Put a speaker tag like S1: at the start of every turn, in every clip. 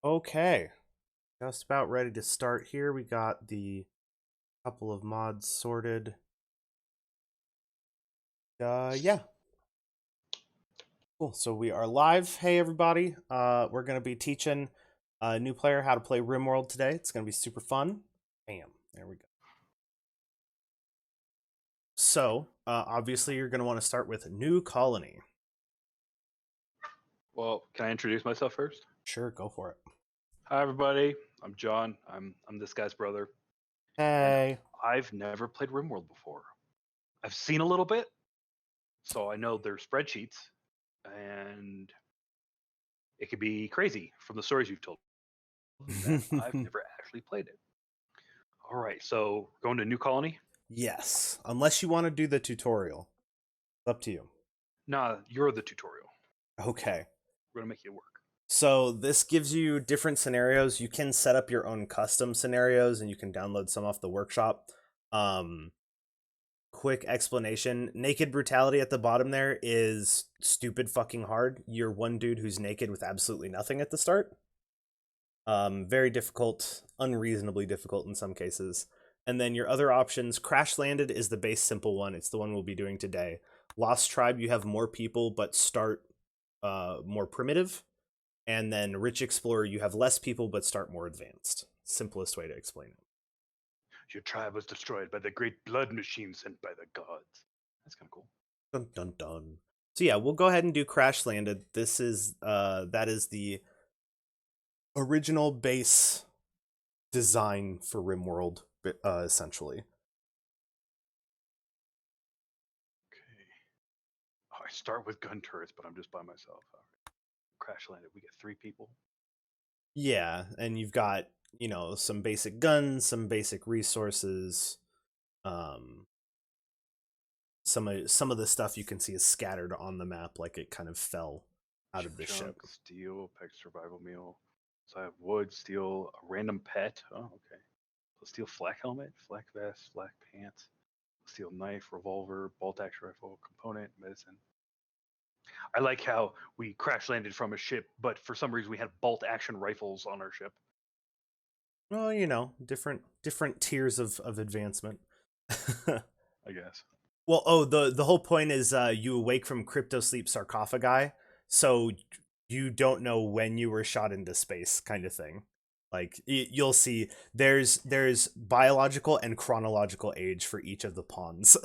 S1: Okay, just about ready to start here. We got the couple of mods sorted. Yeah, cool. So we are live. Hey, everybody. We're gonna be teaching a new player how to play Rimworld today. It's gonna be super fun. Bam. There we go. So, obviously, you're gonna want to start with new colony.
S2: Well, can I introduce myself first?
S1: Sure, go for it.
S2: Hi, everybody. I'm John. I'm this guy's brother, and
S1: Hey.
S2: I've never played RimWorld before. I've seen a little bit, so I know their spreadsheets, and it could be crazy from the stories you've told. That I've never actually played it. All right, so going to New Colony.
S1: Yes, unless you want to do the tutorial. It's up to you.
S2: Nah, you're the tutorial.
S1: Okay.
S2: We're gonna make it work.
S1: So this gives you different scenarios. You can set up your own custom scenarios and you can download some off the workshop. Um, quick explanation. Naked brutality at the bottom there is stupid fucking hard. You're one dude who's naked with absolutely nothing at the start. Very difficult, unreasonably difficult in some cases. And then your other options, Crash Landed is the base simple one. It's the one we'll be doing today. Lost Tribe, you have more people but start more primitive. And then Rich Explorer, you have less people but start more advanced. Simplest way to explain it.
S2: Your tribe was destroyed by the great blood machine sent by the gods. That's kind of cool.
S1: Dun dun dun. So yeah, we'll go ahead and do Crash Landed. This is that is the original base design for Rimworld, essentially.
S2: Okay. Oh, I start with gun turrets, but I'm just by myself. All right. Crash landed. We get 3 people.
S1: Yeah, and you've got, some basic guns, some basic resources. Some of the stuff you can see is scattered on the map, like it kind of fell out of the ship.
S2: Steel, peg survival meal. So I have wood, steel, a random pet. Oh, okay. So steel flak helmet, flak vest, flak pants, steel knife, revolver, bolt action rifle, component, medicine. I like how we crash landed from a ship, but for some reason we had bolt action rifles on our ship.
S1: Well, different tiers of advancement.
S2: I guess.
S1: Well, the whole point is you awake from crypto sleep sarcophagi, so you don't know when you were shot into space, kind of thing. Like you'll see, there's biological and chronological age for each of the pawns.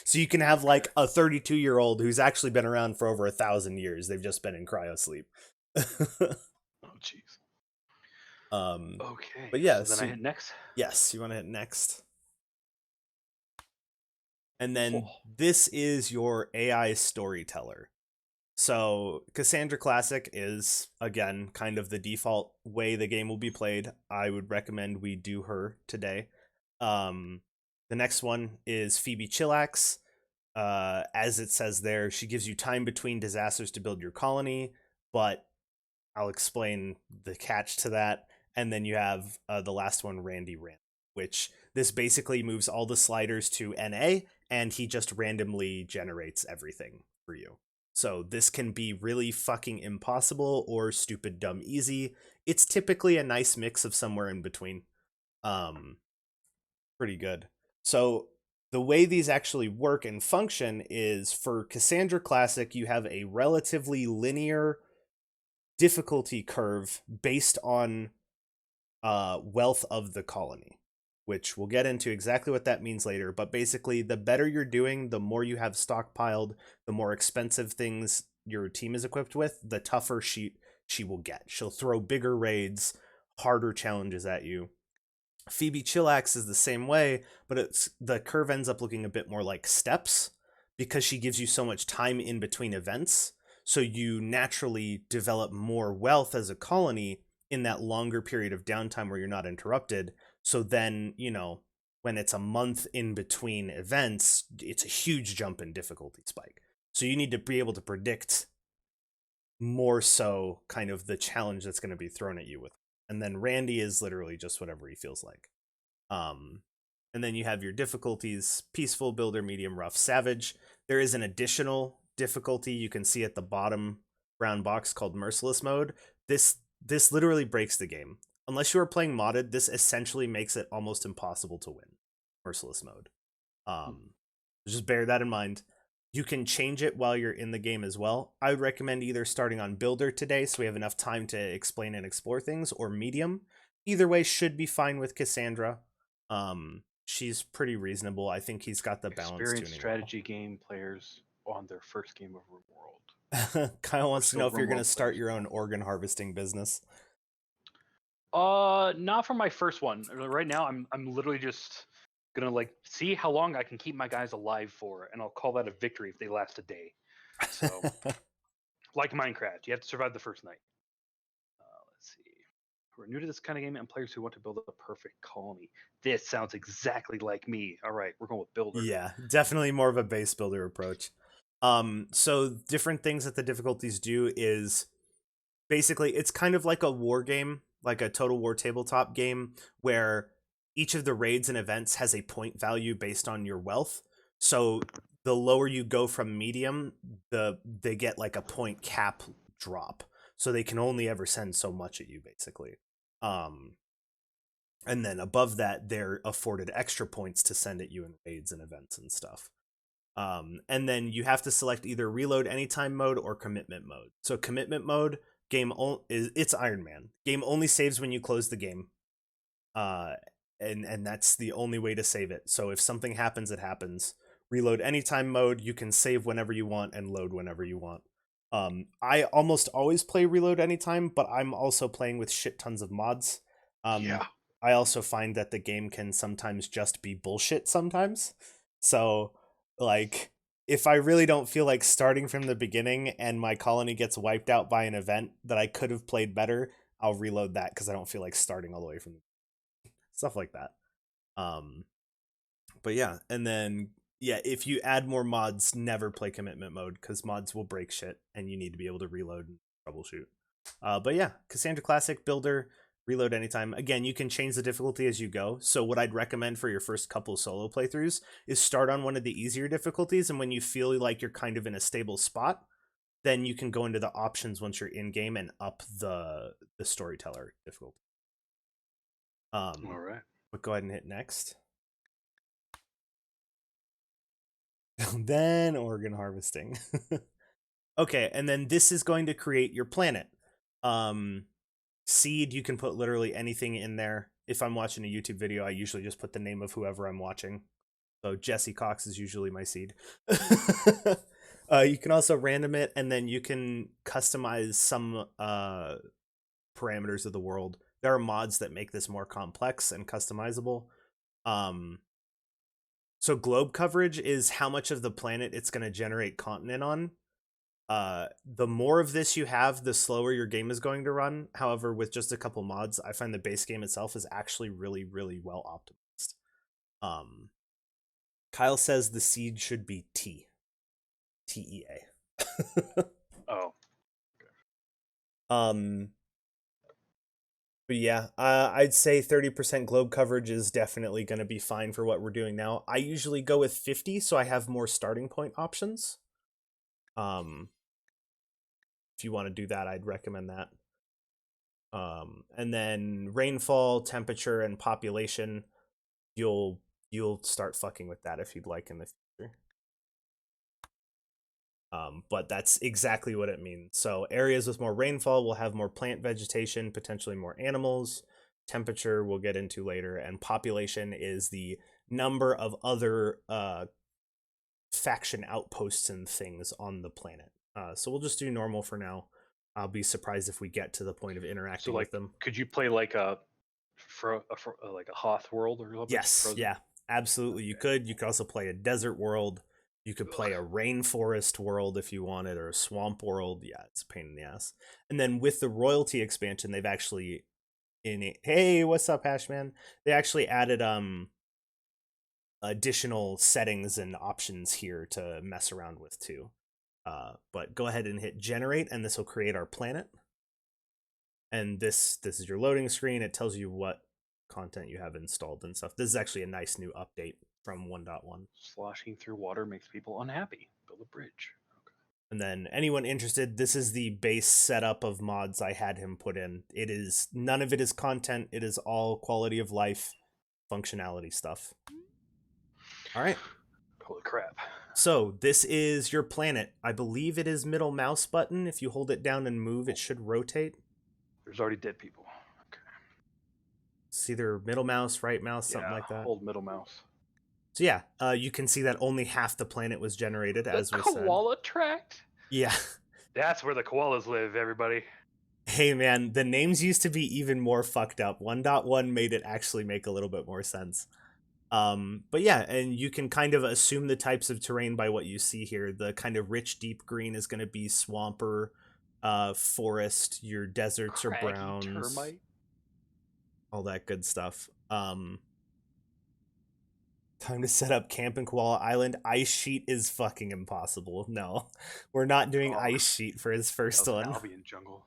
S1: So you can have like a 32-year-old who's actually been around for over 1,000 years. They've just been in cryo sleep.
S2: Oh, jeez.
S1: um,
S2: Okay.
S1: but yeah,
S2: So then I
S1: so
S2: hit next.
S1: yes, you want to hit next. And then
S2: Oh,
S1: this is your AI storyteller. So Cassandra Classic is, again, kind of the default way the game will be played. I would recommend we do her today. The next one is Phoebe Chillax. As it says there, she gives you time between disasters to build your colony, but I'll explain the catch to that. And then you have the last one, Randy Rand, which this basically moves all the sliders to NA, and he just randomly generates everything for you. So this can be really fucking impossible or stupid, dumb, easy. It's typically a nice mix of somewhere in between. Um, Pretty good. So the way these actually work and function is for Cassandra Classic, you have a relatively linear difficulty curve based on wealth of the colony, which we'll get into exactly what that means later. But basically, the better you're doing, the more you have stockpiled, the more expensive things your team is equipped with, the tougher she will get. She'll throw bigger raids, harder challenges at you. Phoebe Chillax is the same way, but it's the curve ends up looking a bit more like steps because she gives you so much time in between events. So you naturally develop more wealth as a colony in that longer period of downtime where you're not interrupted. So then, when it's a month in between events, it's a huge jump in difficulty spike. So you need to be able to predict more so kind of the challenge that's going to be thrown at you with. And then Randy is literally just whatever he feels like. Um, and then you have your difficulties: peaceful, builder, medium, rough, savage. There is an additional difficulty you can see at the bottom brown box called merciless mode. This this literally breaks the game. Unless you are playing modded, this essentially makes it almost impossible to win merciless mode.
S2: Hmm.
S1: Um, just bear that in mind. You can change it while you're in the game as well. I would recommend either starting on builder today so we have enough time to explain and explore things, or medium. Either way should be fine with Cassandra. She's pretty reasonable. I think he's got the balance
S2: Experienced
S1: tuning well.
S2: strategy game players on their first game of Rimworld,
S1: Kyle
S2: or
S1: wants to know
S2: still
S1: if you're going to
S2: Rimworld
S1: start
S2: players.
S1: your own organ harvesting business.
S2: Not for my first one. Right now, I'm literally just gonna like see how long I can keep my guys alive for, and I'll call that a victory if they last a day. So, like Minecraft, you have to survive the first night. Let's see. Who are new to this kind of game and players who want to build a perfect colony. This sounds exactly like me. All right, we're going with builder.
S1: Yeah, definitely more of a base builder approach. So different things that the difficulties do is basically it's kind of like a war game, like a Total War tabletop game, where each of the raids and events has a point value based on your wealth. So the lower you go from medium, they get like a point cap drop. So they can only ever send so much at you, basically. Um, and then above that, they're afforded extra points to send at you in raids and events and stuff. And then you have to select either reload anytime mode or commitment mode. So commitment mode is it's Iron Man. Game only saves when you close the game, uh, and that's the only way to save it. So if something happens, it happens. Reload anytime mode, you can save whenever you want and load whenever you want. I almost always play reload anytime, but I'm also playing with shit tons of mods. Um,
S2: Yeah.
S1: I also find that the game can sometimes just be bullshit sometimes. So, like, if I really don't feel like starting from the beginning and my colony gets wiped out by an event that I could have played better, I'll reload that because I don't feel like starting all the way from stuff like that. Um, but yeah, and then yeah, if you add more mods, never play commitment mode because mods will break shit and you need to be able to reload and troubleshoot. But yeah, Cassandra Classic Builder, reload anytime. Again, you can change the difficulty as you go. So what I'd recommend for your first couple solo playthroughs is start on one of the easier difficulties, and when you feel like you're kind of in a stable spot, then you can go into the options once you're in game and up the storyteller difficulty.
S2: All right.
S1: But go ahead and hit next. Then organ harvesting. Okay, and then this is going to create your planet. Um, Seed, you can put literally anything in there. If I'm watching a YouTube video, I usually just put the name of whoever I'm watching. So Jesse Cox is usually my seed. You can also random it, and then you can customize some parameters of the world. There are mods that make this more complex and customizable. Um, so globe coverage is how much of the planet it's going to generate continent on. The more of this you have, the slower your game is going to run. However, with just a couple mods, I find the base game itself is actually really, really well optimized. Um, Kyle says the seed should be TEA.
S2: Oh,
S1: um, but yeah, I'd say 30% globe coverage is definitely going to be fine for what we're doing now. I usually go with 50, so I have more starting point options. Um, if you want to do that, I'd recommend that. And then rainfall, temperature, and population, you'll start fucking with that if you'd like in the future. But that's exactly what it means. So areas with more rainfall will have more plant vegetation, potentially more animals. Temperature we'll get into later, and population is the number of other faction outposts and things on the planet. So we'll just do normal for now. I'll be surprised if we get to the point of
S2: so
S1: interacting with
S2: like,
S1: them.
S2: could you play like like a Hoth world or something?
S1: Yes,
S2: Frozen.
S1: yeah, absolutely. You
S2: Okay.
S1: could. You could also play a desert world. You could play a rainforest world if you wanted, or a swamp world. Yeah, it's a pain in the ass. And then with the royalty expansion, they've actually in it. Hey, what's up, Hashman? They actually added additional settings and options here to mess around with too. But go ahead and hit generate, and this will create our planet. And this is your loading screen. It tells you what content you have installed and stuff. This is actually a nice new update from 1.1.
S2: Sloshing through water makes people unhappy. Build a bridge. Okay.
S1: And then anyone interested, this is the base setup of mods I had him put in. It is none of it is content. It is all quality of life, functionality stuff. All right.
S2: Holy crap.
S1: So this is your planet. I believe it is middle mouse button. If you hold it down and move, it should rotate.
S2: There's already dead people. Okay.
S1: It's either middle mouse, right mouse, something
S2: Yeah,
S1: like that.
S2: hold middle mouse.
S1: So yeah, you can see that only half the planet was generated, as
S2: The
S1: we said.
S2: koala tract?
S1: Yeah.
S2: That's where the koalas live, everybody.
S1: Hey man, the names used to be even more fucked up. 1.1 made it actually make a little bit more sense. But yeah, and you can kind of assume the types of terrain by what you see here. The kind of rich deep green is going to be swamper, forest. Your deserts are
S2: Craggy
S1: browns,
S2: termite.
S1: all that good stuff. Time to set up camp in Koala Island. Ice sheet is fucking impossible. No, we're not doing
S2: Oh,
S1: ice sheet for his
S2: that
S1: first
S2: was an
S1: one.
S2: Albion jungle.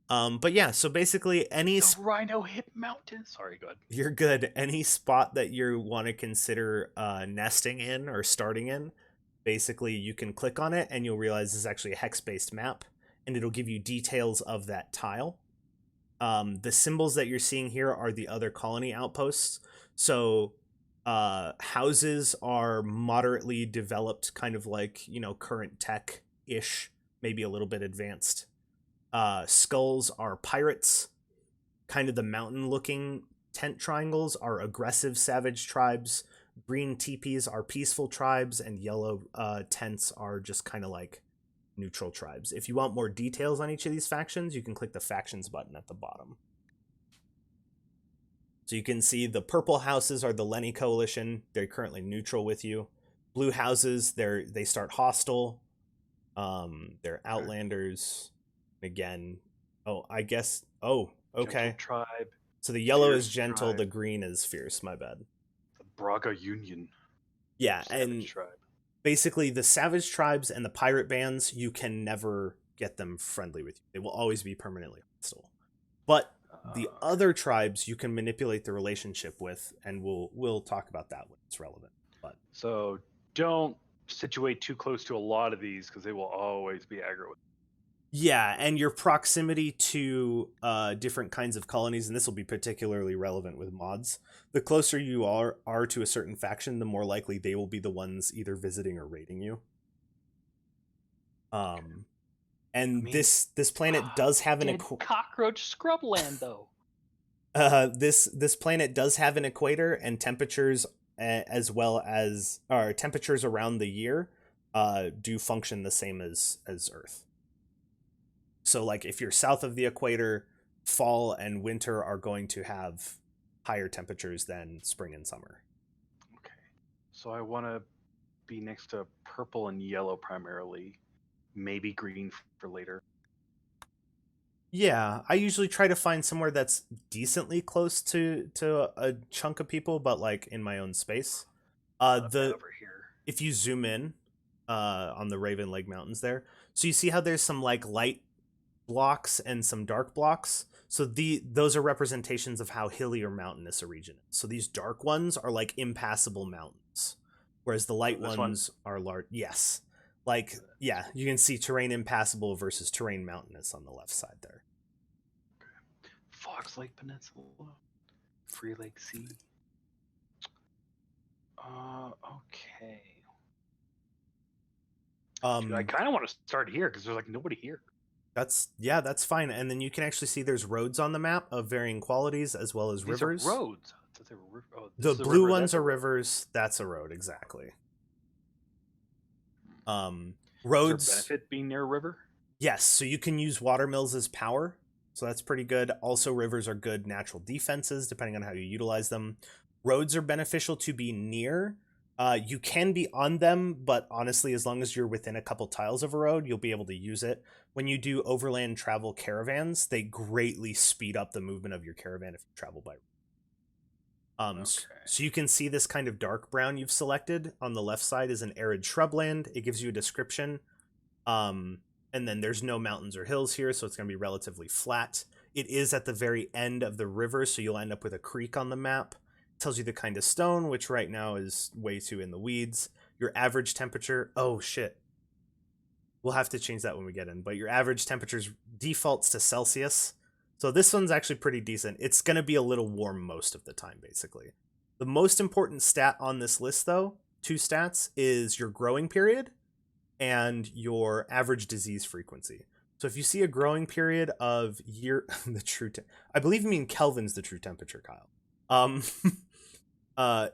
S1: But yeah, so basically
S2: The Rhino Hip Mountain. Sorry, go ahead.
S1: you're good. Any spot that you want to consider nesting in or starting in, basically you can click on it and you'll realize this is actually a hex-based map, and it'll give you details of that tile. The symbols that you're seeing here are the other colony outposts. So houses are moderately developed, kind of like, you know, current tech-ish, maybe a little bit advanced. Skulls are pirates. Kind of the mountain looking tent triangles are aggressive savage tribes. Green teepees are peaceful tribes, and yellow tents are just kind of like neutral tribes. If you want more details on each of these factions, you can click the factions button at the bottom. So you can see the purple houses are the Lenny Coalition. They're currently neutral with you. Blue houses, they start hostile. They're outlanders. Again, oh, I guess. Oh, okay.
S2: Gentle tribe.
S1: So the yellow is
S2: Fierce
S1: gentle,
S2: tribe.
S1: the green is fierce. My bad.
S2: The Braga Union.
S1: Yeah,
S2: Savage
S1: and
S2: tribe.
S1: basically the savage tribes and the pirate bands, you can never get them friendly with you. They will always be permanently hostile. But the other tribes you can manipulate the relationship with, and we'll talk about that when it's relevant. But
S2: so don't situate too close to a lot of these because they will always be aggro.
S1: yeah, and your proximity to different kinds of colonies, and this will be particularly relevant with mods. The closer you are to a certain faction, the more likely they will be the ones either visiting or raiding you. And
S2: I mean,
S1: this planet does have an
S2: cockroach scrubland though.
S1: This planet does have an equator, and temperatures as well as temperatures around the year do function the same as Earth. So like if you're south of the equator, fall and winter are going to have higher temperatures than spring and summer.
S2: Okay. So I want to be next to purple and yellow primarily, maybe green for later.
S1: Yeah, I usually try to find somewhere that's decently close to a chunk of people, but like in my own space. The
S2: Over here.
S1: If you zoom in on the Raven Leg Mountains there, so you see how there's some like light blocks and some dark blocks. So those are representations of how hilly or mountainous a region is. So these dark ones are like impassable mountains, whereas the light ones are large. Yes, like yeah, you can see terrain impassable versus terrain mountainous on the left side there.
S2: Fox Lake Peninsula, Free Lake Sea. Okay. Dude, I kind of want to start here because there's like nobody here.
S1: That's fine. And then you can actually see there's roads on the map of varying qualities as well as
S2: These
S1: rivers.
S2: Are roads.
S1: The blue ones are rivers. That's a road, exactly. Roads.
S2: Is there benefit being near a river?
S1: Yes, so you can use water mills as power. So that's pretty good. Also, rivers are good natural defenses, depending on how you utilize them. Roads are beneficial to be near. You can be on them, but honestly, as long as you're within a couple tiles of a road, you'll be able to use it. When you do overland travel caravans, they greatly speed up the movement of your caravan if you travel by road. Okay. So you can see this kind of dark brown you've selected on the left side is an arid shrubland. It gives you a description. And then there's no mountains or hills here, so it's going to be relatively flat. It is at the very end of the river, so you'll end up with a creek on the map. It tells you the kind of stone, which right now is way too in the weeds. Your average temperature. Oh, shit. We'll have to change that when we get in. But your average temperatures defaults to Celsius. So this one's actually pretty decent. It's going to be a little warm most of the time, basically. The most important stat on this list, though, two stats, is your growing period and your average disease frequency. So if you see a growing period of year, the I believe you mean Kelvin's the true temperature, Kyle. Um,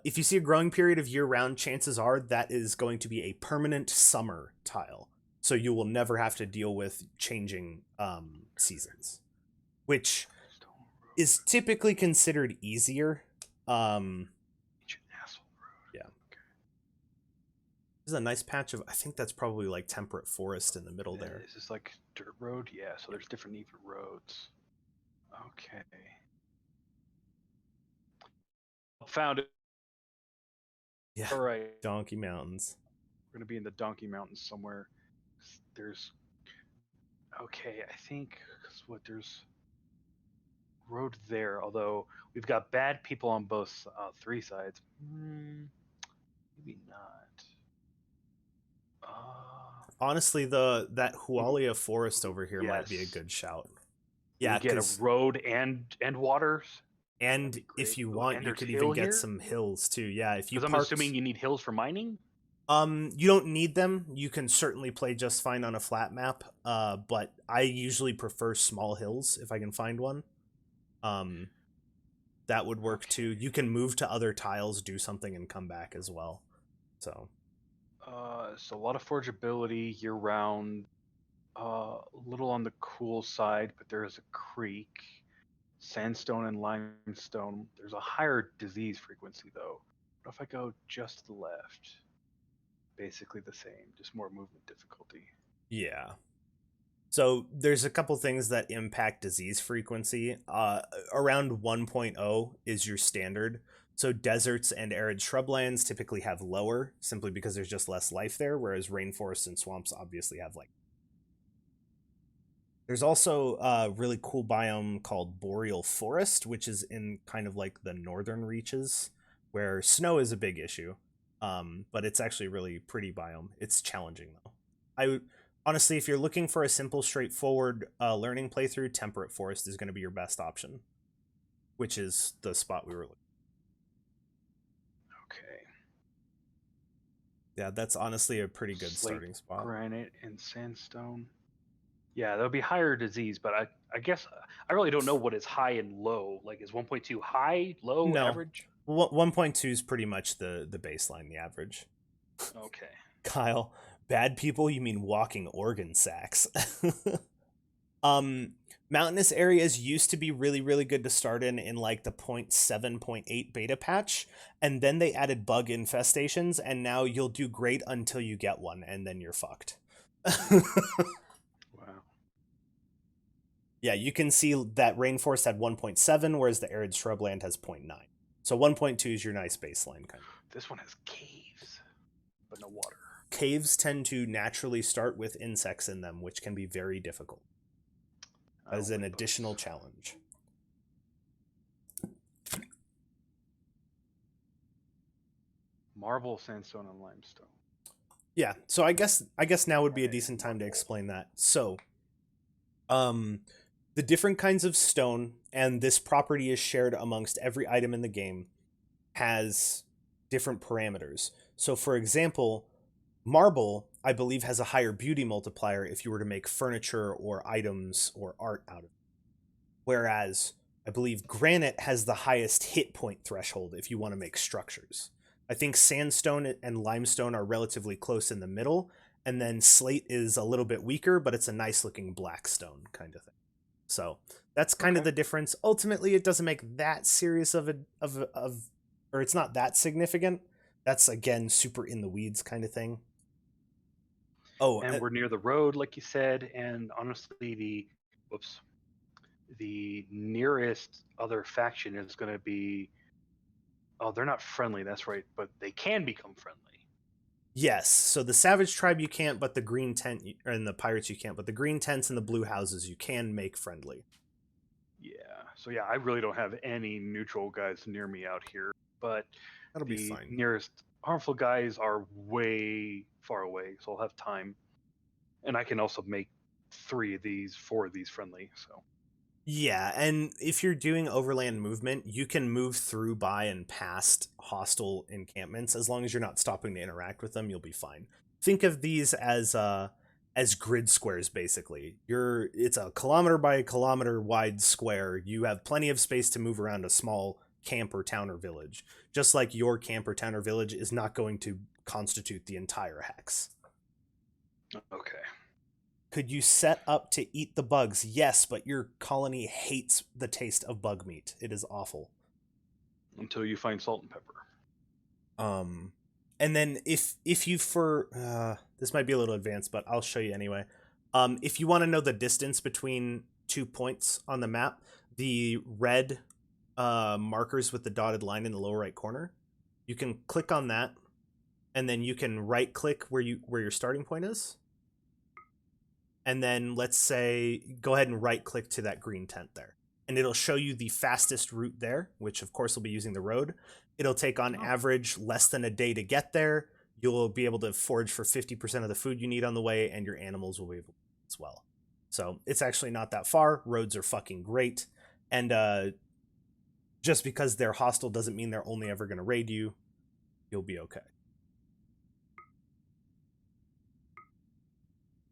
S1: if you see a growing period of year-round, chances are that is going to be a permanent summer tile. So you will never have to deal with changing seasons, which
S2: Stone Road.
S1: is typically considered easier.
S2: Ancient Asshole Road.
S1: Yeah.
S2: Okay.
S1: This is a nice patch of, I think that's probably like temperate forest in the middle
S2: And then
S1: there.
S2: is this like dirt road? Yeah. So there's different even roads. Okay. Found it.
S1: Yeah.
S2: All right.
S1: Donkey Mountains.
S2: We're gonna be in the Donkey Mountains somewhere. There's. Okay, I think what there's road there. Although we've got bad people on both three sides. Maybe not.
S1: Honestly, that Hualia forest over here might be a
S2: Yes.
S1: good shout.
S2: We
S1: Yeah,
S2: get a
S1: because
S2: road and waters. That'd
S1: and
S2: be great.
S1: if you
S2: Ooh,
S1: want,
S2: and
S1: you
S2: there's
S1: could even
S2: hill
S1: get
S2: here.
S1: some hills too. Yeah, if you
S2: Because I'm
S1: parked,
S2: assuming you need hills for mining.
S1: you don't need them. You can certainly play just fine on a flat map. But I usually prefer small hills if I can find one. Um, that would work too.
S2: Okay.
S1: You can move to other tiles, do something, and come back as well. So
S2: So a lot of forgeability year round. A little on the cool side, but there is a creek. Sandstone and limestone. There's a higher disease frequency though. What if I go just to the left? Basically the same, just more movement difficulty.
S1: yeah. So there's a couple things that impact disease frequency. Around 1.0 is your standard. So deserts and arid shrublands typically have lower, simply because there's just less life there, whereas rainforests and swamps obviously have like. There's also a really cool biome called boreal forest, which is in kind of like the northern reaches, where snow is a big issue. But it's actually a really pretty biome. It's challenging though. I honestly, if you're looking for a simple, straightforward learning playthrough, temperate forest is going to be your best option, which is the spot we were looking.
S2: Okay.
S1: Yeah, that's honestly a pretty good
S2: Slate,
S1: starting spot.
S2: granite, and sandstone. Yeah, there'll be higher disease, but I guess I really don't know what is high and low. Like, is 1.2 high, low,
S1: No,
S2: average?
S1: 1.2 is pretty much the baseline, the average.
S2: Okay.
S1: Kyle, bad people? You mean walking organ sacks? um, mountainous areas used to be really, really good to start in like the 0.7, 0.8 beta patch, and then they added bug infestations, and now you'll do great until you get one, and then you're fucked.
S2: Wow.
S1: Yeah, you can see that rainforest had 1.7, whereas the arid shrubland has 0.9. So 1.2 is your nice baseline kind of.
S2: This one has caves, but no water.
S1: Caves tend to naturally start with insects in them, which can be very difficult. As an additional challenge.
S2: Marble, sandstone, and limestone.
S1: Yeah, so I guess now would be a decent time to explain that. So, the different kinds of stone, and this property is shared amongst every item in the game, has different parameters. So, for example, marble, I believe, has a higher beauty multiplier if you were to make furniture or items or art out of it. Whereas I believe granite has the highest hit point threshold if you want to make structures. I think sandstone and limestone are relatively close in the middle, and then slate is a little bit weaker, but it's a nice looking black stone kind of thing. So that's kind of the difference. Ultimately, it doesn't make that serious or it's not that significant. That's again super in the weeds kind of thing. Oh,
S2: And we're near the road, like you said, and honestly, the nearest other faction is going to be. Oh, they're not friendly. That's right, but they can become friendly.
S1: yes. So the Savage Tribe you can't, but the Green Tent and the Pirates you can't, but the Green Tents and the Blue Houses you can make friendly.
S2: Yeah. So yeah, I really don't have any neutral guys near me out here, but
S1: That'll be
S2: the
S1: fine.
S2: nearest harmful guys are way far away, so I'll have time. And I can also make 4 of these friendly. So
S1: Yeah, and if you're doing overland movement, you can move through, by, and past hostile encampments. As long as you're not stopping to interact with them, you'll be fine. Think of these as grid squares basically. It's a kilometer by kilometer wide square. You have plenty of space to move around a small camp or town or village. Just like your camp or town or village is not going to constitute the entire hex.
S2: okay.
S1: Could you set up to eat the bugs? Yes, but your colony hates the taste of bug meat. It is awful.
S2: Until you find salt and pepper.
S1: Um, and then if you for this might be a little advanced, but I'll show you anyway. If you want to know the distance between 2 points on the map, the red markers with the dotted line in the lower right corner, you can click on that, and then you can right click where your starting point is. And then let's say go ahead and right click to that green tent there, and it'll show you the fastest route there, which of course will be using the road. It'll take on average less than a day to get there. You'll be able to forage for 50% of the food you need on the way, and your animals will be able to as well. So it's actually not that far. Roads are fucking great. And just because they're hostile doesn't mean they're only ever going to raid you. You'll be okay.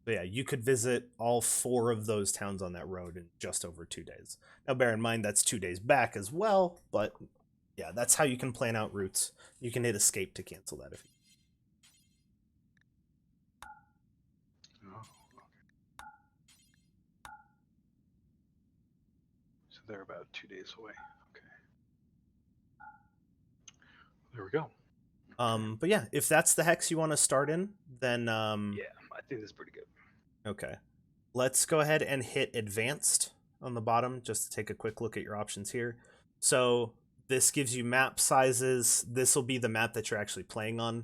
S1: But yeah, you could visit all 4 of those towns on that road in just over 2 days. Now, bear in mind that's 2 days back as well, but yeah, that's how you can plan out routes. You can hit escape to cancel that if you.
S2: Oh, okay. So they're about 2 days away. Okay. There we go.
S1: But yeah, if that's the hex you want to start in, then
S2: Yeah, I think that's pretty good.
S1: okay. Let's go ahead and hit advanced on the bottom just to take a quick look at your options here. So this gives you map sizes. This will be the map that you're actually playing on.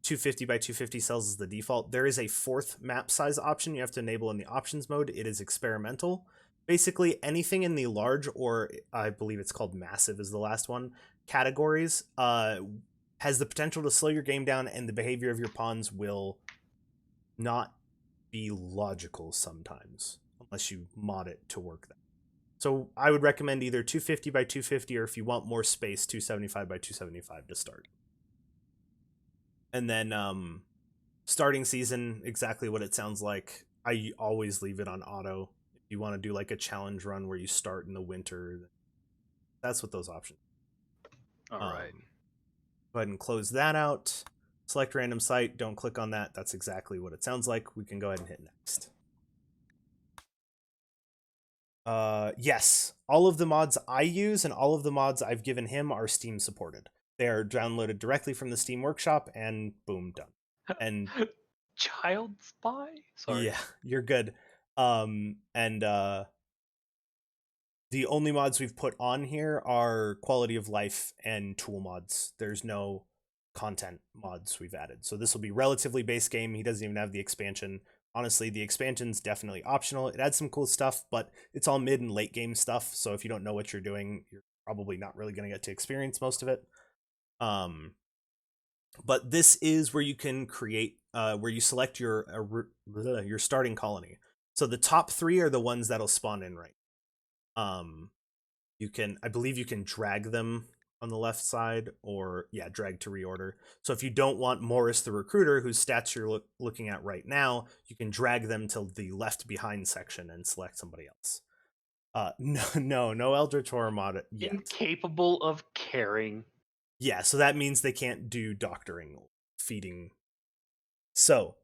S1: 250 by 250 cells is the default. There is a 4th map size option you have to enable in the options mode. It is experimental. Basically, anything in the large, or I believe it's called massive is the last one, categories, has the potential to slow your game down, and the behavior of your pawns will not be logical sometimes unless you mod it to work that. So I would recommend either 250 by 250, or if you want more space, 275 by 275 to start. And then starting season, exactly what it sounds like. I always leave it on auto. If you want to do like a challenge run where you start in the winter, that's what those options.
S2: All right.
S1: Go ahead and close that out. Select random site. Don't click on that. That's exactly what it sounds like. We can go ahead and hit next. Yes, all of the mods I use and all of the mods I've given him are Steam supported. They are downloaded directly from the Steam Workshop, and boom, done. And
S2: Child spy? Sorry.
S1: yeah, you're good. And the only mods we've put on here are quality of life and tool mods. There's no content mods we've added. So this will be relatively base game. He doesn't even have the expansion. Honestly, the expansion's definitely optional. It adds some cool stuff, but it's all mid and late game stuff. So if you don't know what you're doing, you're probably not really going to get to experience most of it. But this is where you can create, where you select your starting colony. So the top 3 are the ones that'll spawn in right. You can, I believe you can drag them on the left side, or yeah, drag to reorder. So if you don't want Morris the recruiter, whose stats you're looking at right now, you can drag them to the left behind section and select somebody else. No Eldritch Horror mod yet.
S2: Incapable of caring.
S1: Yeah, so that means they can't do doctoring, feeding. So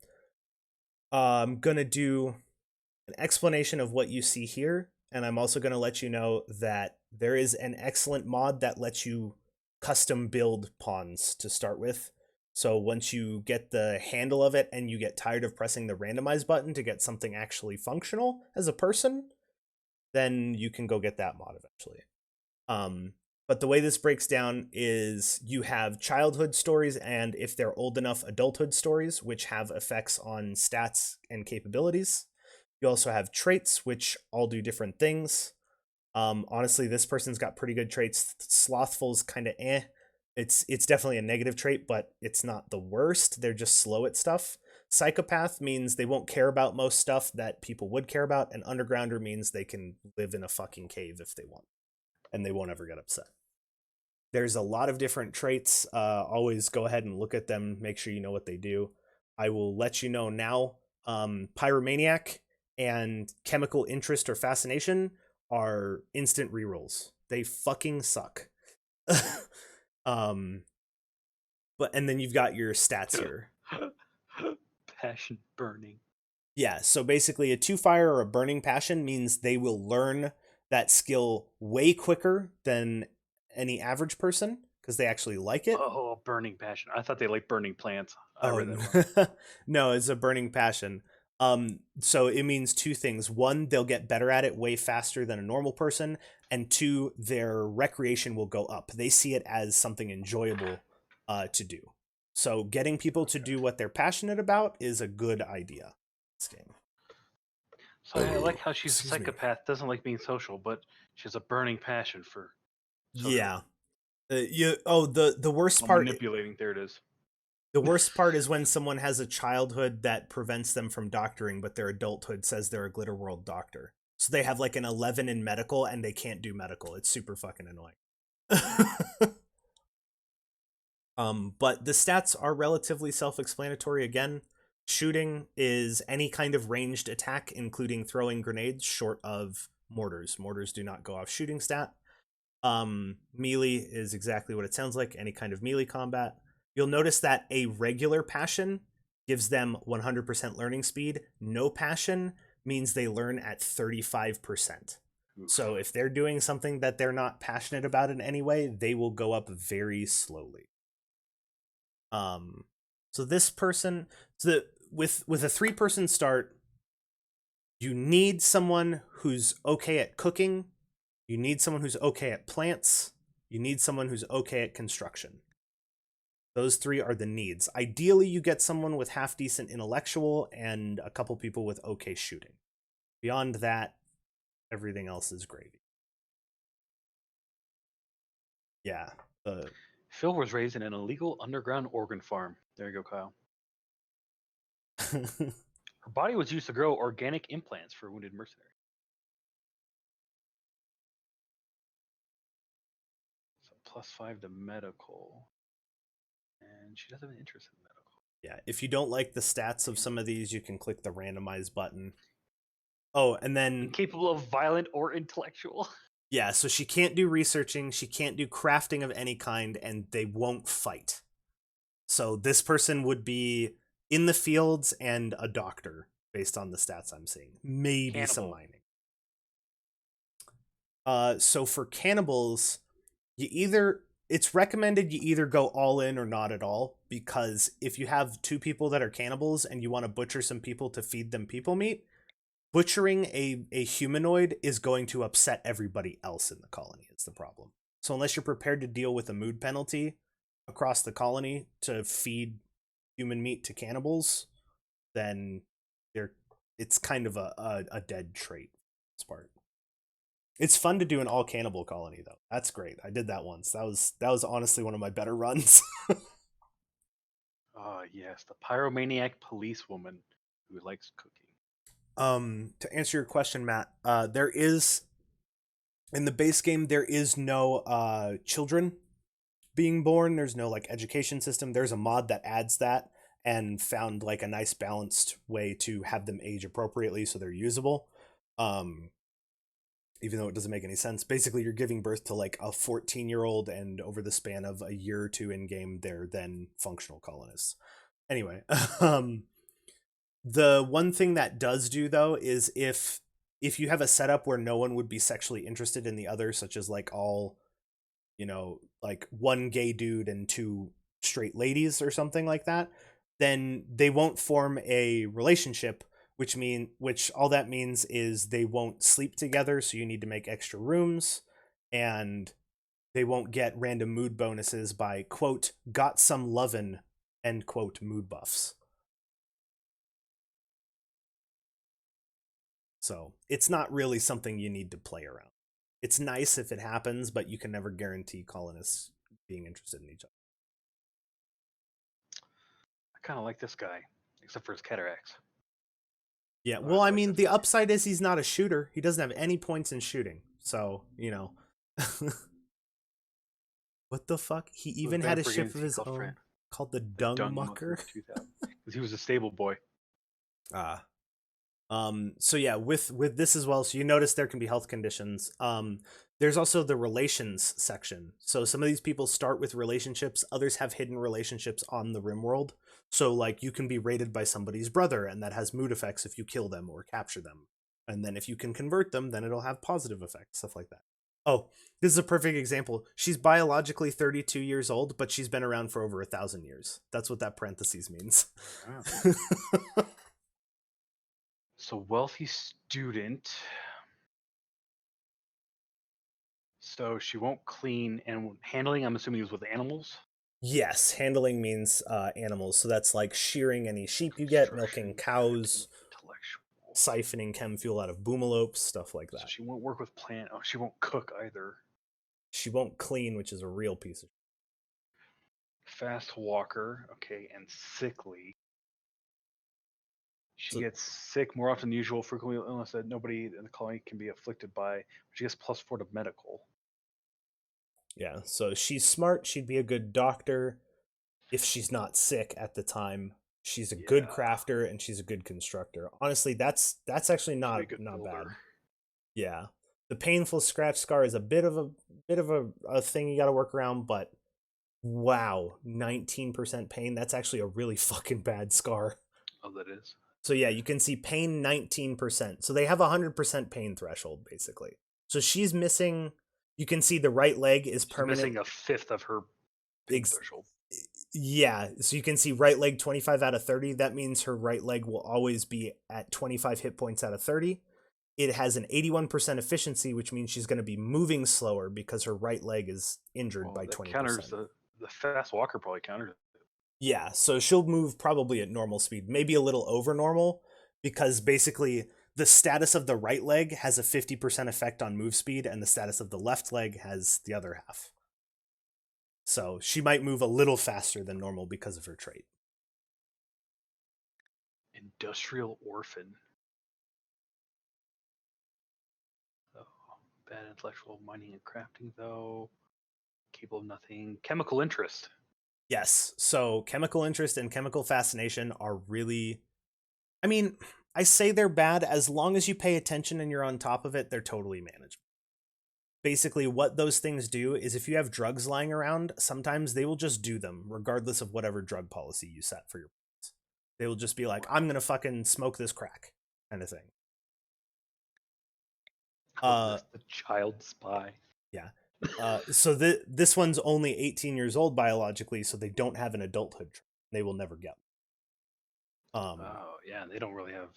S1: I'm gonna do an explanation of what you see here, and I'm also going to let you know that there is an excellent mod that lets you custom build pawns to start with. So once you get the handle of it and you get tired of pressing the randomize button to get something actually functional as a person, then you can go get that mod eventually. But the way this breaks down is you have childhood stories, and if they're old enough, adulthood stories, which have effects on stats and capabilities. You also have traits, which all do different things. Honestly, this person's got pretty good traits. Slothful's kind of eh. It's definitely a negative trait, but it's not the worst. They're just slow at stuff. Psychopath means they won't care about most stuff that people would care about, and undergrounder means they can live in a fucking cave if they want, and they won't ever get upset. There's a lot of different traits. Always go ahead and look at them, make sure you know what they do. I will let you know now. Pyromaniac and chemical interest or fascination are instant rerolls. They fucking suck. um, but and then you've got your stats here.
S2: Passion burning.
S1: Yeah, so basically a two fire or a burning passion means they will learn that skill way quicker than any average person because they actually like it.
S2: Oh, burning passion. I thought they like burning plants. I
S1: Oh
S2: read that wrong.
S1: no. No, it's a burning passion. So it means two things. One, they'll get better at it way faster than a normal person, and two, their recreation will go up. They see it as something enjoyable to do. So getting people to do what they're passionate about is a good idea. This game.
S2: So I like how she's a
S1: Excuse me.
S2: psychopath, doesn't like being social, but she has a burning passion for social.
S1: Yeah. The worst
S2: Oh,
S1: part
S2: manipulating. There it is.
S1: the worst part is when someone has a childhood that prevents them from doctoring, but their adulthood says they're a glitter world doctor. So they have like an 11 in medical and they can't do medical. It's super fucking annoying. But the stats are relatively self-explanatory. Again, shooting is any kind of ranged attack, including throwing grenades short of mortars. Mortars do not go off shooting stat. Melee is exactly what it sounds like, any kind of melee combat. You'll notice that a regular passion gives them 100% learning speed. No passion means they learn at 35%.
S2: Oof.
S1: So if they're doing something that they're not passionate about in any way, they will go up very slowly. So this person, with a 3-person start, you need someone who's okay at cooking. You need someone who's okay at plants. You need someone who's okay at construction. Those 3 are the needs. Ideally, you get someone with half decent intellectual and a couple people with okay shooting. Beyond that, everything else is gravy. Yeah.
S2: Phil was raised in an illegal underground organ farm. There you go, Kyle. Her body was used to grow organic implants for wounded mercenaries. So +5 to medical. And she doesn't have an interest in medical.
S1: Yeah, if you don't like the stats of some of these, you can click the randomize button. Oh, and then
S2: Incapable of violent or intellectual.
S1: yeah, so she can't do researching, she can't do crafting of any kind, and they won't fight. So this person would be in the fields and a doctor, based on the stats I'm seeing. Maybe
S2: Cannibal.
S1: some mining. So for cannibals, it's recommended you either go all in or not at all, because if you have 2 people that are cannibals and you want to butcher some people to feed them people meat, butchering a humanoid is going to upset everybody else in the colony. It's the problem. So unless you're prepared to deal with a mood penalty across the colony to feed human meat to cannibals, then it's kind of a dead trait. This part. It's fun to do an all cannibal colony though. That's great. I did that once. That was honestly one of my better runs.
S2: Oh, yes, the pyromaniac policewoman who likes cooking.
S1: To answer your question, Matt, there is in the base game there is no children being born. There's no like education system. There's a mod that adds that and found like a nice balanced way to have them age appropriately so they're usable. Even though it doesn't make any sense. Basically, you're giving birth to like a 14-year-old, and over the span of a year or 2 in game, they're then functional colonists. Anyway, the one thing that does do though is if you have a setup where no one would be sexually interested in the other, such as like all, like 1 gay dude and 2 straight ladies or something like that, then they won't form a relationship, which all that means is they won't sleep together, so you need to make extra rooms, and they won't get random mood bonuses by quote got some lovin' end quote mood buffs. So it's not really something you need to play around. It's nice if it happens, but you can never guarantee colonists being interested in each other.
S2: I kind of like this guy. except for his cataracts.
S1: Yeah,
S2: Oh,
S1: well,
S2: that's
S1: I
S2: why he's
S1: mean,
S2: a
S1: the
S2: fairy.
S1: upside is he's not a shooter. He doesn't have any points in shooting. So, what the fuck? He
S2: With
S1: even had
S2: bad
S1: a ship
S2: brigands,
S1: of
S2: he
S1: his
S2: called Fran
S1: own called the
S2: the
S1: Dung
S2: Dung Mucker
S1: Mucker.
S2: 2000 because he was a stable boy.
S1: Ah. So yeah, with this as well, so you notice there can be health conditions. There's also the relations section. So some of these people start with relationships, others have hidden relationships on the Rimworld. So like you can be raided by somebody's brother, and that has mood effects if you kill them or capture them. And then if you can convert them, then it'll have positive effects, stuff like that. Oh, this is a perfect example. She's biologically 32 years old, but she's been around for over 1,000 years. That's what that parentheses means.
S2: Wow. So wealthy student. So she won't clean and handling. I'm assuming is with animals.
S1: Yes, handling means animals. So that's like shearing any sheep you get, milking
S2: Construction,
S1: cows,
S2: crafting, intellectual.
S1: siphoning chem fuel out of boomalopes, stuff like
S2: So
S1: that.
S2: she won't work with plant. Oh, she won't cook either.
S1: She won't clean, which is a real piece of.
S2: Fast walker. Okay, and sickly. She
S1: So
S2: gets sick more often than usual, frequently illness that nobody in the colony can be afflicted by. She gets +4 to medical.
S1: yeah, so she's smart. She'd be a good doctor if she's not sick at the time. She's a good
S2: Yeah,
S1: crafter and she's a good constructor. Honestly, that's actually
S2: she'd be a
S1: not
S2: good
S1: not
S2: builder.
S1: bad. Yeah, the painful scratch scar is a bit of a thing you got to work around, but wow, 19% pain. That's actually a really fucking bad scar.
S2: Oh, that is.
S1: So yeah, you can see pain 19%. So they have a 100% pain threshold basically. So she's missing. You can see the right leg is
S2: She's
S1: permanent.
S2: missing a fifth of her pain
S1: Ex-
S2: threshold.
S1: yeah, so you can see right leg 25 out of 30. That means her right leg will always be at 25 hit points out of 30. It has an 81% efficiency, which means she's going to be moving slower because her right leg is injured
S2: Well,
S1: by
S2: that
S1: 20%.
S2: counters the fast walker probably counters it.
S1: Yeah, so she'll move probably at normal speed, maybe a little over normal, because basically the status of the right leg has a 50% effect on move speed, and the status of the left leg has the other half. So she might move a little faster than normal because of her trait.
S2: Industrial orphan. Oh, bad intellectual mining and crafting though. Capable of nothing. Chemical interest.
S1: Yes, so chemical interest and chemical fascination are really. I mean, I say they're bad as long as you pay attention and you're on top of it, they're totally manageable. Basically what those things do is if you have drugs lying around, sometimes they will just do them regardless of whatever drug policy you set for your plans. They will just be like, I'm
S2: Wow.
S1: gonna fucking smoke this crack kind of thing.
S2: I love
S1: uh
S2: this. The child spy.
S1: yeah. So this one's only 18 years old biologically, so they don't have an adulthood. They will never get
S2: Oh yeah, they don't really have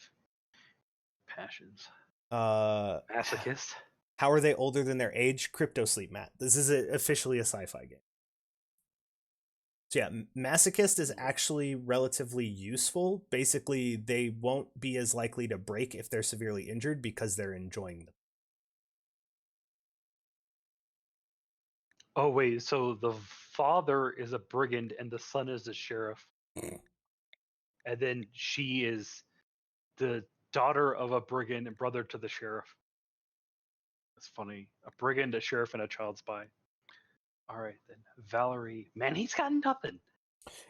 S2: passions.
S1: uh
S2: Masochist.
S1: how are they older than their age? Crypto sleep, Matt. This is officially a sci-fi game. So yeah, masochist is actually relatively useful. Basically, they won't be as likely to break if they're severely injured because they're enjoying them.
S2: Oh wait, so the father is a brigand and the son is a sheriff, and then she is the daughter of a brigand and brother to the sheriff. That's funny. A brigand, a sheriff, and a child spy. All right then, Valerie. Man, he's got nothing.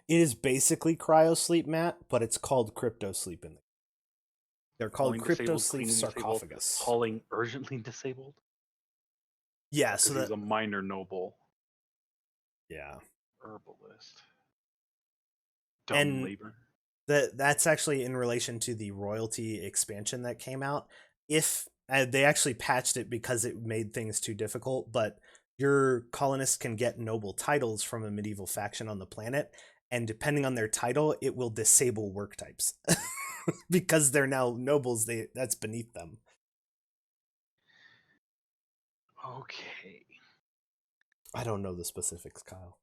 S1: It is basically cryo sleep, Matt, but it's called crypto sleep in the. They're called
S2: Hauling
S1: crypto
S2: disabled,
S1: sleep
S2: cleaning disabled,
S1: sarcophagus.
S2: hauling urgently disabled.
S1: Yeah,
S2: Because
S1: so
S2: he was
S1: that
S2: a minor noble
S1: yeah.
S2: herbalist. Dumb
S1: And
S2: labor.
S1: that's actually in relation to the royalty expansion that came out. If they actually patched it because it made things too difficult, but your colonists can get noble titles from a medieval faction on the planet, and depending on their title, it will disable work types because they're now nobles. That's beneath them.
S2: Okay.
S1: I don't know the specifics, Kyle.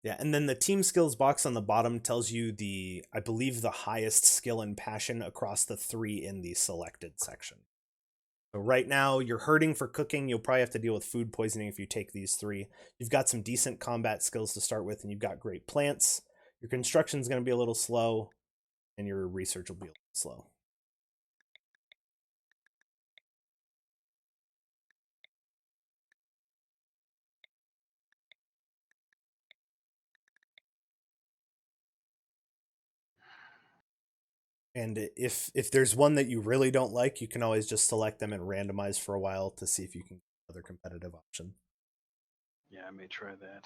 S1: Yeah, and then the team skills box on the bottom tells you I believe, the highest skill and passion across the three in the selected section. So right now you're hurting for cooking. You'll probably have to deal with food poisoning if you take these three. You've got some decent combat skills to start with, and you've got great plants. Your construction's going to be a little slow, and your research will be a little slow. And if there's one that you really don't like, you can always just select them and randomize for a while to see if you can get another competitive option.
S2: Yeah, I may try that.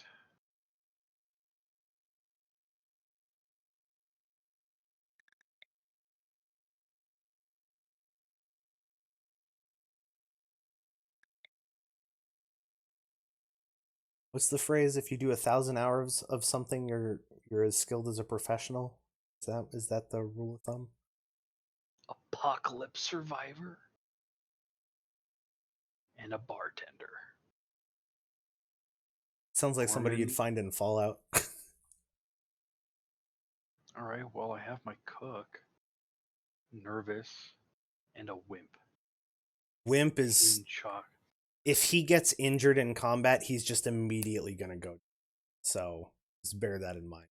S1: What's the phrase? If you do 1,000 hours of something, you're as skilled as a professional. Is that the rule of thumb?
S2: Apocalypse survivor and a bartender.
S1: Sounds like somebody you'd
S2: Foreman.
S1: find in Fallout.
S2: All right. Well, I have my cook, nervous, and a wimp.
S1: Wimp is,
S2: Pain shock.
S1: if he gets injured in combat, he's just immediately gonna go. So just bear that in mind.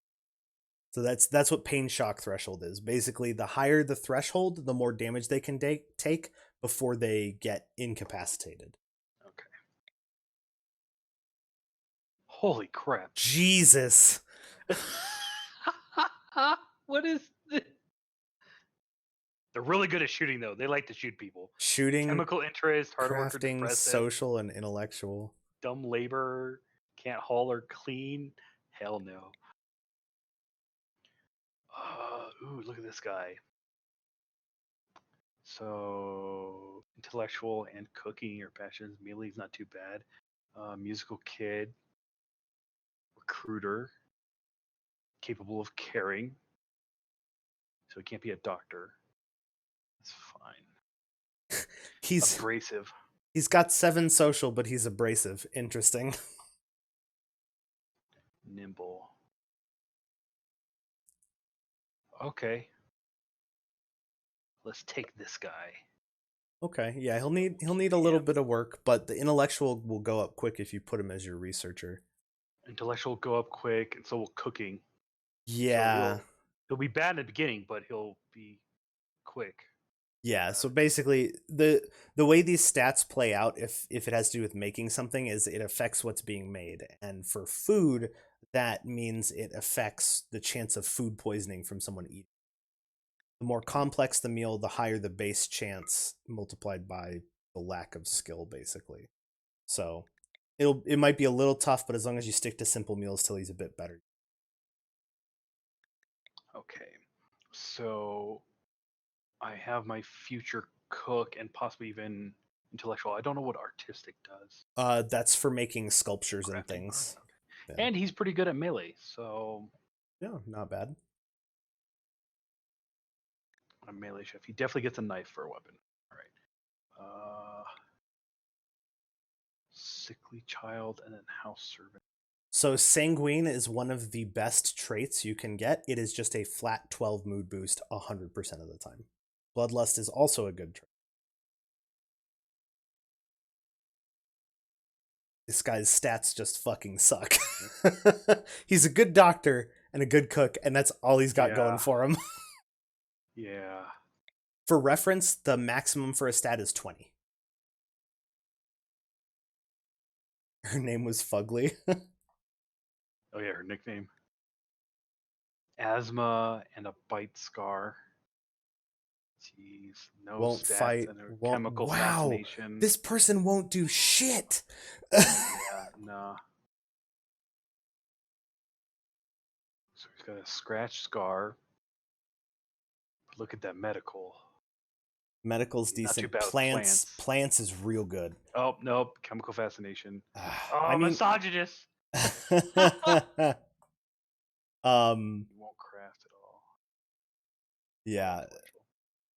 S1: So that's what pain shock threshold is. Basically, the higher the threshold, the more damage they can take before they get incapacitated.
S2: Okay. Holy crap.
S1: Jesus.
S2: What is this? They're really good at shooting, though. They like to shoot people.
S1: Shooting,
S2: Chemical interest, hard worker,
S1: crafting,
S2: depressive,
S1: social, and intellectual.
S2: dumb labor, can't haul or clean. Hell no. Ooh, look at this guy. So, intellectual and cooking are passions. Melee's not too bad. Musical kid, recruiter, capable of caring. So he can't be a doctor. That's fine.
S1: He's
S2: Abrasive.
S1: he's got 7 social, but he's abrasive. Interesting.
S2: Nimble. Okay. Let's take this guy.
S1: Okay, yeah, he'll need a little bit of work, but the intellectual will go up quick if you put him as your researcher.
S2: Intellectual go up quick, and so will cooking. So
S1: Yeah.
S2: he'll be bad in the beginning, but he'll be quick.
S1: Yeah, so basically the way these stats play out, if it has to do with making something, is it affects what's being made. And for food, that means it affects the chance of food poisoning from someone eating. The more complex the meal, the higher the base chance multiplied by the lack of skill, basically. So it might be a little tough, but as long as you stick to simple meals till he's a bit better.
S2: Okay. So I have my future cook and possibly even intellectual. I don't know what artistic does.
S1: That's for making sculptures and
S2: Crafting.
S1: things.
S2: Okay.
S1: Yeah.
S2: And he's pretty good at melee, so
S1: Yeah, not bad.
S2: a melee chef. He definitely gets a knife for a weapon. All right. Sickly child and then house servant.
S1: So sanguine is one of the best traits you can get. It is just a flat 12 mood boost 100% of the time. Bloodlust is also a good trait. This guy's stats just fucking suck. He's a good doctor and a good cook, and that's all he's got going for him.
S2: Yeah.
S1: For reference, the maximum for a stat is 20. Her name was Fugly.
S2: Oh yeah, her nickname. Asthma and a bite scar. Jeez, no
S1: Won't
S2: stats
S1: fight.
S2: and a
S1: Won't.
S2: chemical
S1: Wow,
S2: fascination.
S1: this person won't do shit.
S2: Yeah, nah. So he's got a scratch scar. Look at that medical.
S1: Medical's
S2: Not too
S1: decent.
S2: bad with
S1: Plants is real good.
S2: Oh nope, chemical fascination.
S1: I mean,
S2: misogynist.
S1: um,
S2: He won't craft at all.
S1: yeah.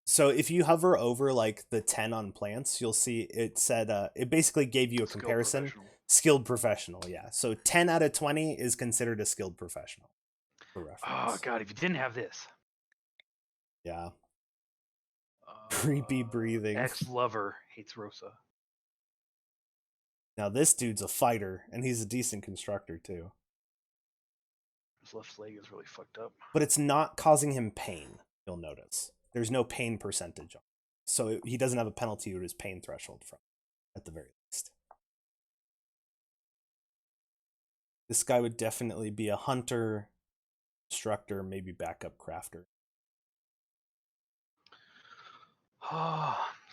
S1: So if you hover over like the 10 on plants, you'll see it said it basically gave you a comparison. Skilled professional, yeah. So 10 out of 20 is considered a skilled professional. For reference.
S2: Oh god, if you didn't have this.
S1: Yeah. Creepy breathing.
S2: Ex-lover Hates Rosa.
S1: Now this dude's a fighter, and he's a decent constructor too.
S2: His left leg is really fucked up.
S1: But it's not causing him pain, you'll notice. There's no pain percentage on it. So he doesn't have a penalty to his pain threshold from it, at the very least. This guy would definitely be a hunter, constructor, maybe backup crafter.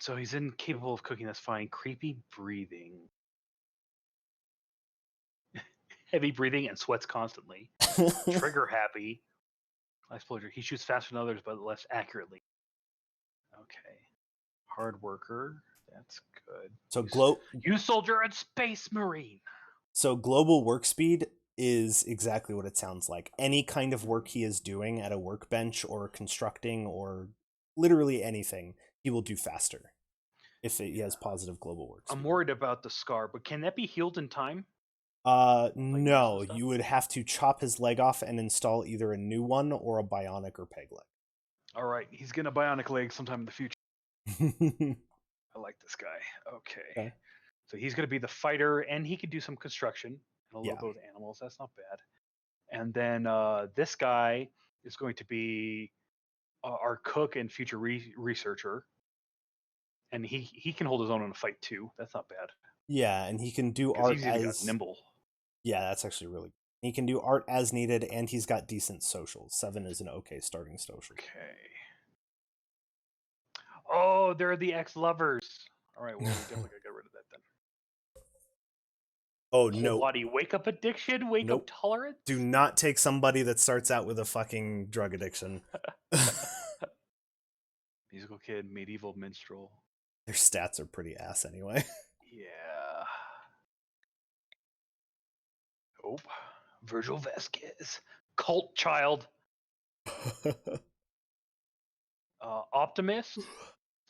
S2: So he's incapable of cooking, that's fine. Creepy breathing. Heavy breathing and sweats constantly. Trigger happy. Exploder. He shoots faster than others, but less accurately. Okay. Hard worker. That's good.
S1: So
S2: Use soldier and space marine.
S1: So global work speed is exactly what it sounds like. Any kind of work he is doing at a workbench or constructing or literally anything, he will do faster if he has positive global work speed.
S2: I'm worried about the scar, but can that be healed in time?
S1: No, you would have to chop his leg off and install either a new one or a bionic or peg leg.
S2: All right, he's gonna bionic leg sometime in the future. I like this guy. Okay. So he's gonna be the fighter, and he can do some construction and a little bit with animals. That's not bad. And then this guy is going to be our cook and future researcher, and he can hold his own in a fight too. That's not bad.
S1: Yeah, and he can do art
S2: he's even got nimble.
S1: Yeah, that's actually really good. He can do art as needed, and he's got decent socials. 7 is an okay starting social.
S2: Okay. Oh, they're the ex-lovers. All right, well, we definitely gotta get rid of that then.
S1: Oh, no.
S2: Body wake-up addiction, wake-up tolerance?
S1: Do not take somebody that starts out with a fucking drug addiction.
S2: Musical kid, medieval minstrel.
S1: Their stats are pretty ass anyway.
S2: Yeah. Oh, Virgil Vasquez. Cult child. Optimist.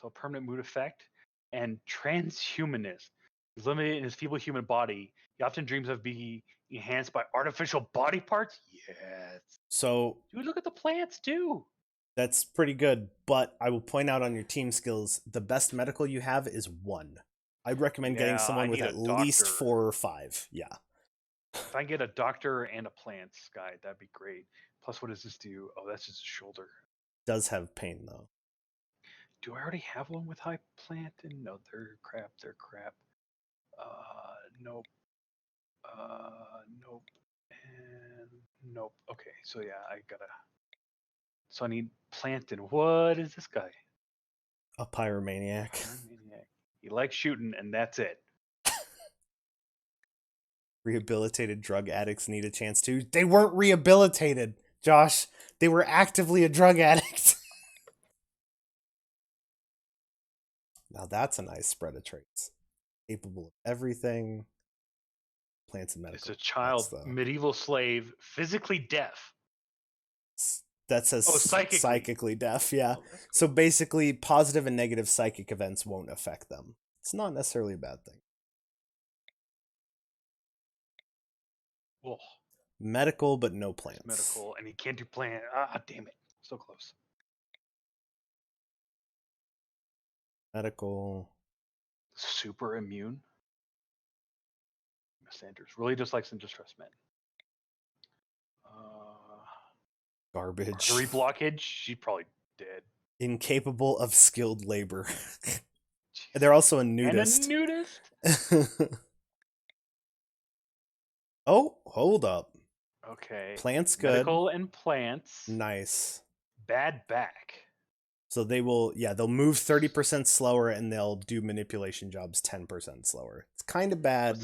S2: So permanent mood effect. And transhumanist. He's limited in his feeble human body. He often dreams of being enhanced by artificial body parts. Yes.
S1: So
S2: dude, look at the plants too.
S1: That's pretty good, but I will point out on your team skills, the best medical you have is 1. I'd recommend getting someone with at least 4 or 5. Yeah.
S2: If I can get a doctor and a plants guy, that'd be great. Plus, what does this do? Oh, that's just a shoulder.
S1: Does have pain though.
S2: Do I already have one with high plant? And no, they're crap. They're crap. Nope. Nope. And nope. Okay, so yeah, I gotta. So I need Planton. What is this guy?
S1: A pyromaniac.
S2: Pyromaniac. He likes shooting, and that's it.
S1: Rehabilitated drug addicts need a chance too. They weren't rehabilitated, Josh. They were actively a drug addict. Now that's a nice spread of traits. Capable of everything. Plants and medical.
S2: It's a child, medieval slave, physically deaf.
S1: That says psychically deaf, yeah. So basically, positive and negative psychic events won't affect them. It's not necessarily a bad thing.
S2: Oh.
S1: Medical, but no plants.
S2: Medical, and he can't do plant. Ah, damn it. So close.
S1: Medical.
S2: Super immune. Sanders really dislikes and distressed men.
S1: Garbage.
S2: Artery blockage. She's probably dead.
S1: Incapable of skilled labor. They're also a nudist.
S2: And a nudist?
S1: Oh, hold up.
S2: Okay.
S1: Plants good.
S2: Medical and plants.
S1: Nice.
S2: Bad back.
S1: So they will, they'll move 30% slower and they'll do manipulation jobs 10% slower. It's kind of bad.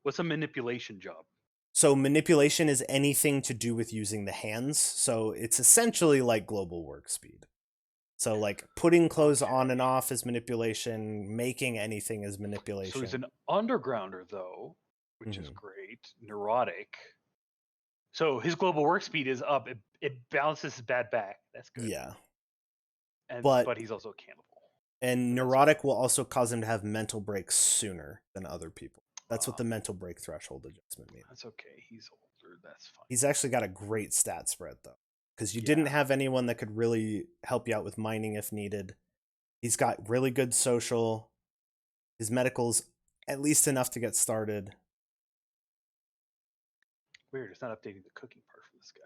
S2: What's a manipulation job?
S1: So manipulation is anything to do with using the hands. So it's essentially like global work speed. So like putting clothes on and off is manipulation, making anything is manipulation.
S2: So he's an undergrounder though, which is great. Neurotic. So his global work speed is up. It balances his bad back. That's good.
S1: Yeah.
S2: But he's also cannibal.
S1: And neurotic will also cause him to have mental breaks sooner than other people. That's what the mental break threshold adjustment means.
S2: That's okay. He's older. That's fine.
S1: He's actually got a great stat spread, though. Because you didn't have anyone that could really help you out with mining if needed. He's got really good social. His medical's at least enough to get started.
S2: Weird. It's not updating the cooking part for this guy.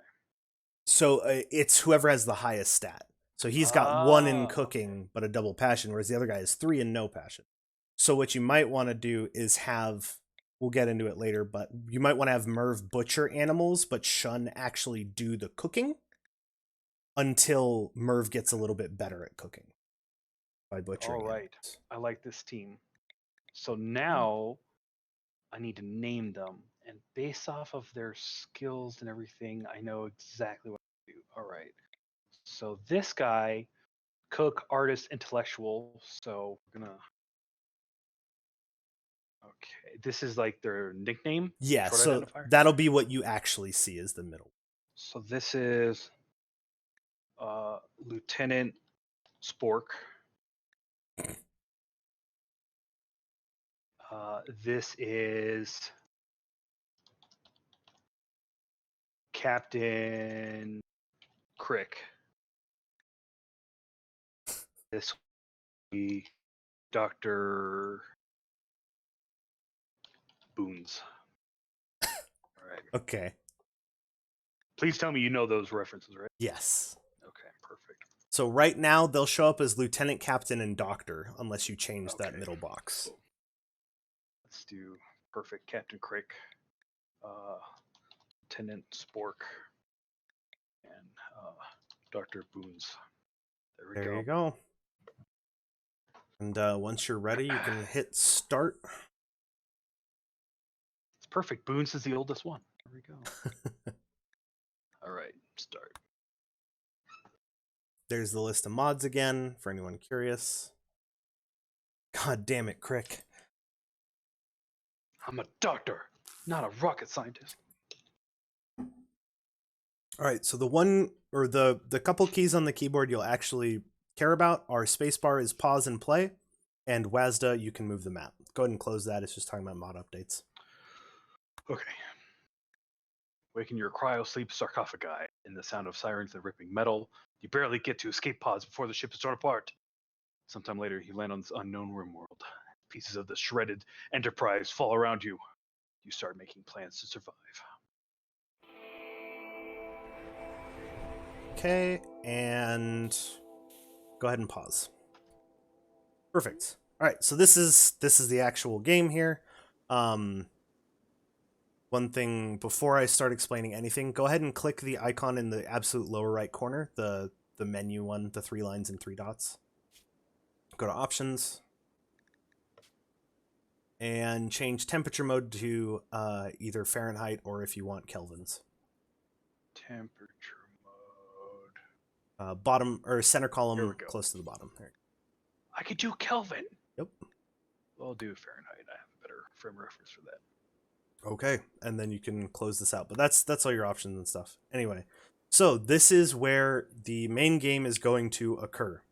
S1: So it's whoever has the highest stat. So he's got 1 in cooking, but a double passion, whereas the other guy has 3 and no passion. So what you might want to do is have, we'll get into it later, but you might want to have Merv butcher animals, but Shun actually do the cooking until Merv gets a little bit better at cooking by butchering.
S2: All right.
S1: Animals.
S2: I like this team. So now I need to name them. And based off of their skills and everything, I know exactly what to do. All right. So this guy, cook, artist, intellectual. So we're going to. Okay. This is like their nickname?
S1: Yeah,
S2: Short
S1: so
S2: identifier?
S1: that'll be what you actually see as the middle.
S2: So this is Lieutenant Spork. This is Captain Crick. This will be Dr. Boons. All right.
S1: Okay.
S2: Please tell me you know those references, right?
S1: Yes.
S2: Okay, perfect.
S1: So right now they'll show up as lieutenant, captain, and doctor unless you change that
S2: Okay.
S1: middle box.
S2: So let's do perfect Captain Crick, Lieutenant Spork, and Dr. Boons.
S1: There you go. And once you're ready, you can hit start.
S2: It's perfect. Boons is the oldest one. There we go. All right, start.
S1: There's the list of mods again, for anyone curious. God damn it, Crick.
S2: I'm a doctor, not a rocket scientist.
S1: Alright, so the one, or the couple keys on the keyboard you'll actually care about are spacebar is pause and play, and WASDA, you can move the map. Go ahead and close that, it's just talking about mod updates.
S2: Okay. Waking your cryo-sleep sarcophagi in the sound of sirens and ripping metal. You barely get to escape pods before the ship is torn apart. Sometime later, you land on this unknown Rimworld. Pieces of the shredded Enterprise fall around you. You start making plans to survive.
S1: Okay, and go ahead and pause. Perfect. All right, so this is the actual game here. One thing before I start explaining anything, go ahead and click the icon in the absolute lower right corner, the menu one, the 3 lines and 3 dots. Go to options and change temperature mode to either Fahrenheit or if you want Kelvins.
S2: Temperature mode.
S1: Bottom or center column close to the bottom. There.
S2: I could do Kelvin.
S1: Yep.
S2: Well, I'll do Fahrenheit. I have a better frame reference for that.
S1: Okay, and then you can close this out. But that's all your options and stuff. Anyway, so this is where the main game is going to occur.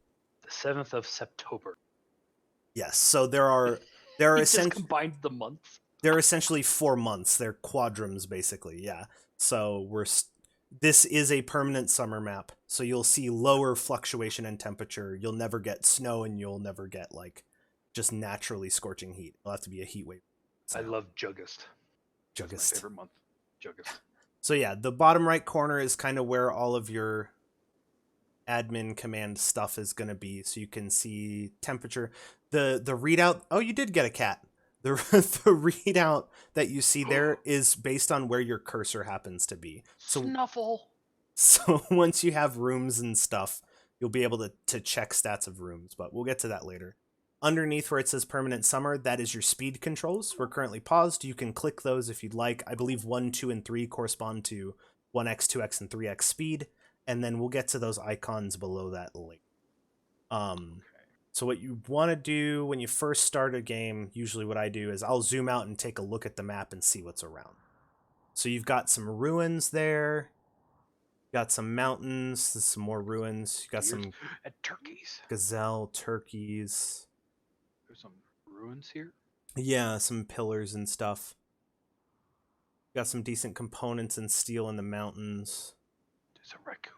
S2: The 7th of September.
S1: Yes. So there are
S2: just combined the months.
S1: There are essentially 4 months. They're quadrums basically. Yeah. So this is a permanent summer map. So you'll see lower fluctuation in temperature. You'll never get snow, and you'll never get like just naturally scorching heat. It'll have to be a heat wave.
S2: I love Juggust.
S1: Juggust.
S2: That's my favorite month. Juggust.
S1: So yeah, the bottom right corner is kind of where all of your admin command stuff is going to be. So you can see temperature. The readout. Oh, you did get a cat. The readout that you see there is based on where your cursor happens to be. So
S2: Snuffle.
S1: So once you have rooms and stuff, you'll be able to check stats of rooms, but we'll get to that later. Underneath where it says permanent summer, that is your speed controls. We're currently paused. You can click those if you'd like. I believe 1, 2, and 3 correspond to 1x, 2x, and 3x speed. And then we'll get to those icons below that later. So what you want to do when you first start a game, usually what I do is I'll zoom out and take a look at the map and see what's around. So you've got some ruins there. Got some mountains, some more ruins. You got some
S2: turkeys.
S1: Gazelle turkeys.
S2: There's some ruins here.
S1: Yeah, some pillars and stuff. Got some decent components and steel in the mountains.
S2: There's a raccoon.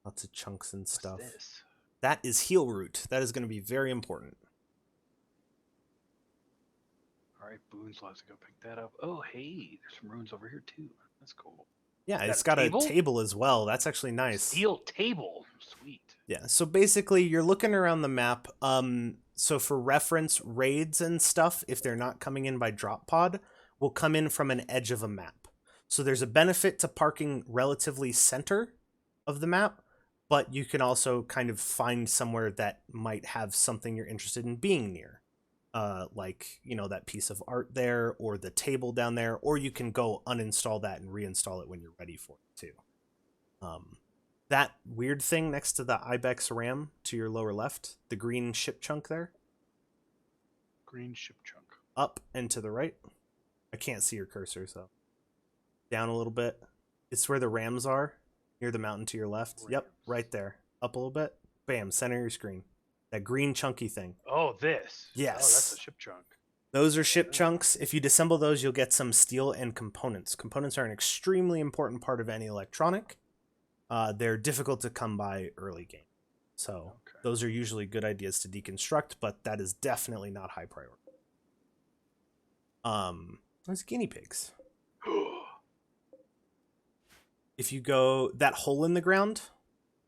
S1: Lots of chunks and stuff.
S2: What's this?
S1: That is heel root. That is going to be very important.
S2: right, boons. I'll have to go pick that up. Oh, hey, there's some runes over here too. That's cool.
S1: Yeah,
S2: Is that
S1: it's
S2: a
S1: got a
S2: table?
S1: table as well. That's actually nice.
S2: Steel table. Sweet.
S1: Yeah, so basically you're looking around the map. So for reference, raids and stuff, if they're not coming in by drop pod, will come in from an edge of a map. So there's a benefit to parking relatively center of the map, but you can also kind of find somewhere that might have something you're interested in being near. Like, that piece of art there or the table down there, or you can go uninstall that and reinstall it when you're ready for it too. That weird thing next to the Ibex Ram to your lower left, the green ship chunk there,
S2: Green ship chunk.
S1: up and to the right. I can't see your cursor, so down a little bit. It's where the Rams are, near the mountain to your left.
S2: Rams.
S1: Yep, right there. Up a little bit. Bam, center of your screen. That green chunky thing.
S2: Oh, this.
S1: Yes.
S2: Oh, that's a ship chunk.
S1: Those are ship chunks. If you disassemble those, you'll get some steel and components. Components are an extremely important part of any electronic. They're difficult to come by early game. So those are usually good ideas to deconstruct, but that is definitely not high priority. There's guinea pigs. If you go that hole in the ground,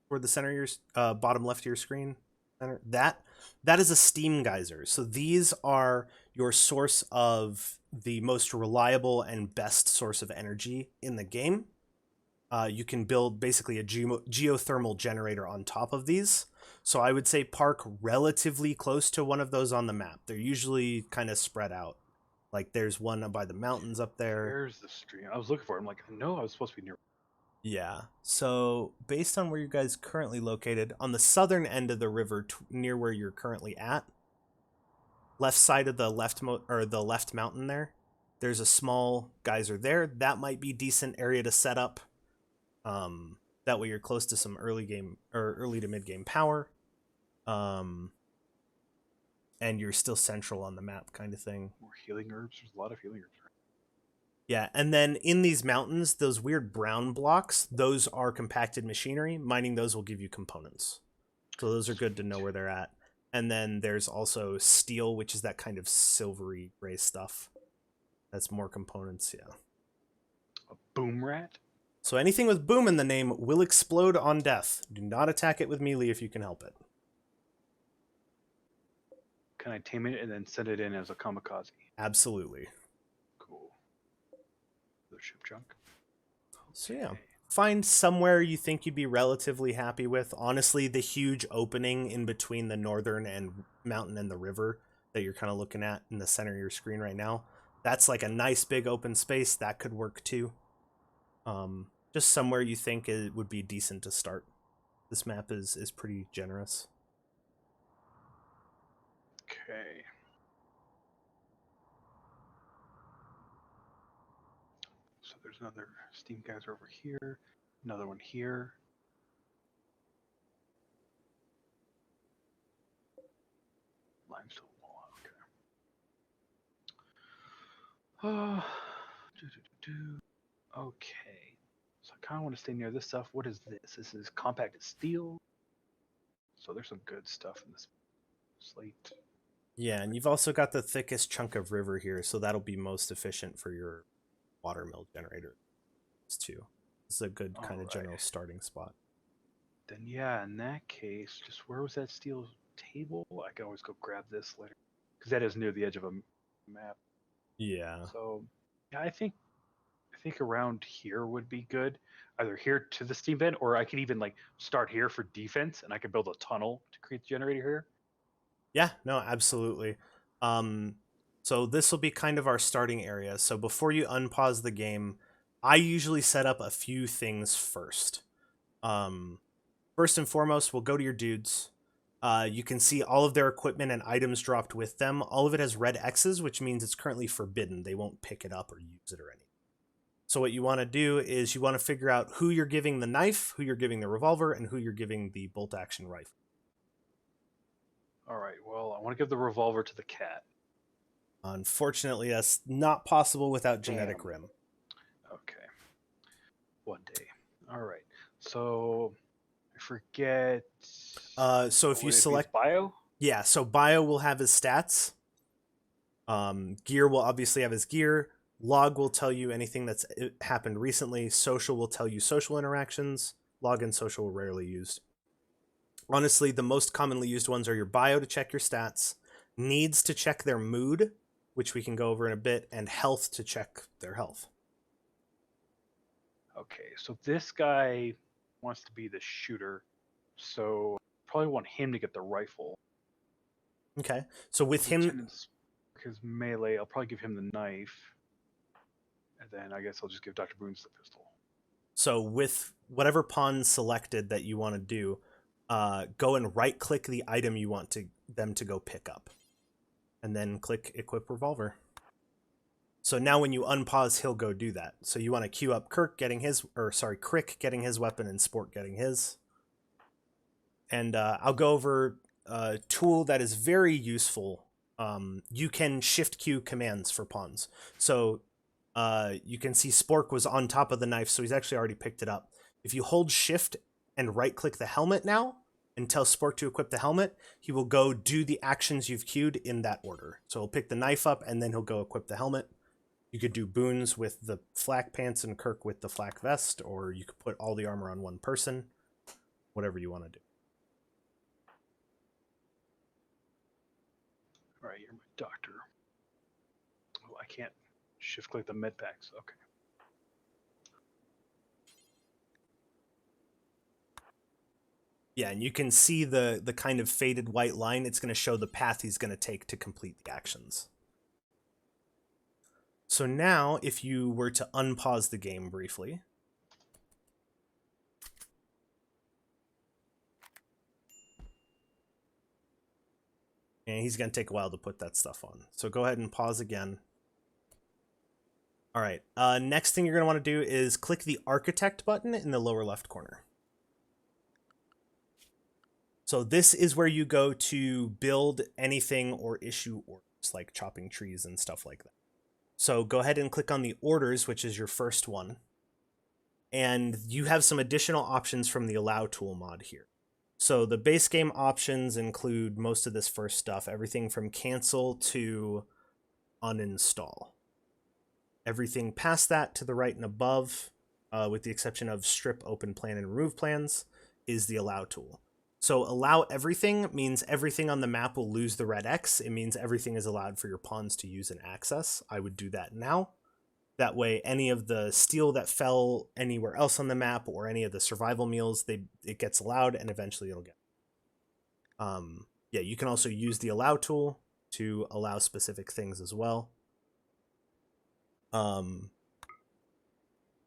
S1: toward the center of your bottom left of your screen, that is a steam geyser. So these are your source of the most reliable and best source of energy in the game. You can build basically a geothermal generator on top of these. So I would say park relatively close to one of those on the map. They're usually kind of spread out. Like there's one by the mountains up there.
S2: Where's the stream? I was looking for it. I'm like, no, I was supposed to be near.
S1: Yeah. So based on where you guys currently located, on the southern end of the river, near where you're currently at, left side of the left mountain there's a small geyser there. That might be decent area to set up. That way you're close to some early to mid game power. And you're still central on the map kind of thing.
S2: More healing herbs. There's a lot of healing herbs.
S1: Yeah, and then in these mountains, those weird brown blocks, those are compacted machinery. Mining those will give you components. So those are good to know where they're at. And then there's also steel, which is that kind of silvery gray stuff. That's more components, yeah.
S2: A boom rat?
S1: So anything with boom in the name will explode on death. Do not attack it with melee if you can help it.
S2: Can I tame it and then send it in as a kamikaze?
S1: Absolutely.
S2: Cool. The ship chunk.
S1: So yeah, find somewhere you think you'd be relatively happy with. Honestly, the huge opening in between the northern and mountain and the river that you're kind of looking at in the center of your screen right now, that's like a nice big open space. That could work too. Just somewhere you think it would be decent to start. This map is pretty generous.
S2: Okay. So there's another steam geyser over here. Another one here. Limestone wall. Okay. Okay. So I kind of want to stay near this stuff. What is this? This is compacted steel. So there's some good stuff in this slate.
S1: Yeah, and you've also got the thickest chunk of river here, so that'll be most efficient for your water mill generator too. This is a good kind of general starting spot.
S2: Then yeah, in that case, just where was that steel table? I can always go grab this later because that is near the edge of a map.
S1: Yeah.
S2: So yeah, I think around here would be good. Either here to the steam vent, or I could even like start here for defense, and I could build a tunnel to create the generator here.
S1: Yeah, no, absolutely. So this will be kind of our starting area. So before you unpause the game, I usually set up a few things first. First and foremost, we'll go to your dudes. You can see all of their equipment and items dropped with them. All of it has red X's, which means it's currently forbidden. They won't pick it up or use it or anything. So what you want to do is you want to figure out who you're giving the knife, who you're giving the revolver, and who you're giving the bolt-action rifle.
S2: All right. Well, I want to give the revolver to the cat.
S1: Unfortunately, that's not possible without genetic rim.
S2: Okay. One day. All right. So I forget.
S1: So if you select
S2: bio,
S1: yeah, so bio will have his stats. Gear will obviously have his gear. Log will tell you anything that's happened recently. Social will tell you social interactions. Log and social are rarely used. Honestly, the most commonly used ones are your bio to check your stats, needs to check their mood, which we can go over in a bit, and health to check their health.
S2: Okay, so this guy wants to be the shooter, so probably want him to get the rifle.
S1: Okay, so with him,
S2: Lieutenant's his melee, I'll probably give him the knife, and then I guess I'll just give Dr. Boone's the pistol.
S1: so with whatever pawn selected that you want to do, go and right click the item you want them to go pick up, and then click equip revolver. So now when you unpause, he'll go do that. So you want to queue up Crick getting his weapon and Sport getting his. And I'll go over a tool that is very useful. You can shift queue commands for pawns. So you can see Spork was on top of the knife, so he's actually already picked it up. If you hold shift and right click the helmet now and tell Spork to equip the helmet, he will go do the actions you've queued in that order. So he'll pick the knife up and then he'll go equip the helmet. You could do Boons with the flak pants and Kirk with the flak vest, or you could put all the armor on one person. Whatever you want to do.
S2: All right, you're my doctor. Oh, I can't shift click the med packs. Okay.
S1: Yeah, and you can see the kind of faded white line. It's going to show the path he's going to take to complete the actions. So now, if you were to unpause the game briefly, and he's going to take a while to put that stuff on. So go ahead and pause again. All right, next thing you're going to want to do is click the Architect button in the lower left corner. So this is where you go to build anything or issue orders, like chopping trees and stuff like that. So go ahead and click on the orders, which is your first one. And you have some additional options from the allow tool mod here. So the base game options include most of this first stuff, everything from cancel to uninstall. Everything past that to the right and above, with the exception of strip, open plan, and remove plans, is the allow tool. So allow everything means everything on the map will lose the red X. It means everything is allowed for your pawns to use and access. I would do that now. That way, any of the steel that fell anywhere else on the map or any of the survival meals, it gets allowed, and eventually it'll get. Yeah, you can also use the allow tool to allow specific things as well. But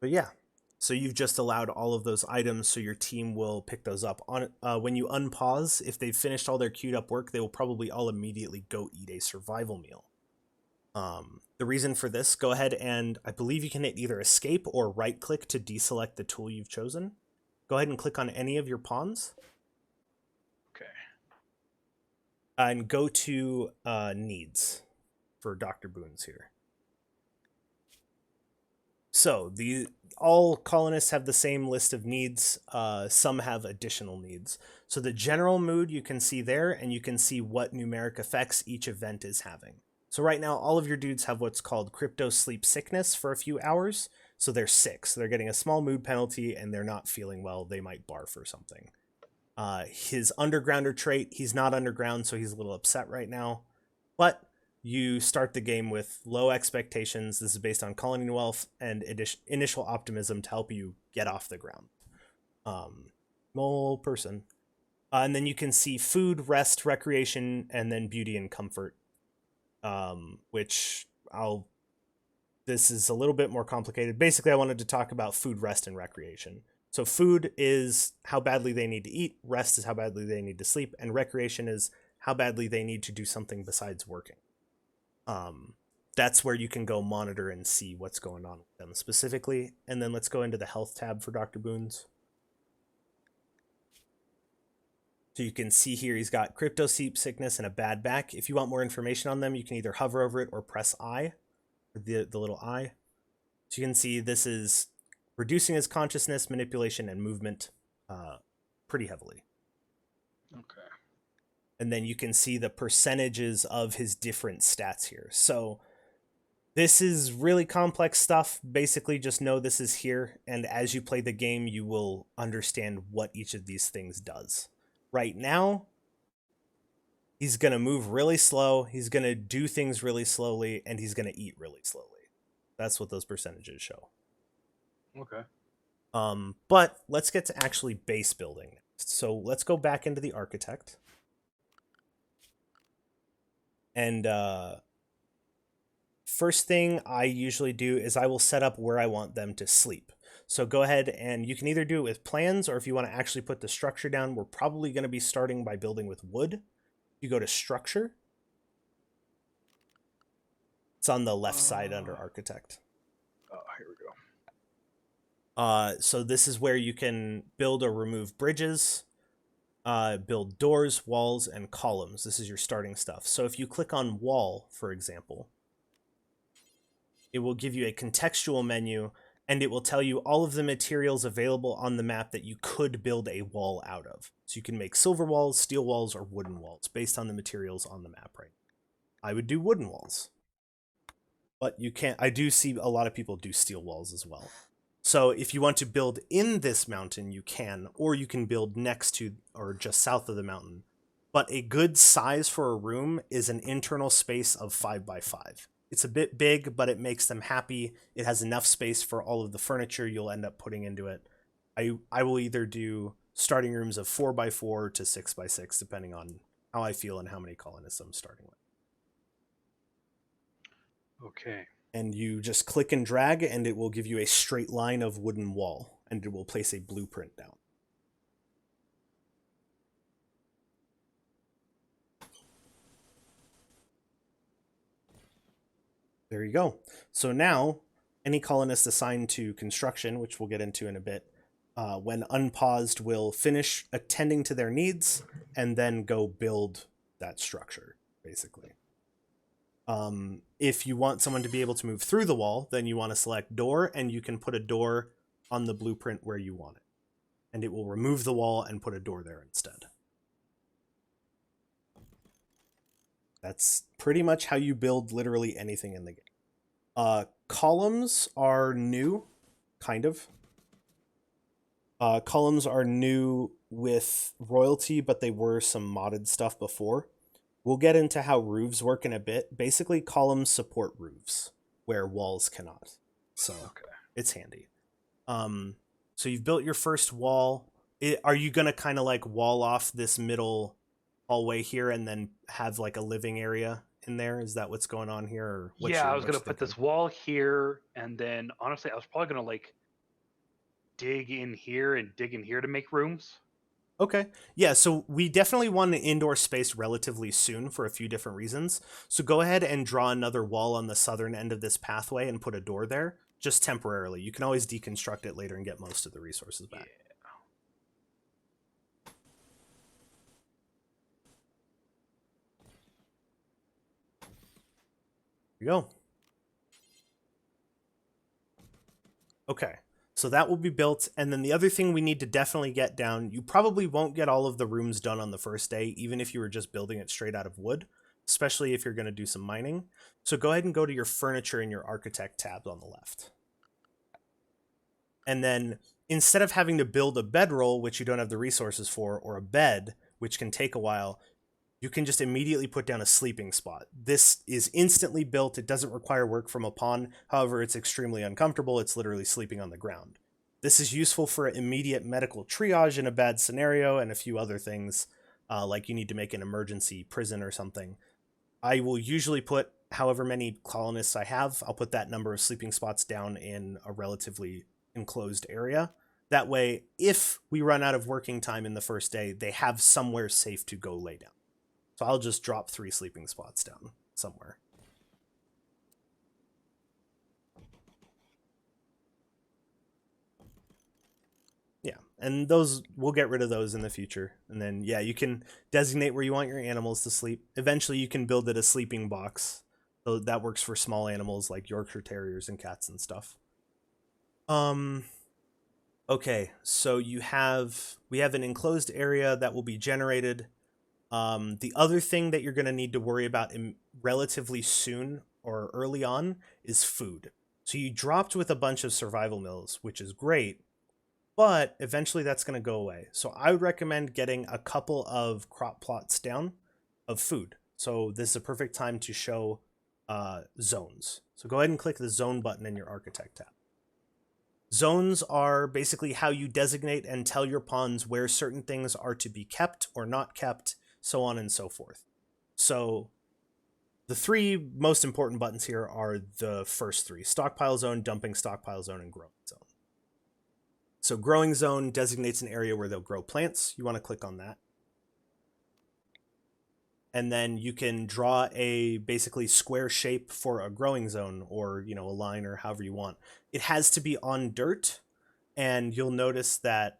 S1: yeah, so you've just allowed all of those items, so your team will pick those up on when you unpause. If they've finished all their queued up work, they will probably all immediately go eat a survival meal. The reason for this, go ahead and I believe you can hit either escape or right click to deselect the tool you've chosen. Go ahead and click on any of your pawns.
S2: Okay.
S1: And go to needs for Dr. Boone's here. So all colonists have the same list of needs. Some have additional needs. So the general mood you can see there, and you can see what numeric effects each event is having. So right now, all of your dudes have what's called crypto sleep sickness for a few hours. So they're sick. So they're getting a small mood penalty, and they're not feeling well. They might barf or something. His undergrounder trait, he's not underground, so he's a little upset right now. But you start the game with low expectations. This is based on colony wealth and initial optimism to help you get off the ground. Mole person. And then you can see food, rest, recreation, and then beauty and comfort. This is a little bit more complicated. Basically, I wanted to talk about food, rest, and recreation. So food is how badly they need to eat, rest is how badly they need to sleep, and recreation is how badly they need to do something besides working. That's where you can go monitor and see what's going on with them specifically. And then let's go into the health tab for Dr. Boone's. So you can see here he's got crypto sleep sickness and a bad back. If you want more information on them, you can either hover over it or press I, the little I. So you can see this is reducing his consciousness, manipulation, and movement pretty heavily.
S2: Okay.
S1: and then you can see the percentages of his different stats here. So this is really complex stuff. Basically, just know this is here, and as you play the game, you will understand what each of these things does. Right now, he's going to move really slow, he's going to do things really slowly, and he's going to eat really slowly. That's what those percentages show.
S2: Okay.
S1: But let's get to actually base building next. So let's go back into the architect. And first thing I usually do is I will set up where I want them to sleep. So go ahead and you can either do it with plans, or if you want to actually put the structure down, we're probably going to be starting by building with wood. You go to structure. It's on the left side under architect.
S2: Oh, here we go.
S1: So this is where you can build or remove bridges, build doors, walls, and columns. This is your starting stuff. So if you click on wall, for example, it will give you a contextual menu, and it will tell you all of the materials available on the map that you could build a wall out of. So you can make silver walls, steel walls, or wooden walls based on the materials on the map right now. I would do wooden walls. But you can't, I do see a lot of people do steel walls as well. So if you want to build in this mountain, you can, or you can build next to or just south of the mountain. But a good size for a room is an internal space of 5x5. It's a bit big, but it makes them happy. It has enough space for all of the furniture you'll end up putting into it. I will either do starting rooms of 4x4 to 6x6, depending on how I feel and how many colonists I'm starting with.
S2: Okay.
S1: And you just click and drag, and it will give you a straight line of wooden wall, and it will place a blueprint down. There you go. So now, any colonist assigned to construction, which we'll get into in a bit, when unpaused, will finish attending to their needs and then go build that structure, basically. If you want someone to be able to move through the wall, then you want to select door, and you can put a door on the blueprint where you want it. And it will remove the wall and put a door there instead. That's pretty much how you build literally anything in the game. Columns are new, kind of. Columns are new with royalty, but they were some modded stuff before. We'll get into how roofs work in a bit. Basically, columns support roofs where walls cannot. So It's handy. So you've built your first wall. Are you going to kind of like wall off this middle hallway here and then have like a living area in there? Is that what's going on here? Or
S2: I was going to put this wall here, and then honestly, I was probably going to like dig in here and dig in here to make rooms.
S1: Okay. Yeah, so we definitely want an indoor space relatively soon for a few different reasons. So go ahead and draw another wall on the southern end of this pathway and put a door there, just temporarily. You can always deconstruct it later and get most of the resources back. Here you go. Okay. So that will be built, and then the other thing we need to definitely get down, you probably won't get all of the rooms done on the first day, even if you were just building it straight out of wood, especially if you're going to do some mining. So go ahead and go to your furniture and your architect tabs on the left. And then instead of having to build a bedroll, which you don't have the resources for, or a bed, which can take a while, you can just immediately put down a sleeping spot. This is instantly built. It doesn't require work from a pawn. However, it's extremely uncomfortable. It's literally sleeping on the ground. This is useful for immediate medical triage in a bad scenario and a few other things, like you need to make an emergency prison or something. I will usually put however many colonists I have, I'll put that number of sleeping spots down in a relatively enclosed area. That way, if we run out of working time in the first day, they have somewhere safe to go lay down. So I'll just drop 3 sleeping spots down somewhere. Yeah, and those, we'll get rid of those in the future. And then, yeah, you can designate where you want your animals to sleep. Eventually, you can build it a sleeping box. So that works for small animals like Yorkshire Terriers and cats and stuff. Okay, so we have an enclosed area that will be generated. The other thing that you're going to need to worry about relatively soon or early on is food. So you dropped with a bunch of survival mills, which is great, but eventually that's going to go away. So I would recommend getting a couple of crop plots down of food. So this is a perfect time to show zones. So go ahead and click the zone button in your architect tab. Zones are basically how you designate and tell your pawns where certain things are to be kept or not kept, so on and so forth. So the three most important buttons here are the first three: stockpile zone, dumping stockpile zone, and growing zone. So growing zone designates an area where they'll grow plants. You want to click on that. And then you can draw a basically square shape for a growing zone, or a line, or however you want. It has to be on dirt, and you'll notice that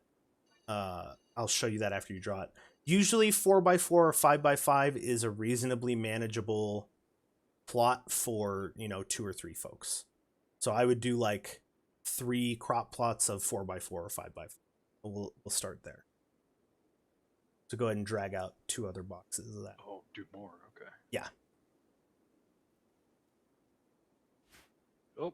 S1: I'll show you that after you draw it. Usually 4x4 or 5x5 is a reasonably manageable plot for 2 or 3 folks. So I would do like 3 crop plots of 4x4 or 5x5. We'll start there. So go ahead and drag out 2 other boxes of that.
S2: Oh, do more. Okay.
S1: Yeah.
S2: Oh.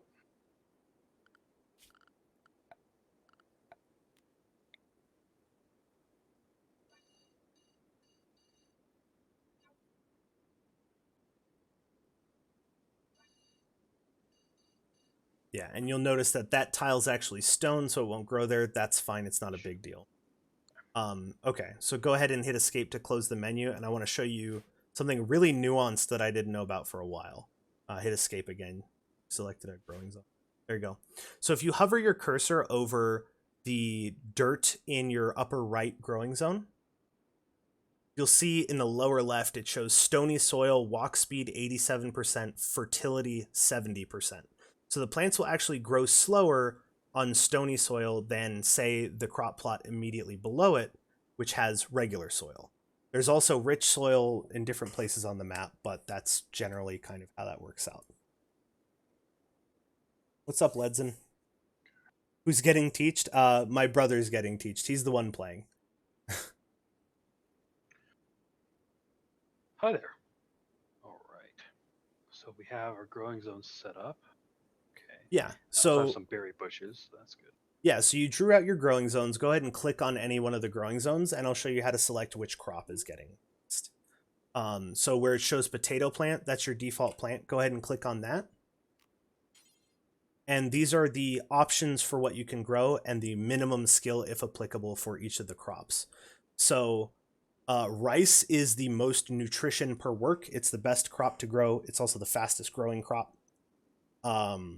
S1: Yeah, and you'll notice that that tile's actually stone, so it won't grow there. That's fine. It's not a big deal. Okay, so go ahead and hit escape to close the menu, and I want to show you something really nuanced that I didn't know about for a while. Hit escape again. Selected a growing zone. There you go. So if you hover your cursor over the dirt in your upper right growing zone, you'll see in the lower left it shows stony soil, walk speed 87%, fertility 70%. So the plants will actually grow slower on stony soil than, say, the crop plot immediately below it, which has regular soil. There's also rich soil in different places on the map, but that's generally kind of how that works out. What's up, Ledson? Who's getting teached? My brother's getting teached. He's the one playing.
S2: Hi there. All right. So we have our growing zones set up. Okay.
S1: Yeah.
S2: I also have
S1: So
S2: some berry bushes. So that's good.
S1: yeah, so you drew out your growing zones. Go ahead and click on any one of the growing zones, and I'll show you how to select which crop is getting next. So where it shows potato plant, that's your default plant. Go ahead and click on that. And these are the options for what you can grow and the minimum skill, if applicable, for each of the crops. So rice is the most nutrition per work. It's the best crop to grow. It's also the fastest growing crop. I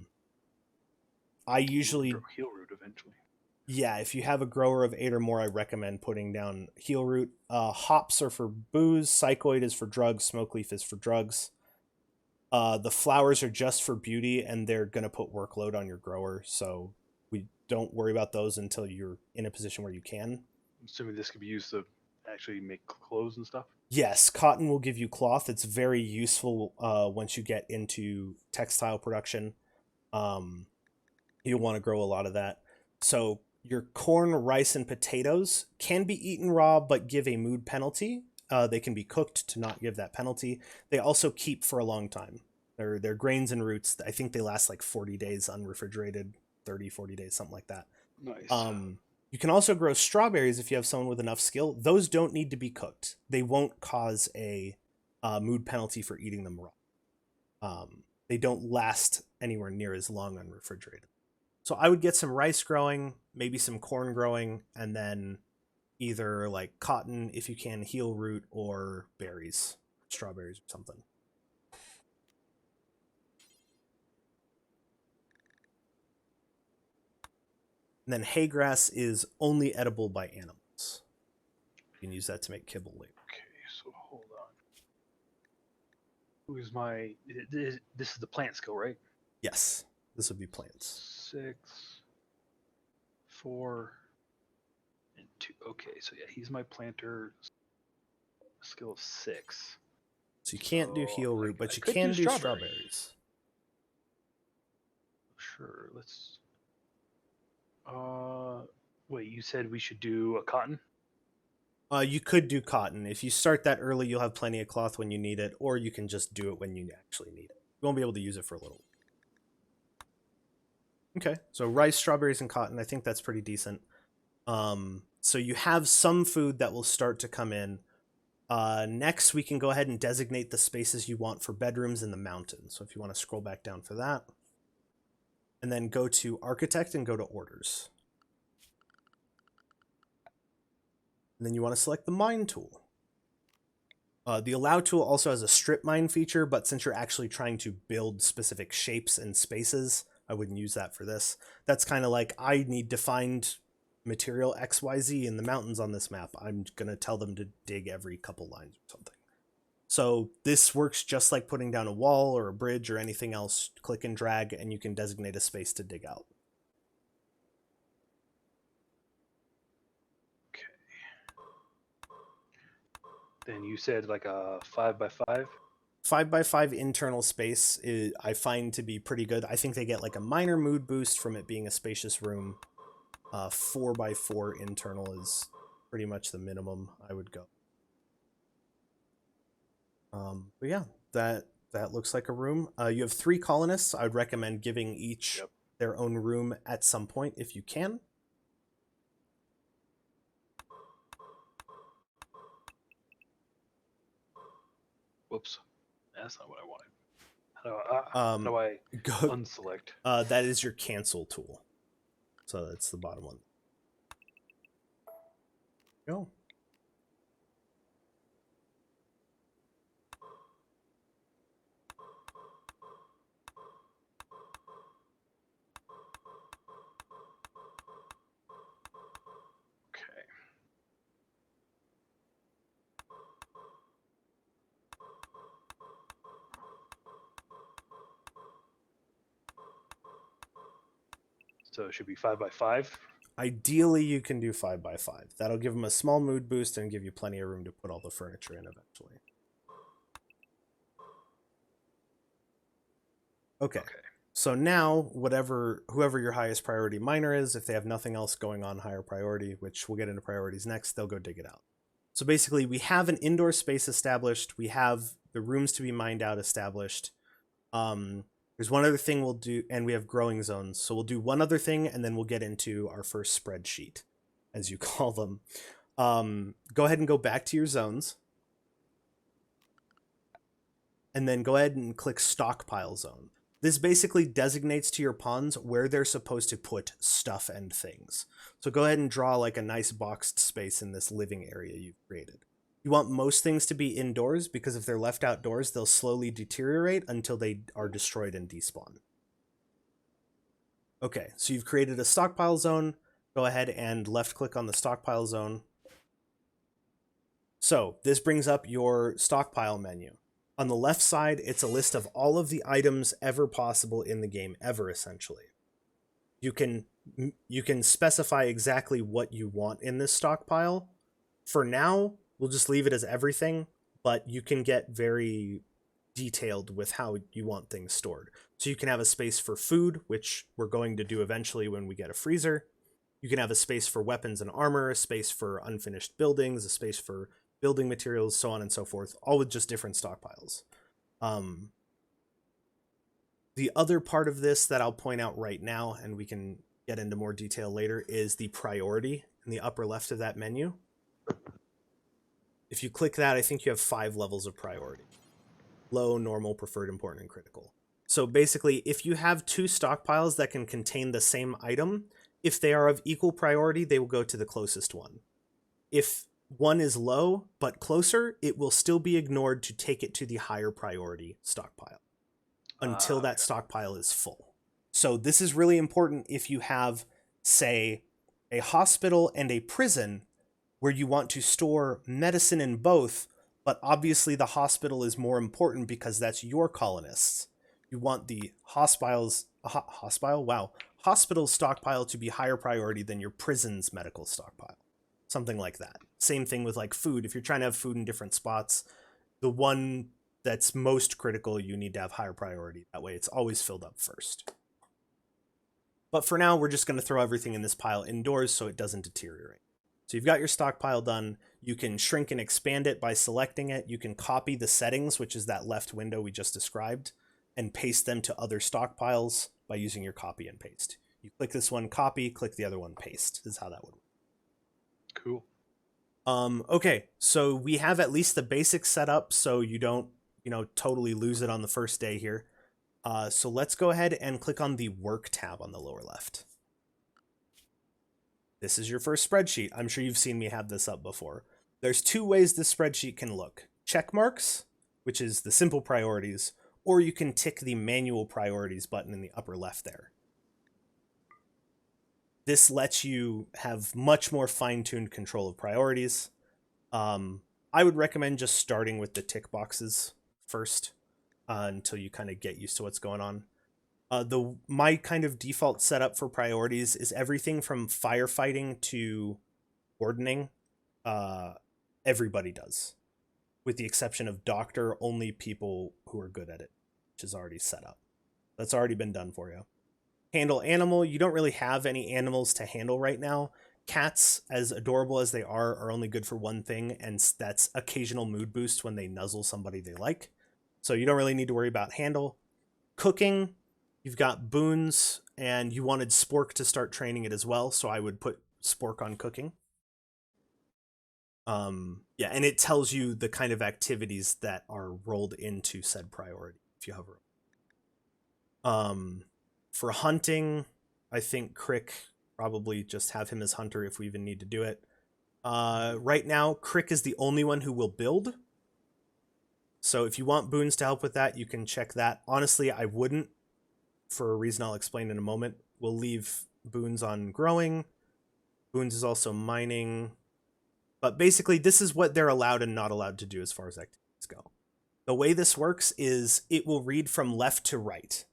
S1: usually...
S2: Heel root eventually.
S1: Yeah, if you have a grower of 8 or more, I recommend putting down heel root. Hops are for booze, psychoid is for drugs, smoke leaf is for drugs. The flowers are just for beauty, and they're going to put workload on your grower, so we don't worry about those until you're in a position where you can.
S2: I'm assuming this could be used to actually make clothes and stuff.
S1: Yes, cotton will give you cloth. It's very useful once you get into textile production. You'll want to grow a lot of that. So your corn, rice, and potatoes can be eaten raw, but give a mood penalty. They can be cooked to not give that penalty. They also keep for a long time. They're grains and roots. I think they last like 40 days unrefrigerated, 30, 40 days, something like that.
S2: Nice.
S1: You can also grow strawberries if you have someone with enough skill. Those don't need to be cooked. They won't cause a mood penalty for eating them raw. They don't last anywhere near as long unrefrigerated. So I would get some rice growing, maybe some corn growing, and then either like cotton, if you can, heel root, or berries, strawberries or something. And then hay grass is only edible by animals. You can use that to make kibble later.
S2: Okay, so hold on. Who's my... This is the plant skill, right?
S1: Yes, this would be plants.
S2: 6, 4, and 2. Okay, so yeah, he's my planter. Skill of 6.
S1: So you can't do heel root, but
S2: I
S1: you
S2: could
S1: can do
S2: strawberry.
S1: strawberries.
S2: Sure, let's... Wait, you said we should do a cotton?
S1: You could do cotton. If you start that early, you'll have plenty of cloth when you need it, or you can just do it when you actually need it. You won't be able to use it for a little. Okay, so rice, strawberries, and cotton. I think that's pretty decent. So you have some food that will start to come in. Next, we can go ahead and designate the spaces you want for bedrooms in the mountains. So if you want to scroll back down for that, and then go to architect and go to orders. And then you want to select the mine tool. The allow tool also has a strip mine feature, but since you're actually trying to build specific shapes and spaces, I wouldn't use that for this. That's kind of like, I need to find material XYZ in the mountains on this map. I'm going to tell them to dig every couple lines or something. So this works just like putting down a wall or a bridge or anything else. Click and drag, and you can designate a space to dig out.
S2: Okay. Then you said like a 5x5.
S1: 5x5 internal space I find to be pretty good. I think they get like a minor mood boost from it being a spacious room. 4x4 internal is pretty much the minimum I would go. But yeah, that looks like a room. You have 3 colonists. I would recommend giving each their own room at some point if you can.
S2: Whoops, that's not what I wanted. How do I unselect?
S1: That is your cancel tool. So that's the bottom one. Go.
S2: Okay. So it should be 5x5.
S1: Ideally, you can do 5x5. That'll give them a small mood boost and give you plenty of room to put all the furniture in eventually. Okay. So now, whoever your highest priority miner is, if they have nothing else going on higher priority, which we'll get into priorities next, they'll go dig it out. So basically, we have an indoor space established. We have the rooms to be mined out established. There's one other thing we'll do, and we have growing zones. So we'll do one other thing, and then we'll get into our first spreadsheet, as you call them. Go ahead and go back to your zones. And then go ahead and click stockpile zone. This basically designates to your pawns where they're supposed to put stuff and things. So go ahead and draw like a nice boxed space in this living area you've created. You want most things to be indoors because if they're left outdoors, they'll slowly deteriorate until they are destroyed and despawn. Okay, so you've created a stockpile zone. Go ahead and left click on the stockpile zone. So this brings up your stockpile menu. On the left side, it's a list of all of the items ever possible in the game, ever essentially. You can specify exactly what you want in this stockpile. For now, we'll just leave it as everything, but you can get very detailed with how you want things stored. So you can have a space for food, which we're going to do eventually when we get a freezer. You can have a space for weapons and armor, a space for unfinished buildings, a space for building materials, so on and so forth, all with just different stockpiles. The other part of this that I'll point out right now, and we can get into more detail later, is the priority in the upper left of that menu. If you click that, I think you have 5 levels of priority. Low, normal, preferred, important, and critical. So basically, if you have 2 stockpiles that can contain the same item, if they are of equal priority, they will go to the closest one. If one is low but closer, it will still be ignored to take it to the higher priority stockpile until that stockpile is full. So this is really important if you have, say, a hospital and a prison where you want to store medicine in both, but obviously the hospital is more important because that's your colonists. You want the hospital's stockpile to be higher priority than your prison's medical stockpile. Something like that. Same thing with like food. If you're trying to have food in different spots, the one that's most critical, you need to have higher priority. That way it's always filled up first. But for now, we're just going to throw everything in this pile indoors so it doesn't deteriorate. So you've got your stockpile done. You can shrink and expand it by selecting it. You can copy the settings, which is that left window we just described, and paste them to other stockpiles by using your copy and paste. You click this one, copy, click the other one, paste. This is how that would work.
S2: Cool.
S1: Okay, so we have at least the basics set up so you don't, totally lose it on the first day here. So let's go ahead and click on the work tab on the lower left. This is your first spreadsheet. I'm sure you've seen me have this up before. There's two ways this spreadsheet can look. Check marks, which is the simple priorities, or you can tick the manual priorities button in the upper left there. This lets you have much more fine-tuned control of priorities. I would recommend just starting with the tick boxes first until you kind of get used to what's going on. My kind of default setup for priorities is everything from firefighting to wardening. Everybody does, with the exception of doctor, only people who are good at it, which is already set up. That's already been done for you. Handle animal. You don't really have any animals to handle right now. Cats, as adorable as they are only good for one thing, and that's occasional mood boost when they nuzzle somebody they like. So you don't really need to worry about handle. Cooking, you've got boons, and you wanted Spork to start training it as well, so I would put Spork on cooking. Yeah, and it tells you the kind of activities that are rolled into said priority if you hover. For hunting, I think Crick, probably just have him as hunter if we even need to do it. Right now, Crick is the only one who will build. So if you want boons to help with that, you can check that. Honestly, I wouldn't, for a reason I'll explain in a moment. We'll leave boons on growing. Boons is also mining. But basically, this is what they're allowed and not allowed to do as far as activities go. The way this works is it will read from left to right.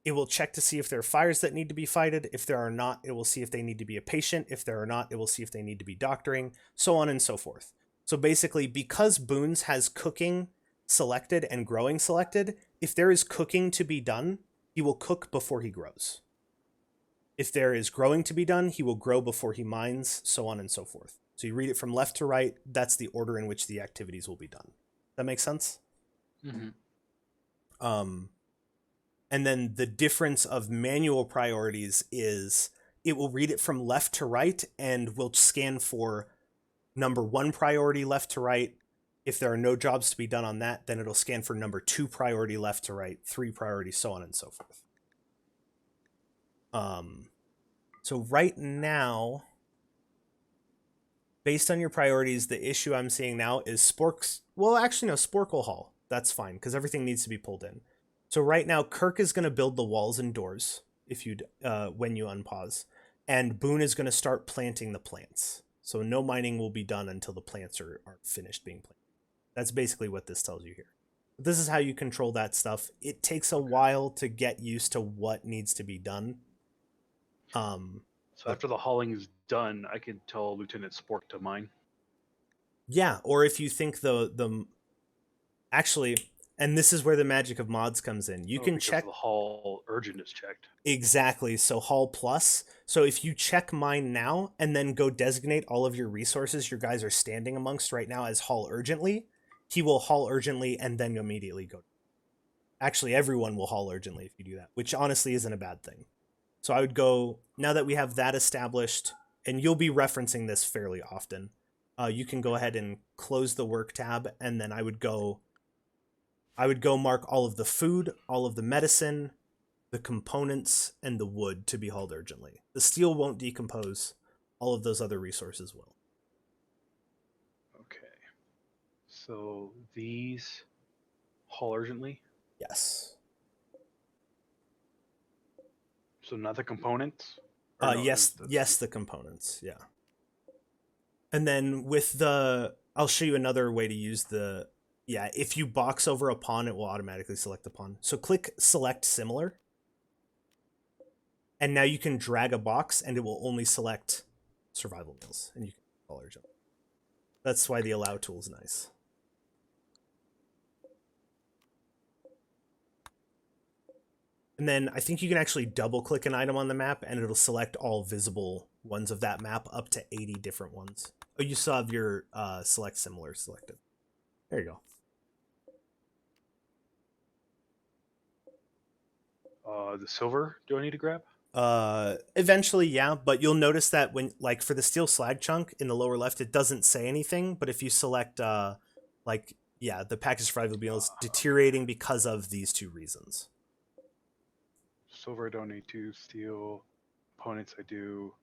S1: It will check to see if there are fires that need to be fighted. If there are not, it will see if they need to be a patient. If there are not, it will see if they need to be doctoring, so on and so forth. So basically, because Boons has cooking selected and growing selected, if there is cooking to be done, he will cook before he grows. If there is growing to be done, he will grow before he mines, so on and so forth. So you read it from left to right. That's the order in which the activities will be done. That makes sense?
S2: Mm-hmm.
S1: And then the difference of manual priorities is it will read it from left to right and will scan for number 1 priority left to right. If there are no jobs to be done on that, then it'll scan for number 2 priority left to right, 3 priority, so on and so forth. So right now, based on your priorities, the issue I'm seeing now is Spork's. Well, actually, no, Spork will haul. That's fine because everything needs to be pulled in. So right now, Kirk is going to build the walls and doors if you when you unpause, and Boone is going to start planting the plants. So no mining will be done until the plants are finished being planted. That's basically what this tells you here. But this is how you control that stuff. It takes a while to get used to what needs to be done.
S2: So after the hauling is done, I can tell Lieutenant Spork to mine.
S1: Yeah, or if you think the actually, and this is where the magic of mods comes in. You can check
S2: the haul urgent is checked.
S1: Exactly. So haul plus. So if you check mine now and then go designate all of your resources your guys are standing amongst right now as haul urgently, he will haul urgently and then immediately go. Actually, everyone will haul urgently if you do that, which honestly isn't a bad thing. So I would go, now that we have that established, and you'll be referencing this fairly often, you can go ahead and close the work tab, and then I would go mark all of the food, all of the medicine, the components, and the wood to be hauled urgently. The steel won't decompose. All of those other resources will.
S2: Okay. So these haul urgently?
S1: Yes.
S2: So not the components?
S1: Yes, the components, yeah. And then with I'll show you another way to use if you box over a pawn, it will automatically select the pawn. So click select similar. And now you can drag a box and it will only select survival meals. And you can call urgent. That's why the allow tool is nice. And then I think you can actually double click an item on the map and it'll select all visible ones of that map up to 80 different ones Oh, you still have your select similar selected. There you go.
S2: The silver, do I need to grab?
S1: Eventually, yeah, but you'll notice that when, like, for the steel slag chunk in the lower left, it doesn't say anything. But if you select, like, yeah, the package survival meal is
S2: Okay.
S1: deteriorating because of these two reasons.
S2: Silver, I don't need to. Steel, components, I do.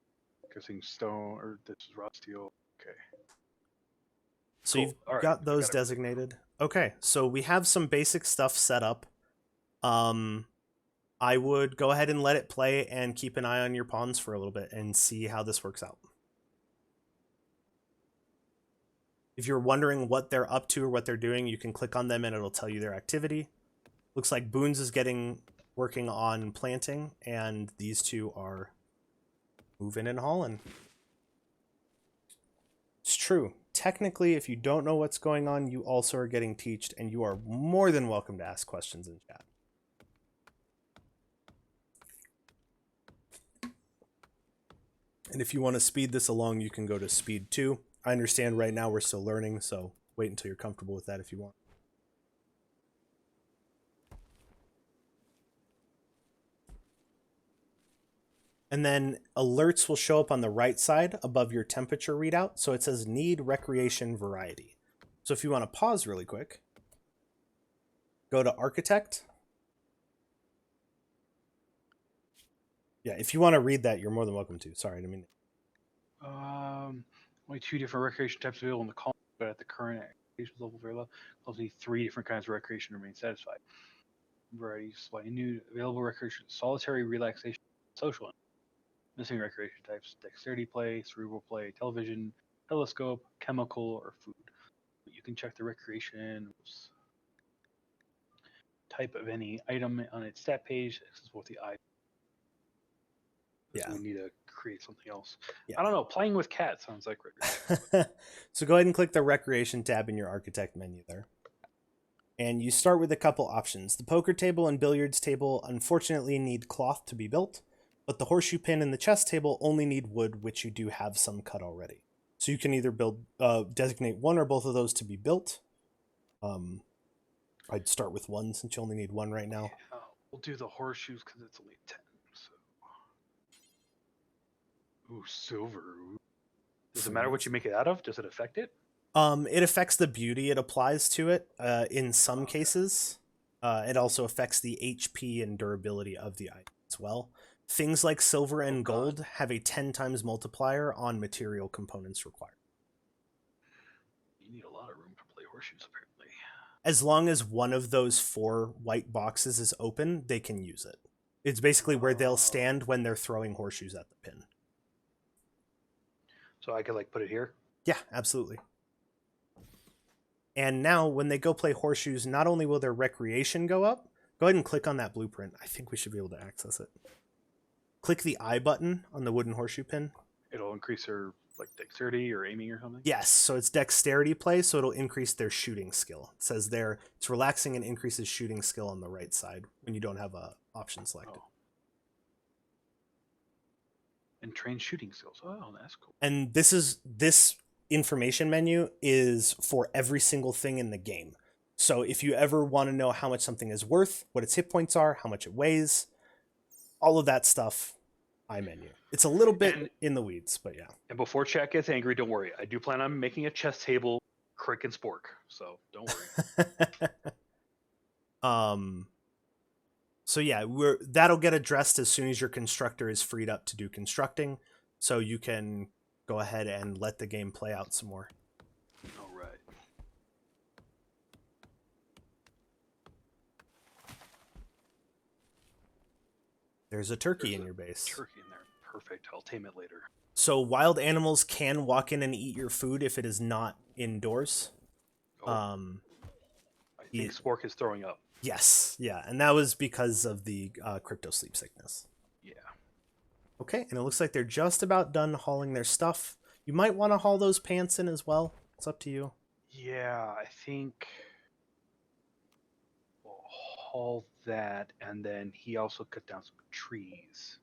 S2: Guessing stone, or this is raw steel. Okay.
S1: So
S2: Cool.
S1: you've
S2: All right.
S1: got
S2: I
S1: those
S2: got everything.
S1: designated. Okay, so we have some basic stuff set up. Um, I would go ahead and let it play and keep an eye on your pawns for a little bit and see how this works out. If you're wondering what they're up to or what they're doing, you can click on them and it'll tell you their activity. Looks like Boons is working on planting, and these two are moving and hauling. It's true. Technically, if you don't know what's going on, you also are getting teached, and you are more than welcome to ask questions in chat. And if you want to speed this along, you can go to speed 2. I understand right now we're still learning, so wait until you're comfortable with that if you want. And then alerts will show up on the right side above your temperature readout. So it says need recreation variety. So if you want to pause really quick, go to architect. Yeah, if you want to read that, you're more than welcome to. Sorry, I mean.
S2: Um, Only two different recreation types available in the colony, but at the current recreation level very low, only three different kinds of recreation remain satisfied. Varieties by new available recreation: solitary, relaxation, social. Missing recreation types: dexterity play, cerebral play, television, telescope, chemical, or food. You can check the recreation type of any item on its stat page. This is what the eye.
S1: Yeah.
S2: We need to create something else.
S1: Yeah.
S2: I don't know. Playing with cats sounds like recreation.
S1: So go ahead and click the recreation tab in your architect menu there. And you start with a couple options. The poker table and billiards table unfortunately need cloth to be built, but the horseshoe pin and the chess table only need wood, which you do have some cut already. So you can either designate one or both of those to be built. I'd start with one since you only need one right now.
S2: Yeah, we'll do the horseshoes because it's only 10. So, ooh, silver. Ooh. Does it matter what you make it out of? Does it affect it?
S1: It affects the beauty it applies to it in some
S2: Okay.
S1: cases. It also affects the HP and durability of the item as well. Things like silver
S2: Oh
S1: and
S2: God.
S1: gold have a 10 times multiplier on material components required.
S2: You need a lot of room to play horseshoes, apparently.
S1: As long as one of those 4 white boxes is open, they can use it. It's basically where they'll
S2: Oh.
S1: stand when they're throwing horseshoes at the pin.
S2: So I could like put it here.
S1: Yeah, absolutely. And now when they go play horseshoes, not only will their recreation go up, go ahead and click on that blueprint. I think we should be able to access it. Click the I button on the wooden horseshoe pin.
S2: It'll increase their like dexterity or aiming or something.
S1: Yes, so it's dexterity play, so it'll increase their shooting skill. It says there it's relaxing and increases shooting skill on the right side when you don't have a option selected.
S2: Oh. And train shooting skills. Oh, that's cool.
S1: And this information menu is for every single thing in the game. So if you ever want to know how much something is worth, what its hit points are, how much it weighs, all of that stuff, I menu. It's a little bit
S2: And
S1: in the weeds, but yeah.
S2: and before chat gets angry, don't worry. I do plan on making a chess table, crick and spork. So don't worry.
S1: um so yeah, that'll get addressed as soon as your constructor is freed up to do constructing, so you can go ahead and let the game play out some more.
S2: All right.
S1: There's a turkey
S2: There's
S1: in
S2: a
S1: your base.
S2: turkey in there. Perfect. I'll tame it later.
S1: So wild animals can walk in and eat your food if it is not indoors.
S2: Oh,
S1: Um,
S2: I think Spork is throwing up.
S1: yes, yeah, and that was because of the crypto sleep sickness.
S2: Yeah.
S1: Okay, and it looks like they're just about done hauling their stuff. You might want to haul those pants in as well. It's up to you.
S2: Yeah, I think we'll haul that, and then he also cut down some trees.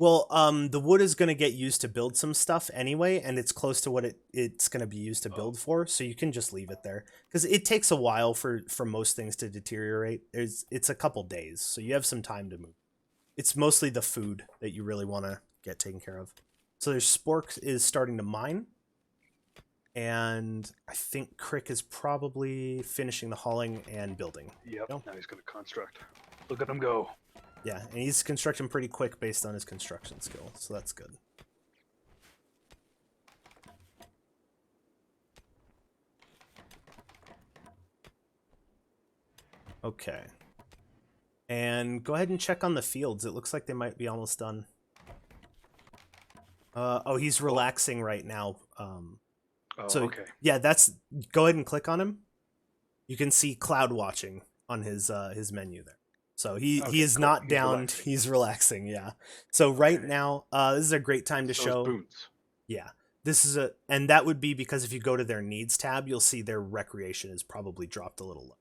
S1: Well, the wood is going to get used to build some stuff anyway, and it's close to what it's going to be used to
S2: Oh,
S1: build for, so you can just leave it there because it takes a while for most things to deteriorate. It's a couple days, so you have some time to move. It's mostly the food that you really want to get taken care of. So there's Spork is starting to mine, and I think Crick is probably finishing the hauling and building.
S2: yep.
S1: No?
S2: Now he's gonna construct. Look at him go.
S1: Yeah, and he's constructing pretty quick based on his construction skill, so that's good. Okay. And go ahead and check on the fields. It looks like they might be almost done. Oh, he's relaxing right now.
S2: Oh,
S1: So
S2: okay.
S1: yeah, go ahead and click on him. You can see cloud watching on his menu there. So he
S2: Okay,
S1: is
S2: cool.
S1: not
S2: He's
S1: down.
S2: relaxing.
S1: He's relaxing. Yeah. So right
S2: Okay.
S1: now, this is a great time to
S2: So
S1: show.
S2: Boons.
S1: Yeah. And that would be because if you go to their needs tab, you'll see their recreation is probably dropped a little low.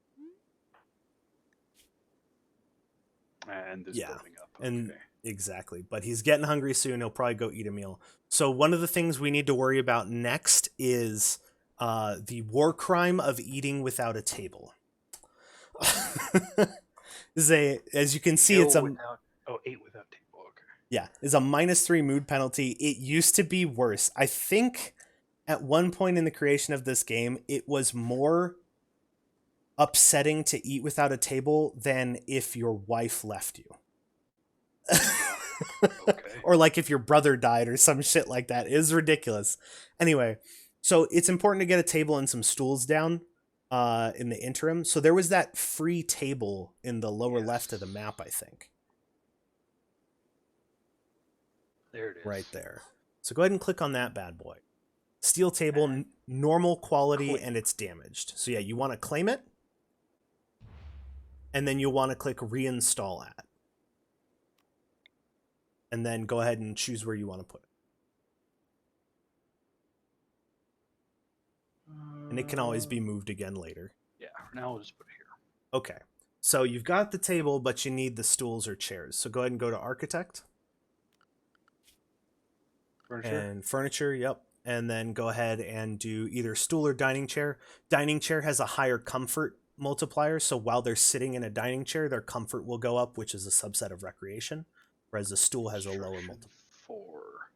S2: And is
S1: Yeah.
S2: building up. Okay.
S1: And exactly. But he's getting hungry soon. He'll probably go eat a meal. So one of the things we need to worry about next is the war crime of eating without a table. As you can see, it's a
S2: eight without table. Okay.
S1: yeah, it's a -3 mood penalty. It used to be worse. I think at one point in the creation of this game, it was more upsetting to eat without a table than if your wife left you.
S2: Okay.
S1: Or like if your brother died or some shit like that. It is ridiculous. Anyway, so it's important to get a table and some stools down in the interim. So there was that free table in the lower left of the map, I think.
S2: There it is.
S1: Right there. So go ahead and click on that bad boy. Steel table, normal quality, and it's damaged. So yeah, you want to claim it. And then you'll want to click reinstall at. And then go ahead and choose where you want to put it. And it can always be moved again later.
S2: Yeah, for now we'll just put it here.
S1: Okay. So you've got the table, but you need the stools or chairs. So go ahead and go to Architect.
S2: Furniture?
S1: And Furniture, yep. And then go ahead and do either stool or dining chair. Dining chair has a higher comfort multiplier, so while they're sitting in a dining chair, their comfort will go up, which is a subset of recreation, whereas the stool has a lower multiplier.
S2: 4.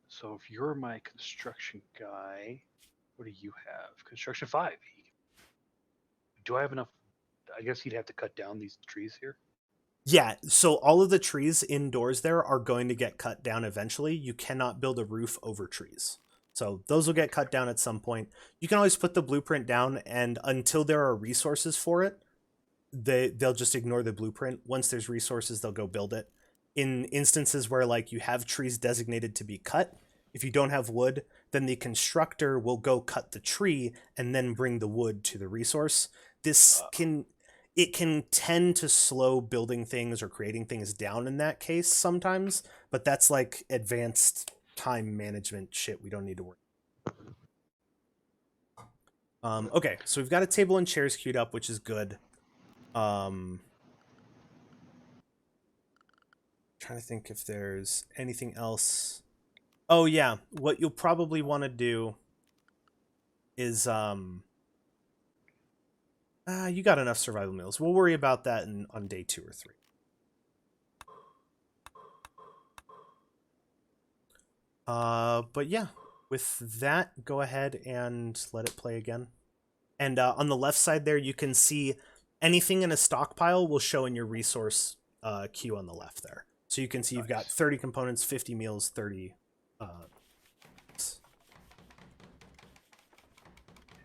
S2: So if you're my construction guy, what do you have? Construction 5. Do I have enough? I guess he'd have to cut down these trees here.
S1: Yeah, so all of the trees indoors there are going to get cut down eventually. You cannot build a roof over trees. So those will get cut down at some point. You can always put the blueprint down, and until there are resources for it, they'll just ignore the blueprint. Once there's resources, they'll go build it. In instances where like you have trees designated to be cut, if you don't have wood, then the constructor will go cut the tree and then bring the wood to the resource. This can tend to slow building things or creating things down in that case sometimes, but that's like advanced time management shit we don't need to worry. Okay, so we've got a table and chairs queued up, which is good. Trying to think if there's anything else. Oh yeah, what you'll probably want to do is you got enough survival meals. We'll worry about that on day 2 or 3. But yeah, with that, go ahead and let it play again. And on the left side there, you can see anything in a stockpile will show in your resource queue on the left there. So you can see you've got 30 components, 50 meals, 30.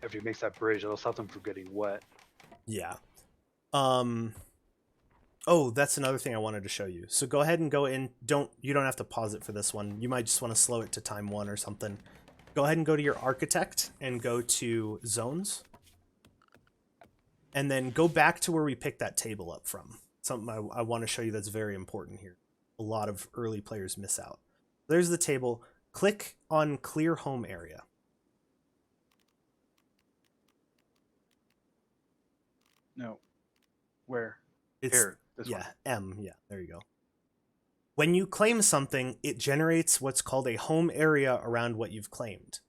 S2: After he makes that bridge, it'll stop them from getting wet.
S1: Yeah. Oh, that's another thing I wanted to show you. So go ahead and go in. You don't have to pause it for this one. You might just want to slow it to time 1 or something. Go ahead and go to your architect and go to zones. And then go back to where we picked that table up from. Something I want to show you that's very important here. A lot of early players miss out. There's the table. Click on clear home area.
S2: No. Where?
S1: It's
S2: Here. This
S1: yeah,
S2: one.
S1: M. Yeah, there you go. When you claim something, it generates what's called a home area around what you've claimed.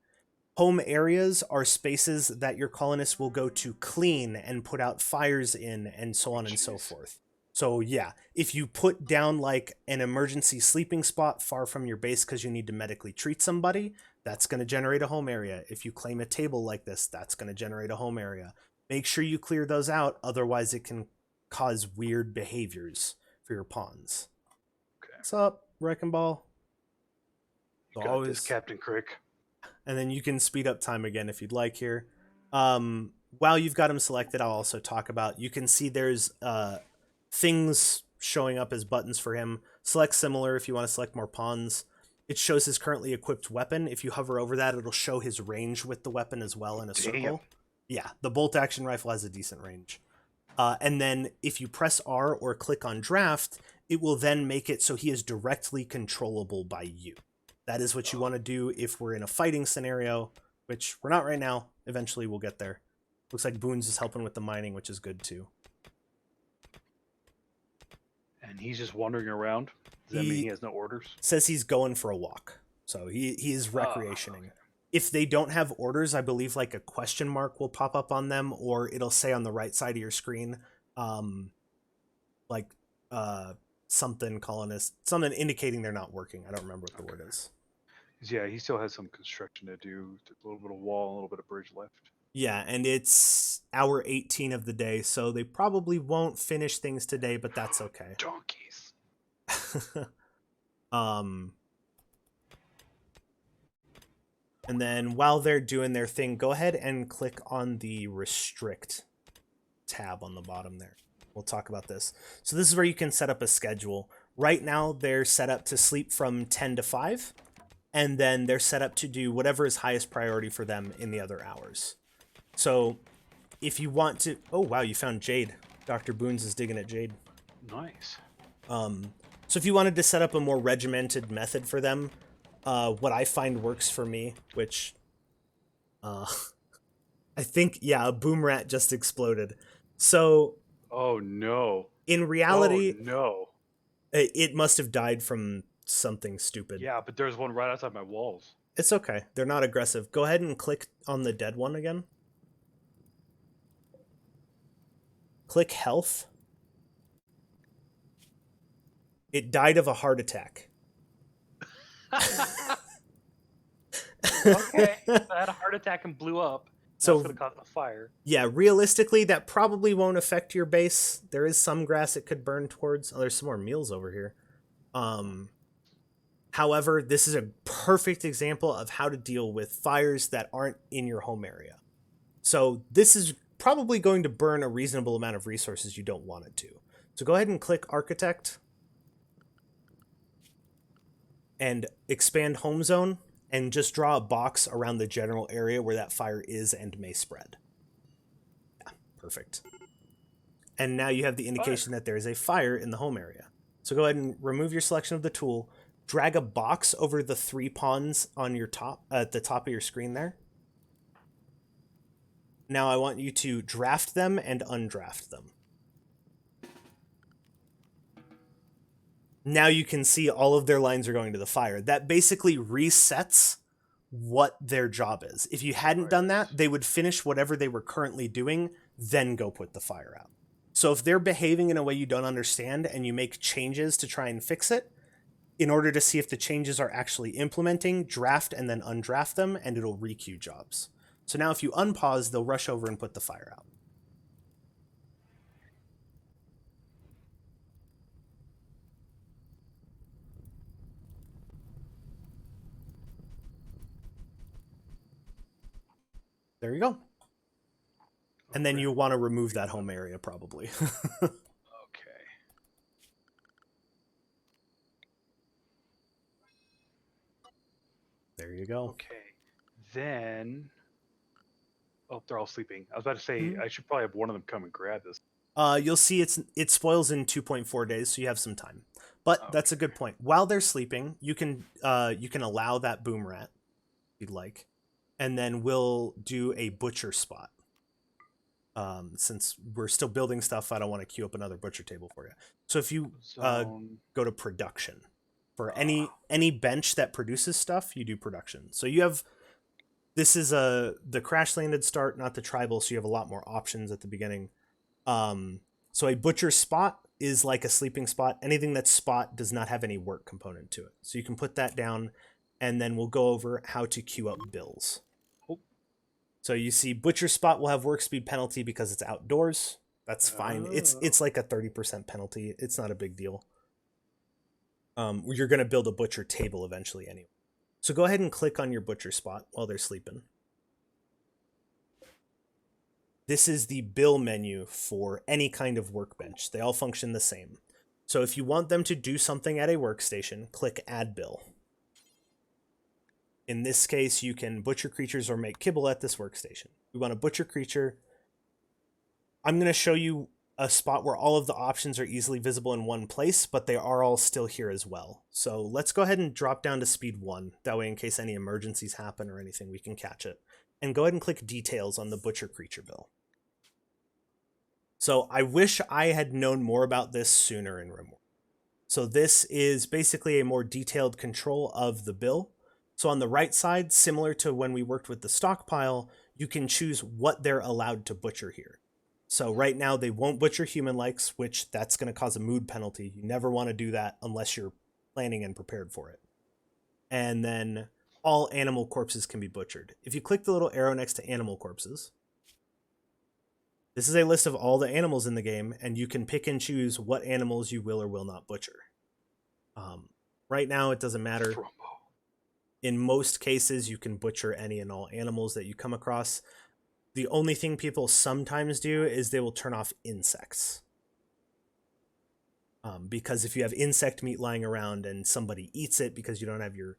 S1: Home areas are spaces that your colonists will go to clean and put out fires in, and so
S2: Oh,
S1: on and so
S2: jeez.
S1: forth. So, yeah, if you put down like an emergency sleeping spot far from your base because you need to medically treat somebody, that's going to generate a home area. If you claim a table like this, that's going to generate a home area. Make sure you clear those out, otherwise, it can cause weird behaviors for your pawns.
S2: Okay.
S1: What's up, Wrecking Ball?
S2: You got this,
S1: Always.
S2: Captain Crick.
S1: And then you can speed up time again if you'd like here. While you've got him selected, I'll also talk about, you can see there's things showing up as buttons for him. Select similar if you want to select more pawns. It shows his currently equipped weapon. If you hover over that, it'll show his range with the weapon as well in a
S2: Damn.
S1: circle. Yeah, the bolt action rifle has a decent range. And then if you press R or click on draft, it will then make it so he is directly controllable by you. That is what you want to do if we're in a fighting scenario, which we're not right now. Eventually we'll get there. Looks like Boons is helping with the mining, which is good too.
S2: And he's just wandering around. Does that mean he has no orders?
S1: Says he's going for a walk. So he is recreationing.
S2: Okay.
S1: If they don't have orders, I believe like a question mark will pop up on them, or it'll say on the right side of your screen, like something colonist, something indicating they're not working. I don't remember what the word is.
S2: Yeah, he still has some construction to do. A little bit of wall, a little bit of bridge left.
S1: Yeah, and it's hour 18 of the day, so they probably won't finish things today, but that's okay.
S2: Donkeys.
S1: And then while they're doing their thing, go ahead and click on the restrict tab on the bottom there. We'll talk about this. So this is where you can set up a schedule. Right now, they're set up to sleep from 10 to 5, and then they're set up to do whatever is highest priority for them in the other hours. So if you want to... Oh, wow, you found Jade. Dr. Boons is digging at Jade.
S2: Nice.
S1: So if you wanted to set up a more regimented method for them, what I find works for me, which... I think, yeah, a boom rat just exploded. So...
S2: Oh, no.
S1: In reality...
S2: Oh, no.
S1: It must have died from something stupid.
S2: Yeah, but there's one right outside my walls.
S1: It's okay. They're not aggressive. Go ahead and click on the dead one again. Click health. It died of a heart attack.
S2: Okay. I had a heart attack and blew up.
S1: So
S2: that's going to cause a fire.
S1: Yeah, realistically, that probably won't affect your base. There is some grass it could burn towards. Oh, there's some more meals over here. However, this is a perfect example of how to deal with fires that aren't in your home area. So this is probably going to burn a reasonable amount of resources you don't want it to. So go ahead and click Architect and expand Home Zone and just draw a box around the general area where that fire is and may spread. Yeah, perfect. And now you have the indication that there is a fire in the home area. So go ahead and remove your selection of the tool, drag a box over the 3 pawns on your top, at the top of your screen there. Now I want you to draft them and undraft them. Now you can see all of their lines are going to the fire. That basically resets what their job is. If you hadn't done that, they would finish whatever they were currently doing, then go put the fire out. So if they're behaving in a way you don't understand and you make changes to try and fix it, in order to see if the changes are actually implementing, draft and then undraft them, and it'll requeue jobs. So now if you unpause, they'll rush over and put the fire out. There you go. And then you'll want to remove that home area probably.
S2: Okay.
S1: There you go.
S2: Okay. Then... Oh, they're all sleeping. I was about to say, I should probably have one of them come and grab this.
S1: You'll see it spoils in 2.4 days, so you have some time. But that's a good point. While they're sleeping, you can allow that boom rat, if you'd like, and then we'll do a butcher spot. Since we're still building stuff, I don't want to queue up another butcher table for you. So if you go to production, For
S2: Uh,
S1: any bench that produces stuff, you do production. So you have, this is the crash landed start, not the tribal, so you have a lot more options at the beginning. So a butcher spot is like a sleeping spot. Anything that's spot does not have any work component to it. So you can put that down, and then we'll go over how to queue up bills.
S2: oh,
S1: So you see butcher spot will have work speed penalty because it's outdoors. That's fine.
S2: oh,
S1: It's like a 30% penalty. It's not a big deal. You're going to build a butcher table eventually anyway. So go ahead and click on your butcher spot while they're sleeping. This is the bill menu for any kind of workbench. They all function the same. So if you want them to do something at a workstation, click Add Bill. In this case, you can butcher creatures or make kibble at this workstation. We want a butcher creature. I'm going to show you a spot where all of the options are easily visible in one place, but they are all still here as well. So let's go ahead and drop down to speed 1. That way, in case any emergencies happen or anything, we can catch it. And go ahead and click Details on the butcher creature bill. So I wish I had known more about this sooner in Rimworld. So this is basically a more detailed control of the bill. So on the right side, similar to when we worked with the stockpile, you can choose what they're allowed to butcher here. So right now they won't butcher human likes, which that's going to cause a mood penalty. You never want to do that unless you're planning and prepared for it. And then all animal corpses can be butchered. If you click the little arrow next to animal corpses, this is a list of all the animals in the game, and you can pick and choose what animals you will or will not butcher. Right now, it doesn't matter.
S2: Trumbo.
S1: In most cases, you can butcher any and all animals that you come across. The only thing people sometimes do is they will turn off insects. Because if you have insect meat lying around and somebody eats it because you don't have your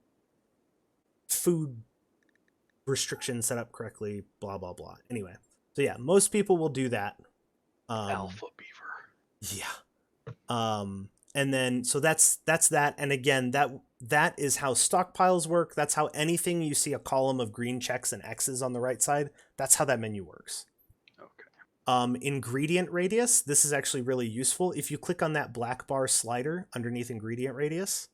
S1: food restrictions set up correctly, blah, blah, blah. Anyway, so yeah, most people will do that.
S2: Alpha beaver.
S1: Yeah. And then so that's that. And again, that is how stockpiles work. That's how anything you see a column of green checks and X's on the right side, that's how that menu works.
S2: Okay.
S1: Ingredient radius, this is actually really useful. If you click on that black bar slider underneath ingredient radius,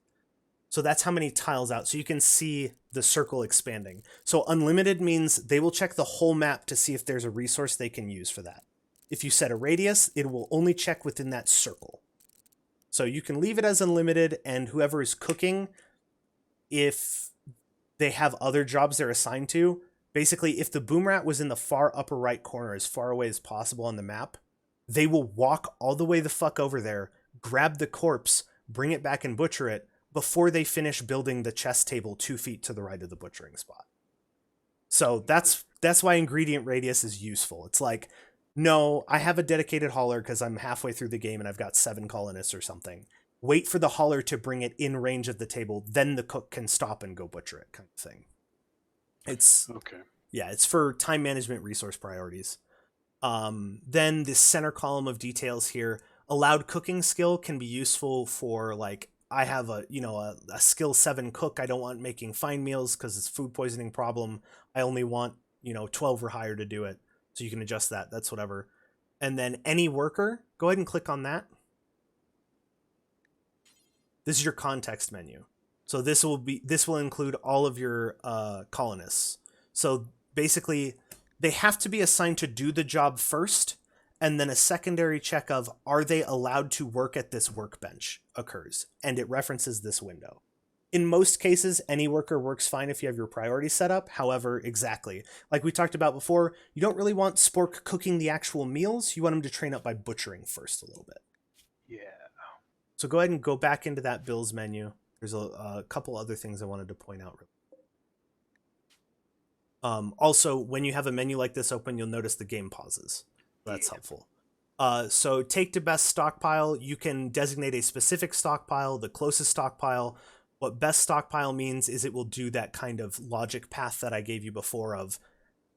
S1: so that's how many tiles out. So you can see the circle expanding. So unlimited means they will check the whole map to see if there's a resource they can use for that. If you set a radius, it will only check within that circle. So you can leave it as unlimited, and whoever is cooking, if they have other jobs they're assigned to, basically if the boom rat was in the far upper right corner as far away as possible on the map, they will walk all the way the fuck over there, grab the corpse, bring it back and butcher it before they finish building the chest table 2 feet to the right of the butchering spot. So that's why ingredient radius is useful. It's like, no, I have a dedicated hauler because I'm halfway through the game and I've got 7 colonists or something. Wait for the hauler to bring it in range of the table, then the cook can stop and go butcher it, kind of thing. It's
S2: Okay.
S1: yeah, it's for time management, resource priorities. Then the center column of details here, allowed cooking skill can be useful for, like, I have a skill 7 cook. I don't want making fine meals because it's food poisoning problem. I only want 12 or higher to do it. So you can adjust that. That's whatever. And then any worker, go ahead and click on that. This is your context menu. So this will include all of your colonists. So basically, they have to be assigned to do the job first, and then a secondary check of are they allowed to work at this workbench occurs, and it references this window. In most cases, any worker works fine if you have your priority set up. However, exactly, like we talked about before, you don't really want Spork cooking the actual meals. You want him to train up by butchering first a little bit.
S2: Yeah.
S1: So go ahead and go back into that bills menu. There's a couple other things I wanted to point out. Also, when you have a menu like this open, you'll notice the game pauses. That's helpful. So take to best stockpile. You can designate a specific stockpile, the closest stockpile. What best stockpile means is it will do that kind of logic path that I gave you before of,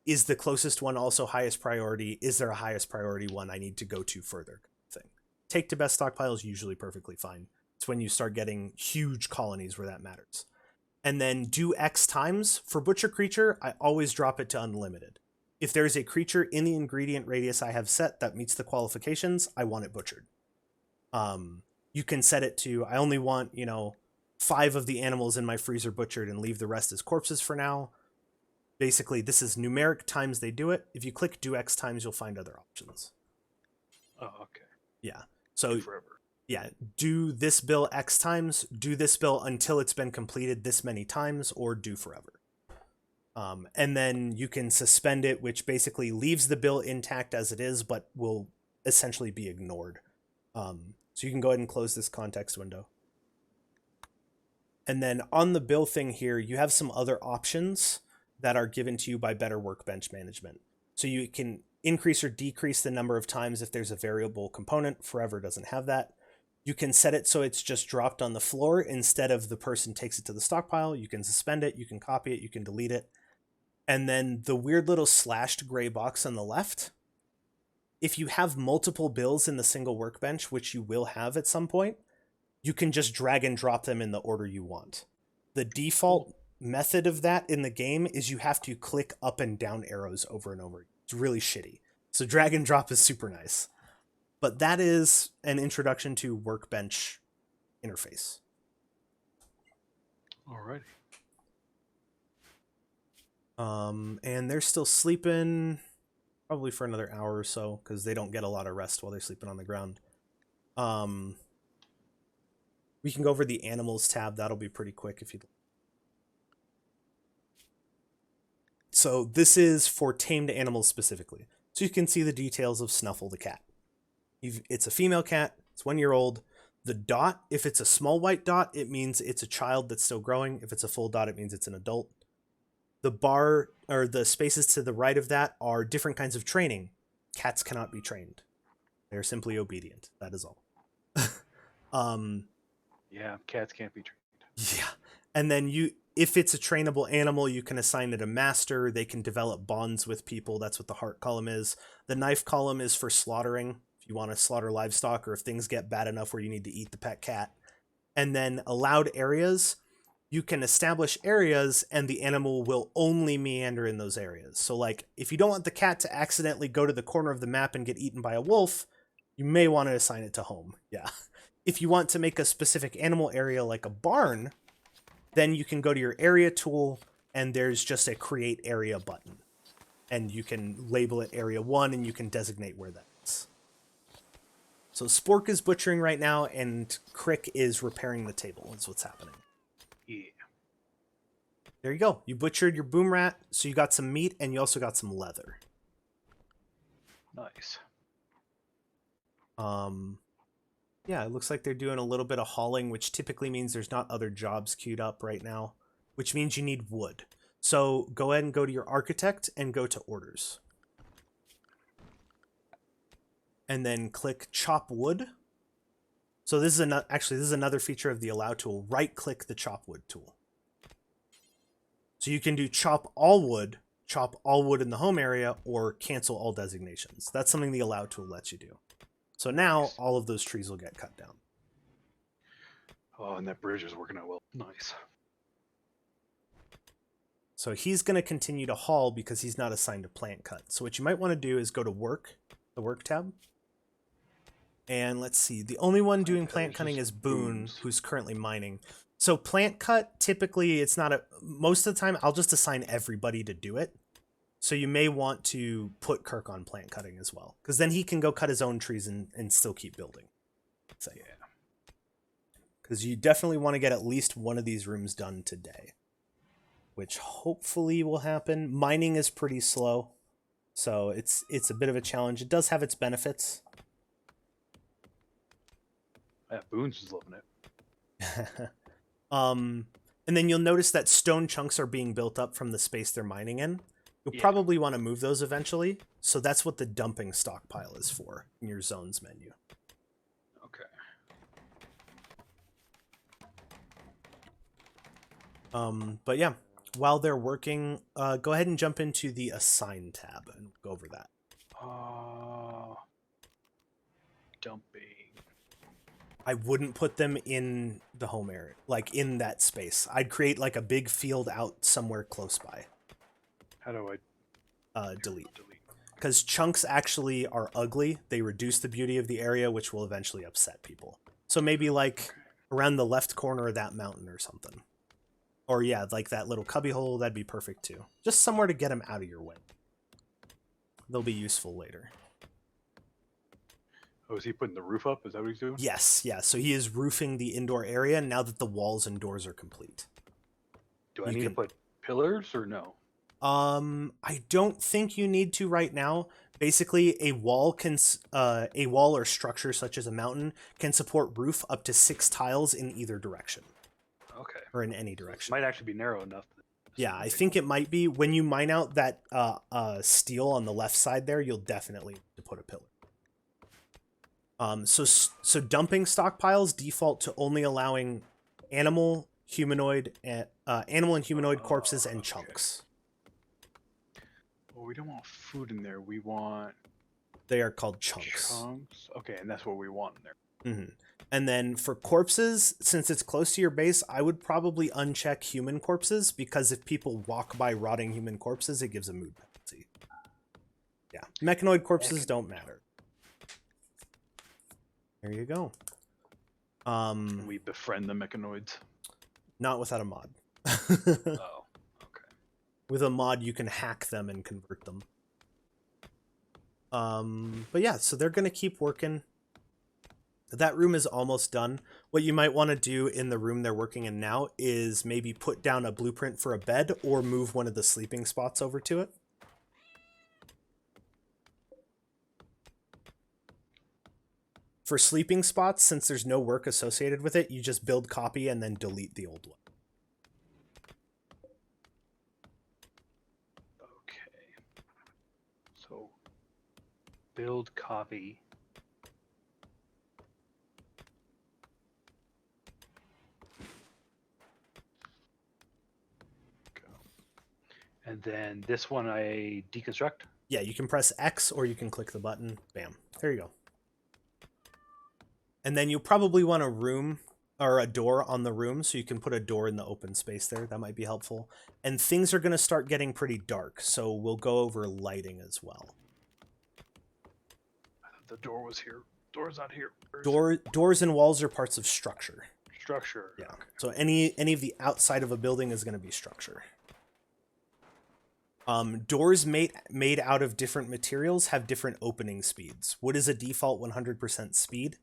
S1: is the closest one also highest priority? Is there a highest priority one I need to go to further? Thing. Take to best stockpile is usually perfectly fine. It's when you start getting huge colonies where that matters. And then do X times. For butcher creature, I always drop it to unlimited. If there is a creature in the ingredient radius I have set that meets the qualifications, I want it butchered. You can set it to, I only want, 5 of the animals in my freezer butchered and leave the rest as corpses for now. Basically, this is numeric times they do it. If you click do X times, you'll find other options.
S2: Oh, okay.
S1: Yeah. So
S2: Forever.
S1: yeah, do this bill X times, do this bill until it's been completed this many times, or do forever. And then you can suspend it, which basically leaves the bill intact as it is, but will essentially be ignored. So you can go ahead and close this context window. And then on the bill thing here, you have some other options that are given to you by Better Workbench Management. So you can increase or decrease the number of times if there's a variable component. Forever doesn't have that. You can set it so it's just dropped on the floor instead of the person takes it to the stockpile. You can suspend it, you can copy it, you can delete it. And then the weird little slashed gray box on the left, if you have multiple bills in the single workbench, which you will have at some point, you can just drag and drop them in the order you want. The default method of that in the game is you have to click up and down arrows over and over. It's really shitty. So drag and drop is super nice. But that is an introduction to Workbench interface.
S2: Alrighty.
S1: And they're still sleeping probably for another hour or so because they don't get a lot of rest while they're sleeping on the ground. We can go over the animals tab. That'll be pretty quick if you'd like. So this is for tamed animals specifically. So you can see the details of Snuffle the cat. It's a female cat. It's 1 year old. The dot, if it's a small white dot, it means it's a child that's still growing. If it's a full dot, it means it's an adult. The bar or the spaces to the right of that are different kinds of training. Cats cannot be trained. They're simply obedient. That is all.
S2: Yeah, cats can't be trained.
S1: Yeah. And then if it's a trainable animal, you can assign it a master. They can develop bonds with people. That's what the heart column is. The knife column is for slaughtering. If you want to slaughter livestock or if things get bad enough where you need to eat the pet cat. And then allowed areas, you can establish areas and the animal will only meander in those areas. So like if you don't want the cat to accidentally go to the corner of the map and get eaten by a wolf, you may want to assign it to home. Yeah. If you want to make a specific animal area like a barn, then you can go to your area tool and there's just a create area button. And you can label it area 1 and you can designate where that is. So Spork is butchering right now and Crick is repairing the table is what's happening.
S2: Yeah.
S1: There you go. You butchered your boom rat, so you got some meat and you also got some leather.
S2: Nice.
S1: Yeah, it looks like they're doing a little bit of hauling, which typically means there's not other jobs queued up right now, which means you need wood. So go ahead and go to your architect and go to orders. And then click chop wood. So this is another feature of the allow tool. Right click the chop wood tool. So you can do chop all wood in the home area, or cancel all designations. That's something the allow tool lets you do. So now all of those trees will get cut down.
S2: Oh, and that bridge is working out well. Nice.
S1: So he's going to continue to haul because he's not assigned a plant cut. So what you might want to do is go to work, the work tab. And let's see, the only one doing plant cutting is Boone, who's currently mining. So plant cut, typically it's not most of the time I'll just assign everybody to do it. So you may want to put Kirk on plant cutting as well, because then he can go cut his own trees and still keep building. So yeah, because you definitely want to get at least one of these rooms done today, which hopefully will happen. Mining is pretty slow, so it's a bit of a challenge. It does have its benefits.
S2: Yeah, Boone's is loving it.
S1: And then you'll notice that stone chunks are being built up from the space they're mining in. You'll probably want to move those eventually. So that's what the dumping stockpile is for in your zones menu.
S2: Okay.
S1: But yeah, while they're working, go ahead and jump into the assign tab and go over that.
S2: Dumping.
S1: I wouldn't put them in the home area, like in that space. I'd create like a big field out somewhere close by.
S2: How do I
S1: delete? Because chunks actually are ugly. They reduce the beauty of the area, which will eventually upset people. So maybe like around the left corner of that mountain or something. Or yeah, like that little cubby hole, that'd be perfect too. Just somewhere to get them out of your way. They'll be useful later.
S2: Oh, is he putting the roof up? Is that what he's doing?
S1: Yes, yeah. So he is roofing the indoor area now that the walls and doors are complete.
S2: Do I
S1: You
S2: need to
S1: can-
S2: put pillars or no?
S1: I don't think you need to right now. Basically, a wall or structure such as a mountain can support roof up to 6 tiles in either direction
S2: Okay.
S1: or in any
S2: This
S1: direction.
S2: might actually be narrow enough.
S1: Yeah, I think it might be. When you mine out that steel on the left side there, you'll definitely need to put a pillar. So dumping stockpiles default to only allowing animal, humanoid, and humanoid corpses and
S2: Okay.
S1: chunks.
S2: Well, we don't want food in there. We want
S1: They are called chunks.
S2: chunks. Okay, and that's what we want in there.
S1: Mm-hmm. And then for corpses, since it's close to your base, I would probably uncheck human corpses, because if people walk by rotting human corpses, it gives a mood penalty. Yeah, mechanoid corpses don't matter. There you go.
S2: Can we befriend the mechanoids?
S1: Not without a mod.
S2: Oh, okay.
S1: With a mod, you can hack them and convert them. But yeah, so they're gonna keep working. That room is almost done. What you might want to do in the room they're working in now is maybe put down a blueprint for a bed or move one of the sleeping spots over to it. For sleeping spots, since there's no work associated with it, you just build copy and then delete the old one.
S2: Okay. So, build copy. Go. And then this one I deconstruct.
S1: Yeah, you can press X or you can click the button. Bam. There you go. And then you'll probably want a room or a door on the room, so you can put a door in the open space there. That might be helpful. And things are going to start getting pretty dark, so we'll go over lighting as well.
S2: I thought the door was here. Door's not here.
S1: Doors and walls are parts of structure.
S2: Structure.
S1: Yeah.
S2: Okay.
S1: So any of the outside of a building is going to be structure. Doors made out of different materials have different opening speeds. Wood is a default 100% speed.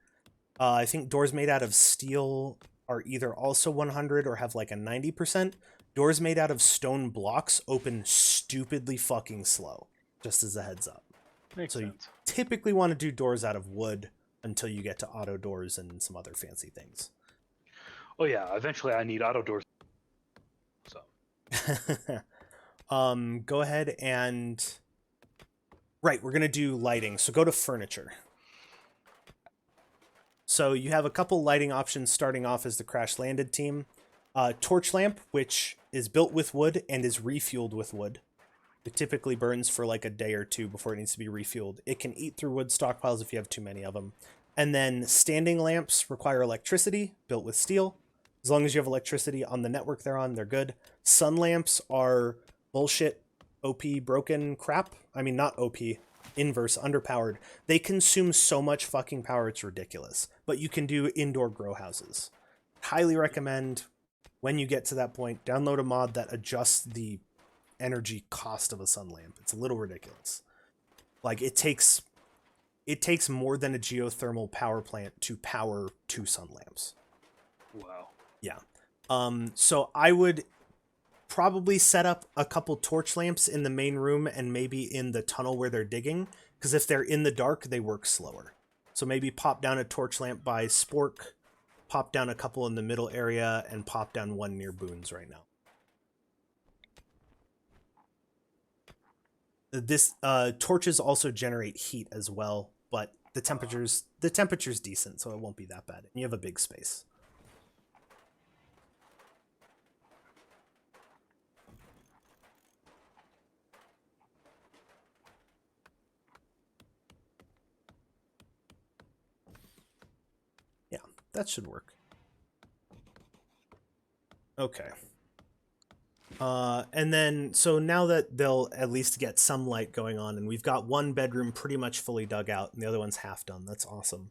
S1: I think doors made out of steel are either also 100 or have like a 90%. Doors made out of stone blocks open stupidly fucking slow, just as a heads up.
S2: Makes
S1: So you
S2: sense.
S1: typically want to do doors out of wood until you get to auto doors and some other fancy things.
S2: Oh yeah, eventually I need auto doors. So
S1: Go ahead and... Right, we're going to do lighting. So go to furniture. So you have a couple lighting options starting off as the crash landed team. Torch lamp, which is built with wood and is refueled with wood. It typically burns for like a day or two before it needs to be refueled. It can eat through wood stockpiles if you have too many of them. And then standing lamps require electricity, built with steel. As long as you have electricity on the network they're on, they're good. Sun lamps are bullshit, OP, broken crap. I mean, not OP, inverse, underpowered. They consume so much fucking power, it's ridiculous. But you can do indoor grow houses. Highly recommend, when you get to that point, download a mod that adjusts the energy cost of a sun lamp. It's a little ridiculous. Like, it takes more than a geothermal power plant to power 2 sun lamps.
S2: wow.
S1: Yeah. So I would probably set up a couple torch lamps in the main room and maybe in the tunnel where they're digging, because if they're in the dark, they work slower. So maybe pop down a torch lamp by Spork, pop down a couple in the middle area, and pop down one near Boons right now. This torches also generate heat as well, but the temperature's decent, so it won't be that bad. And you have a big space. Yeah, that should work. Okay. And then, so now that they'll at least get some light going on, and we've got one bedroom pretty much fully dug out, and the other one's half done. That's awesome.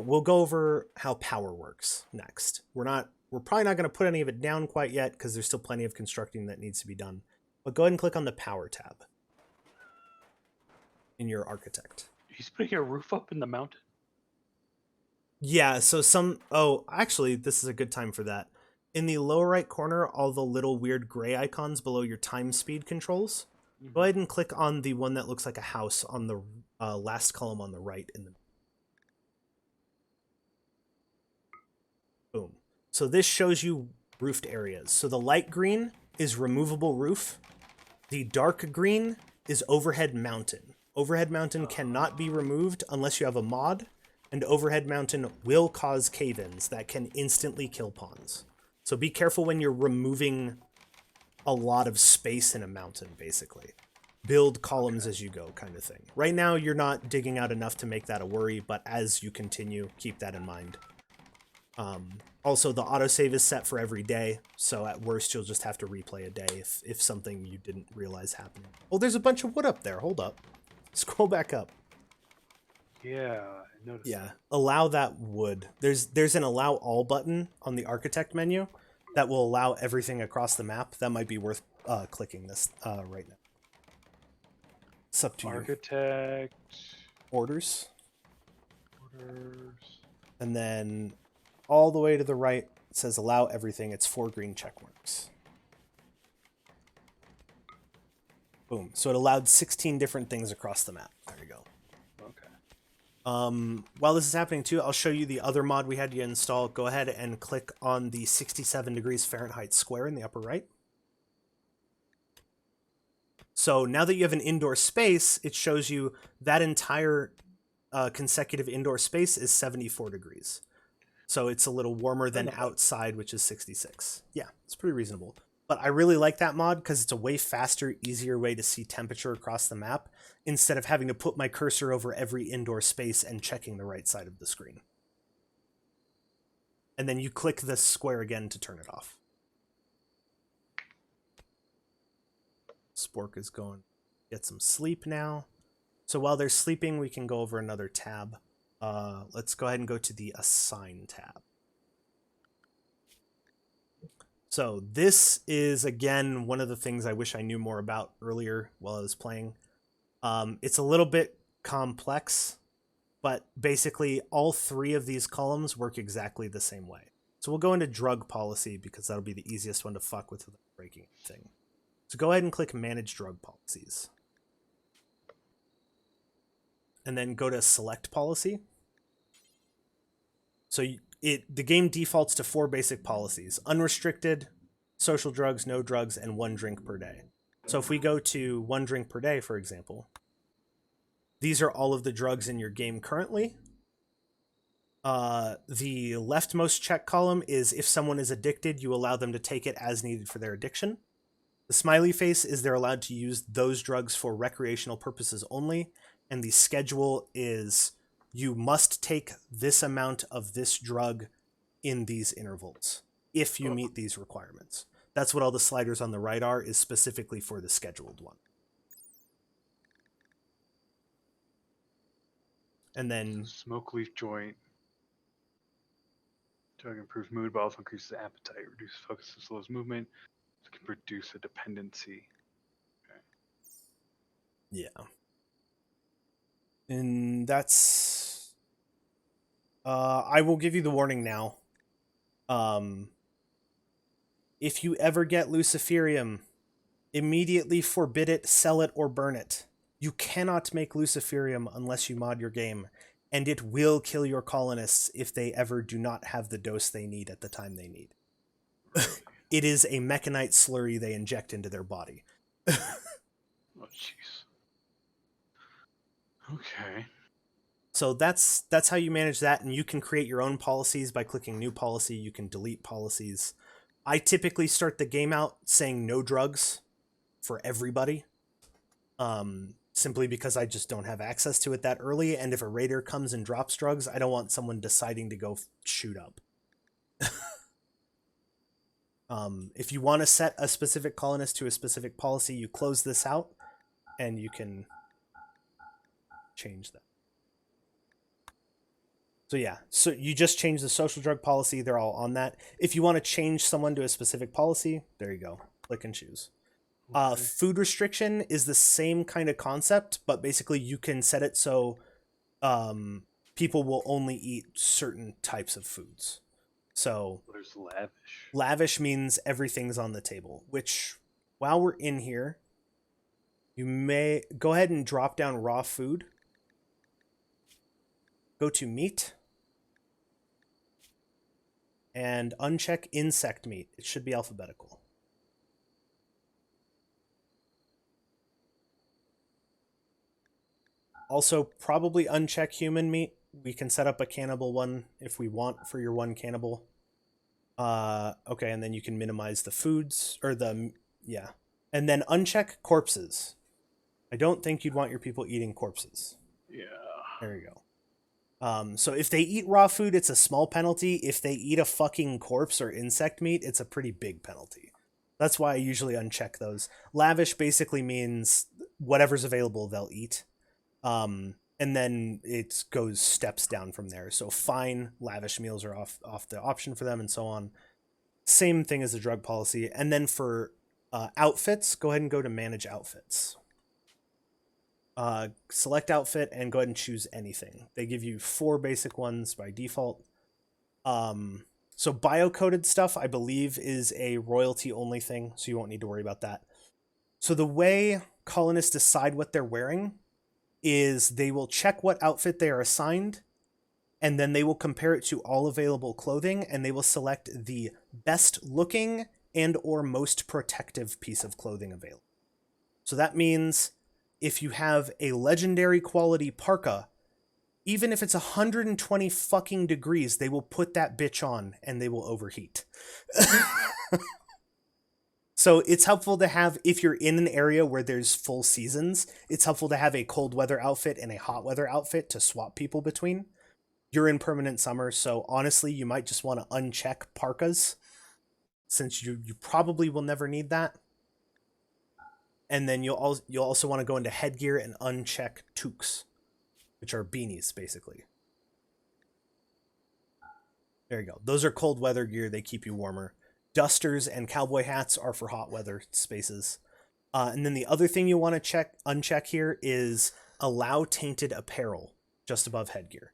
S1: We'll go over how power works next. We're probably not going to put any of it down quite yet because there's still plenty of constructing that needs to be done. But go ahead and click on the power tab in your architect.
S2: He's putting a roof up in the mountain.
S1: Yeah, so actually, this is a good time for that. In the lower right corner, all the little weird gray icons below your time speed controls, go ahead and click on the one that looks like a house on the last column on the right. Boom. So this shows you roofed areas. So the light green is removable roof. The dark green is overhead mountain. Overhead mountain cannot be removed unless you have a mod, and overhead mountain will cause cave-ins that can instantly kill pawns. So be careful when you're removing a lot of space in a mountain, basically. Build columns as you go, kind of thing. Right now, you're not digging out enough to make that a worry, but as you continue, keep that in mind. Also, the autosave is set for every day, so at worst, you'll just have to replay a day if something you didn't realize happened. Oh, there's a bunch of wood up there. Hold up. Scroll back up.
S2: Yeah, I noticed.
S1: Yeah, allow that wood. There's an allow all button on the architect menu that will allow everything across the map. That might be worth clicking this right now. It's up to you.
S2: Architect.
S1: Orders.
S2: Orders.
S1: And then all the way to the right, it says allow everything. It's 4 green check marks. Boom. So it allowed 16 different things across the map. There you go.
S2: Okay.
S1: While this is happening too, I'll show you the other mod we had to install. Go ahead and click on the 67 degrees Fahrenheit square in the upper right. So now that you have an indoor space, it shows you that entire consecutive indoor space is 74 degrees. So it's a little warmer than outside, which is 66. Yeah, it's pretty reasonable. But I really like that mod because it's a way faster, easier way to see temperature across the map instead of having to put my cursor over every indoor space and checking the right side of the screen. And then you click the square again to turn it off. Spork is going to get some sleep now. So while they're sleeping, we can go over another tab. Let's go ahead and go to the Assign tab. So this is, again, one of the things I wish I knew more about earlier while I was playing. It's a little bit complex, but basically all 3 of these columns work exactly the same way. So we'll go into drug policy because that'll be the easiest one to fuck with without breaking anything. So go ahead and click Manage Drug Policies. And then go to Select Policy. So the game defaults to 4 basic policies: unrestricted, social drugs, no drugs, and 1 drink per day. So if we go to 1 drink per day, for example, these are all of the drugs in your game currently. The leftmost check column is if someone is addicted, you allow them to take it as needed for their addiction. The smiley face is they're allowed to use those drugs for recreational purposes only. And the schedule is you must take this amount of this drug in these intervals if you meet these requirements. That's what all the sliders on the right are, is specifically for the scheduled one. And then
S2: Smoke leaf joint. Drug improves mood, but also increases appetite, reduces focus, and slows movement. It can produce a dependency. Okay.
S1: Yeah. And that's... I will give you the warning now. If you ever get Luciferium, immediately forbid it, sell it, or burn it. You cannot make Luciferium unless you mod your game, and it will kill your colonists if they ever do not have the dose they need at the time they need.
S2: Really?
S1: It is a mechanite slurry they inject into their body.
S2: Oh, jeez. Okay.
S1: So that's how you manage that, and you can create your own policies by clicking New Policy. You can delete policies. I typically start the game out saying no drugs for everybody, simply because I just don't have access to it that early, and if a raider comes and drops drugs, I don't want someone deciding to go shoot up. If you want to set a specific colonist to a specific policy, you close this out, and you can change that. So yeah, so you just change the social drug policy. They're all on that. If you want to change someone to a specific policy, there you go. Click and choose.
S2: Okay.
S1: Food restriction is the same kind of concept, but basically you can set it so um, people will only eat certain types of foods. So
S2: There's lavish.
S1: lavish means everything's on the table, which while we're in here, you may go ahead and drop down raw food. Go to meat and uncheck insect meat. It should be alphabetical. Also, probably uncheck human meat. We can set up a cannibal one if we want for your one cannibal. Okay, and then you can minimize the foods or the yeah, and then uncheck corpses. I don't think you'd want your people eating corpses.
S2: Yeah.
S1: There you go. So if they eat raw food, it's a small penalty. If they eat a fucking corpse or insect meat, it's a pretty big penalty. That's why I usually uncheck those. Lavish basically means whatever's available they'll eat. And then it goes steps down from there. So fine, lavish meals are off the option for them, and so on. Same thing as the drug policy. And then for outfits, go ahead and go to manage outfits. Select outfit and go ahead and choose anything. They give you 4 basic ones by default. So bio-coded stuff, I believe, is a royalty only thing, so you won't need to worry about that. So the way colonists decide what they're wearing is they will check what outfit they are assigned, and then they will compare it to all available clothing, and they will select the best looking and or most protective piece of clothing available. So that means if you have a legendary quality parka, even if it's 120 fucking degrees, they will put that bitch on and they will overheat. So it's helpful to have, if you're in an area where there's full seasons, it's helpful to have a cold weather outfit and a hot weather outfit to swap people between. You're in permanent summer, so honestly, you might just want to uncheck parkas, since you probably will never need that. And then you'll also want to go into headgear and uncheck toques, which are beanies, basically. There you go. Those are cold weather gear. They keep you warmer. Dusters and cowboy hats are for hot weather spaces. And then the other thing you want to uncheck here is allow tainted apparel just above headgear.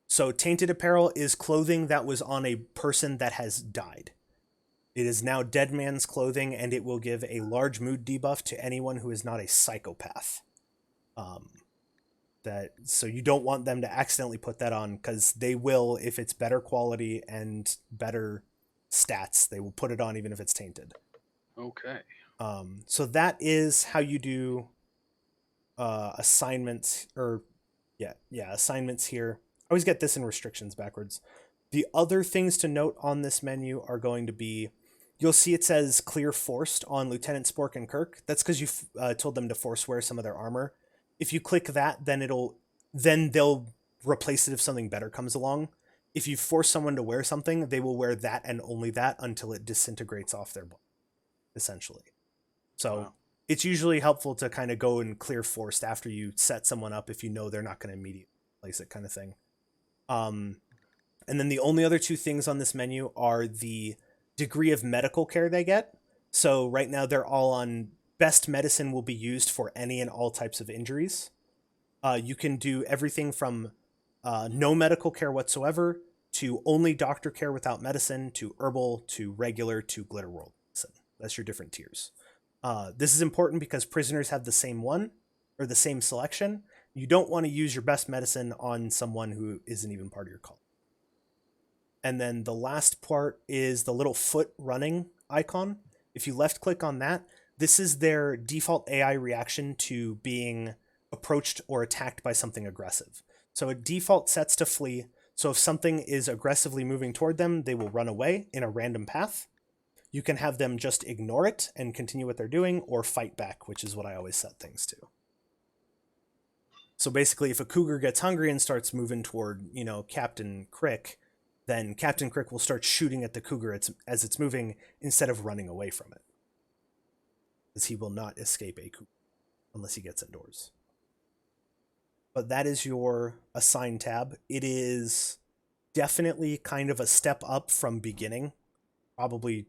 S1: So tainted apparel is clothing that was on a person that has died. It is now dead man's clothing, and it will give a large mood debuff to anyone who is not a psychopath. So you don't want them to accidentally put that on, because they will, if it's better quality and better stats, they will put it on even if it's tainted.
S2: Okay.
S1: So that is how you do assignments, or assignments here. I always get this in restrictions backwards. The other things to note on this menu are going to be, you'll see it says clear forced on Lieutenant Spork and Kirk. That's because you told them to force wear some of their armor. If you click that, then they'll replace it if something better comes along. If you force someone to wear something, they will wear that and only that until it disintegrates off their body, essentially. So wow. It's usually helpful to kind of go and clear forced after you set someone up if you know they're not going to immediately replace it, kind of thing. And then the only other 2 things on this menu are the degree of medical care they get. So right now they're all on best medicine will be used for any and all types of injuries. You can do everything from no medical care whatsoever to only doctor care without medicine to herbal to regular to glitter world medicine. That's your different tiers. This is important because prisoners have the same one or the same selection. You don't want to use your best medicine on someone who isn't even part of your cult. And then the last part is the little foot running icon. If you left click on that, this is their default AI reaction to being approached or attacked by something aggressive. So it default sets to flee. So if something is aggressively moving toward them, they will run away in a random path. You can have them just ignore it and continue what they're doing, or fight back, which is what I always set things to. So basically, if a cougar gets hungry and starts moving toward, Captain Crick, then Captain Crick will start shooting at the cougar as it's moving instead of running away from it. Because he will not escape a cougar unless he gets indoors. but that is your assign tab. It is definitely kind of a step up from beginning. Probably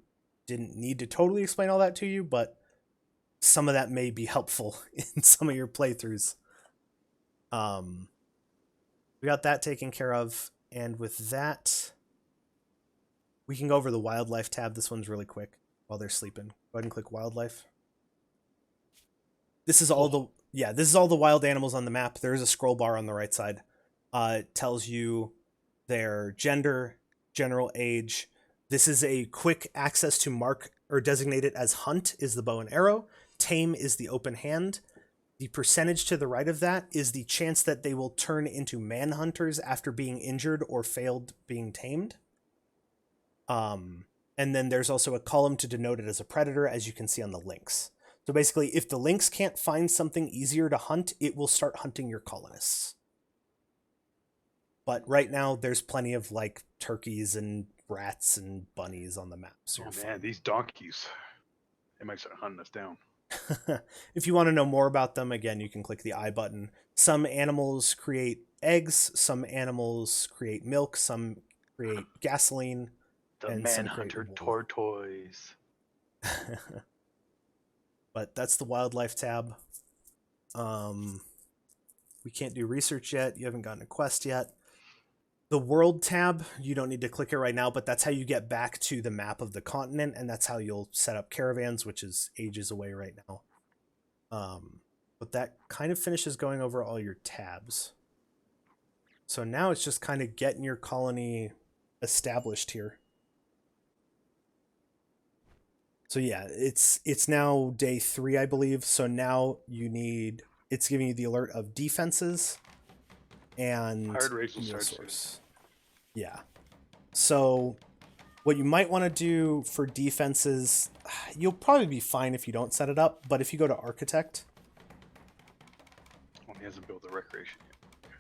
S1: didn't need to totally explain all that to you, but some of that may be helpful in some of your playthroughs. We got that taken care of, and with that, we can go over the wildlife tab. This one's really quick while they're sleeping. Go ahead and click wildlife. This is all this is all the wild animals on the map. There is a scroll bar on the right side. It tells you their gender, general age. This is a quick access to mark or designate it as hunt is the bow and arrow. Tame is the open hand. The percentage to the right of that is the chance that they will turn into manhunters after being injured or failed being tamed. And then there's also a column to denote it as a predator, as you can see on the lynx. So basically, if the lynx can't find something easier to hunt, it will start hunting your colonists. But right now, there's plenty of like turkeys and rats and bunnies on the map. So
S2: oh man, these donkeys, they might start hunting us down.
S1: If you want to know more about them, again, you can click the I button. Some animals create eggs, some animals create milk, some create gasoline.
S2: The
S1: and
S2: manhunter tortoise.
S1: But that's the wildlife tab. We can't do research yet. You haven't gotten a quest yet. The world tab, you don't need to click it right now, but that's how you get back to the map of the continent, and that's how you'll set up caravans, which is ages away right now. But that kind of finishes going over all your tabs. So now it's just kind of getting your colony established here. So yeah, it's now day 3, I believe. So now it's giving you the alert of defenses and
S2: Hard race will
S1: meal
S2: start
S1: source. Yeah. So what you might want to do for defenses, you'll probably be fine if you don't set it up, but if you go to architect.
S2: Well, he hasn't built the recreation yet.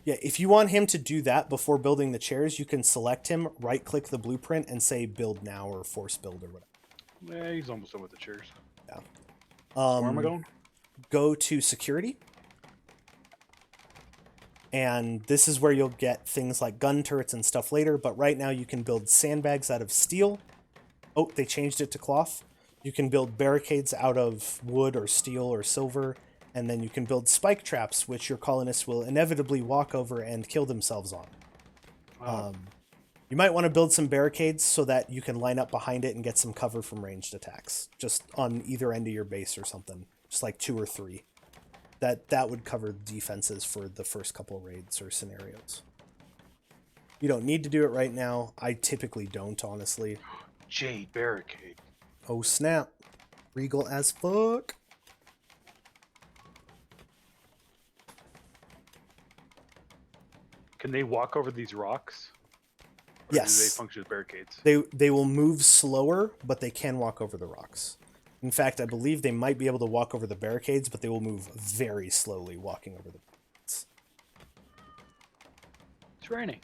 S1: Yeah, if you want him to do that before building the chairs, you can select him, right click the blueprint and say build now or force build or whatever.
S2: Yeah, he's almost done with the chairs.
S1: Yeah.
S2: Where am I going?
S1: Go to security. And this is where you'll get things like gun turrets and stuff later, but right now you can build sandbags out of steel. Oh, they changed it to cloth. You can build barricades out of wood or steel or silver, and then you can build spike traps, which your colonists will inevitably walk over and kill themselves on.
S2: Oh.
S1: You might want to build some barricades so that you can line up behind it and get some cover from ranged attacks, just on either end of your base or something, just like 2 or 3. That would cover defenses for the first couple raids or scenarios. You don't need to do it right now. I typically don't, honestly.
S2: Jade barricade.
S1: Oh snap. Regal as fuck.
S2: Can they walk over these rocks? Or
S1: Yes.
S2: do they function as barricades?
S1: They will move slower, but they can walk over the rocks. In fact, I believe they might be able to walk over the barricades, but they will move very slowly walking over the barricades.
S2: It's raining.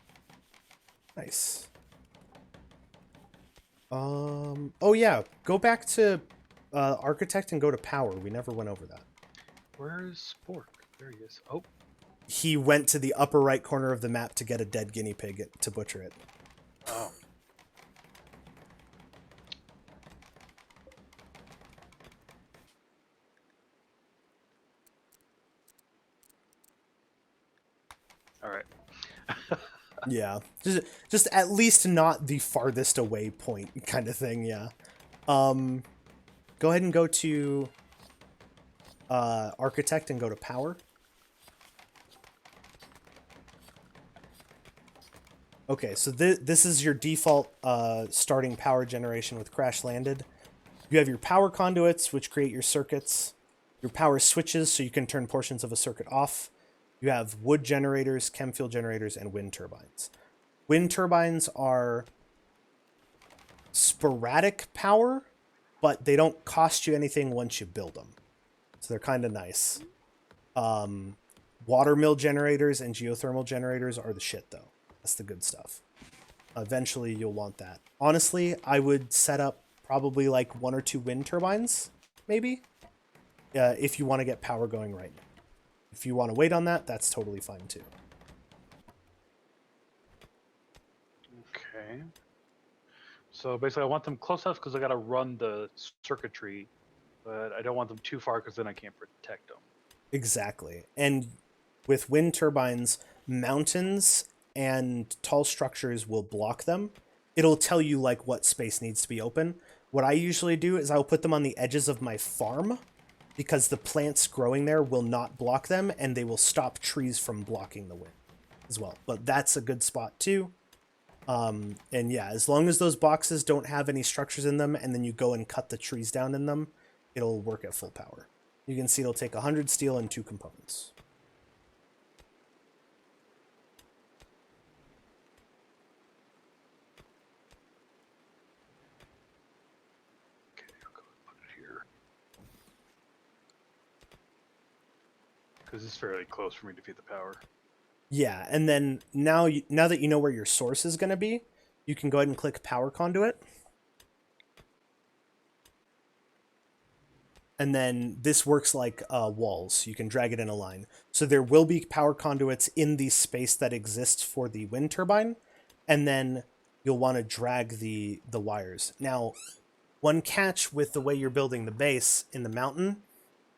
S1: Nice. Oh yeah, go back to architect and go to power. We never went over that.
S2: Where's Spork? There he is. Oh.
S1: He went to the upper right corner of the map to get a dead guinea pig to butcher it.
S2: Oh. All right.
S1: Yeah, just at least not the farthest away point kind of thing. Yeah. Go ahead and go to architect and go to power. Okay, so this is your default starting power generation with crash landed. You have your power conduits, which create your circuits. Your power switches, so you can turn portions of a circuit off. You have wood generators, chem fuel generators, and wind turbines. Wind turbines are sporadic power, but they don't cost you anything once you build them. So they're kind of nice. Water mill generators and geothermal generators are the shit, though. That's the good stuff. Eventually, you'll want that. Honestly, I would set up probably like 1 or 2 wind turbines, maybe, if you want to get power going right now. If you want to wait on that, that's totally fine too.
S2: Okay. So basically, I want them close enough because I got to run the circuitry, but I don't want them too far because then I can't protect them.
S1: Exactly. And with wind turbines, mountains and tall structures will block them. It'll tell you like what space needs to be open. What I usually do is I'll put them on the edges of my farm because the plants growing there will not block them and they will stop trees from blocking the wind as well. But that's a good spot too. And yeah, as long as those boxes don't have any structures in them and then you go and cut the trees down in them, it'll work at full power. You can see it'll take 100 steel and 2 components.
S2: Okay, I'll go put it here because it's fairly close for me to feed the power.
S1: Yeah, and then now that you know where your source is going to be, you can go ahead and click power conduit. And then this works like walls. You can drag it in a line. So there will be power conduits in the space that exists for the wind turbine, and then you'll want to drag the wires. Now, one catch with the way you're building the base in the mountain,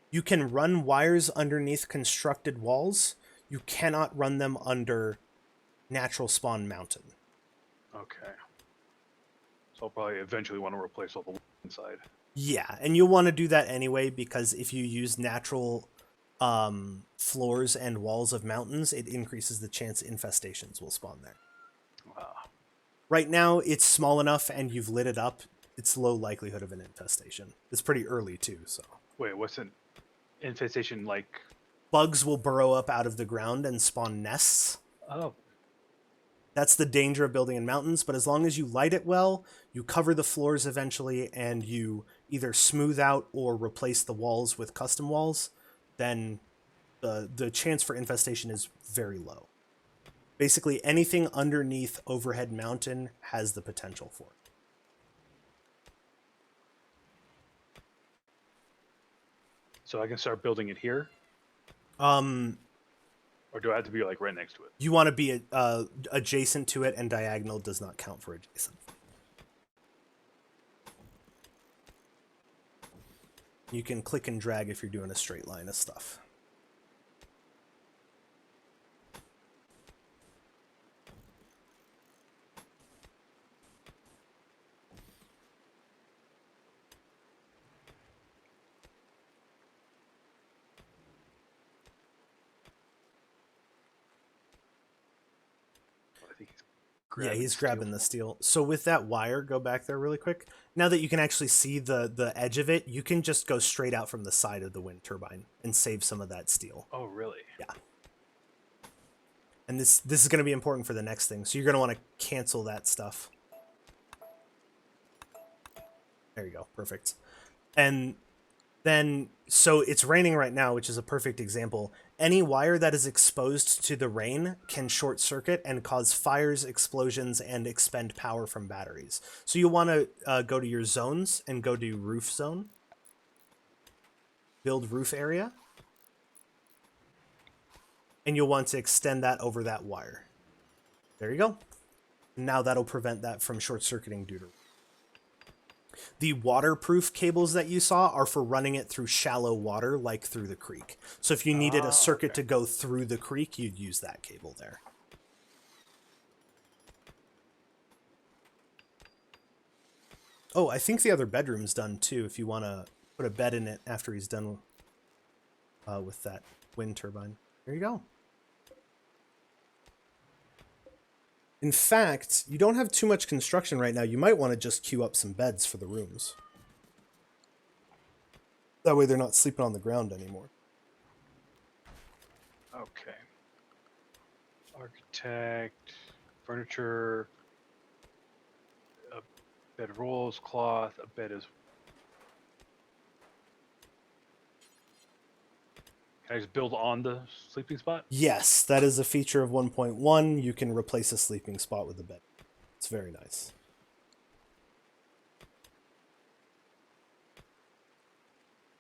S1: you can run wires underneath constructed walls. You cannot run them under natural spawn mountain.
S2: Okay. So I'll probably eventually want to replace all the inside.
S1: Yeah, and you'll want to do that anyway because if you use natural floors and walls of mountains, it increases the chance infestations will spawn there. Right now, it's small enough and you've lit it up. It's low likelihood of an infestation. It's pretty early too, so.
S2: Wait, what's an infestation like?
S1: Bugs will burrow up out of the ground and spawn nests.
S2: Oh.
S1: That's the danger of building in mountains, but as long as you light it well, you cover the floors eventually, and you either smooth out or replace the walls with custom walls, then the chance for infestation is very low. Basically, anything underneath overhead mountain has the potential for it.
S2: So I can start building it here? Or do I have to be like right next to it?
S1: You want to be adjacent to it, and diagonal does not count for adjacent. You can click and drag if you're doing a straight line of stuff. Yeah, he's grabbing the steel. So with that wire, go back there really quick. Now that you can actually see the edge of it, you can just go straight out from the side of the wind turbine and save some of that steel.
S2: Oh, really?
S1: Yeah. And this is going to be important for the next thing. So you're going to want to cancel that stuff. There you go. Perfect. And then, so it's raining right now, which is a perfect example. Any wire that is exposed to the rain can short circuit and cause fires, explosions, and expend power from batteries. So you want to go to your zones and go to roof zone. Build roof area. And you'll want to extend that over that wire. There you go. Now that'll prevent that from short circuiting due to. The waterproof cables that you saw are for running it through shallow water, like through the creek. So if you needed a circuit to go through the creek, you'd use that cable there. Oh, I think the other bedroom's done too, if you want to put a bed in it after he's done with that wind turbine. There you go. In fact, you don't have too much construction right now. You might want to just queue up some beds for the rooms. That way they're not sleeping on the ground anymore.
S2: Okay. Architect, furniture, a bed rolls, cloth, a bed is... Can I just build on the sleeping spot?
S1: Yes, that is a feature of 1.1. You can replace a sleeping spot with a bed. It's very nice.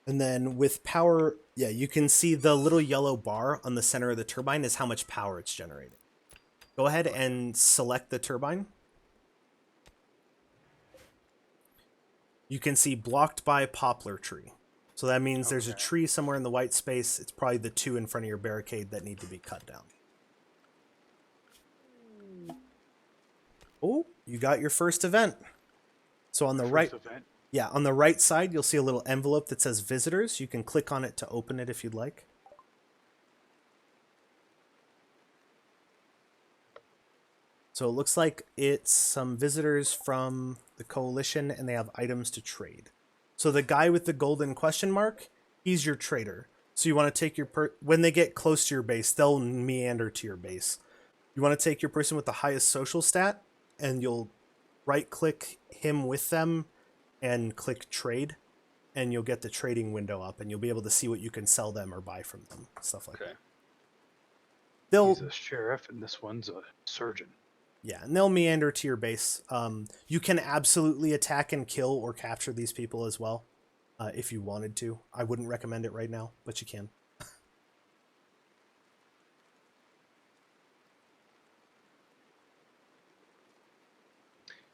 S1: And then with power, yeah, you can see the little yellow bar on the center of the turbine is how much power it's generating. Go ahead
S2: Okay.
S1: and select the turbine. You can see blocked by poplar tree. So that means there's a
S2: Okay.
S1: tree somewhere in the white space. It's probably the two in front of your barricade that need to be cut down. Oh, you got your first event. So on
S2: My
S1: the
S2: first
S1: right,
S2: event.
S1: yeah, on the right side, you'll see a little envelope that says visitors. You can click on it to open it if you'd like. So it looks like it's some visitors from the coalition and they have items to trade. So the guy with the golden question mark, he's your trader. So you want to take your when they get close to your base, they'll meander to your base. You want to take your person with the highest social stat and you'll right click him with them and click trade and you'll get the trading window up and you'll be able to see what you can sell them or buy from them, stuff like
S2: Okay.
S1: that.
S2: He's
S1: They'll
S2: a sheriff, and this one's a surgeon.
S1: Yeah, and they'll meander to your base. You can absolutely attack and kill or capture these people as well, if you wanted to. I wouldn't recommend it right now, but you can.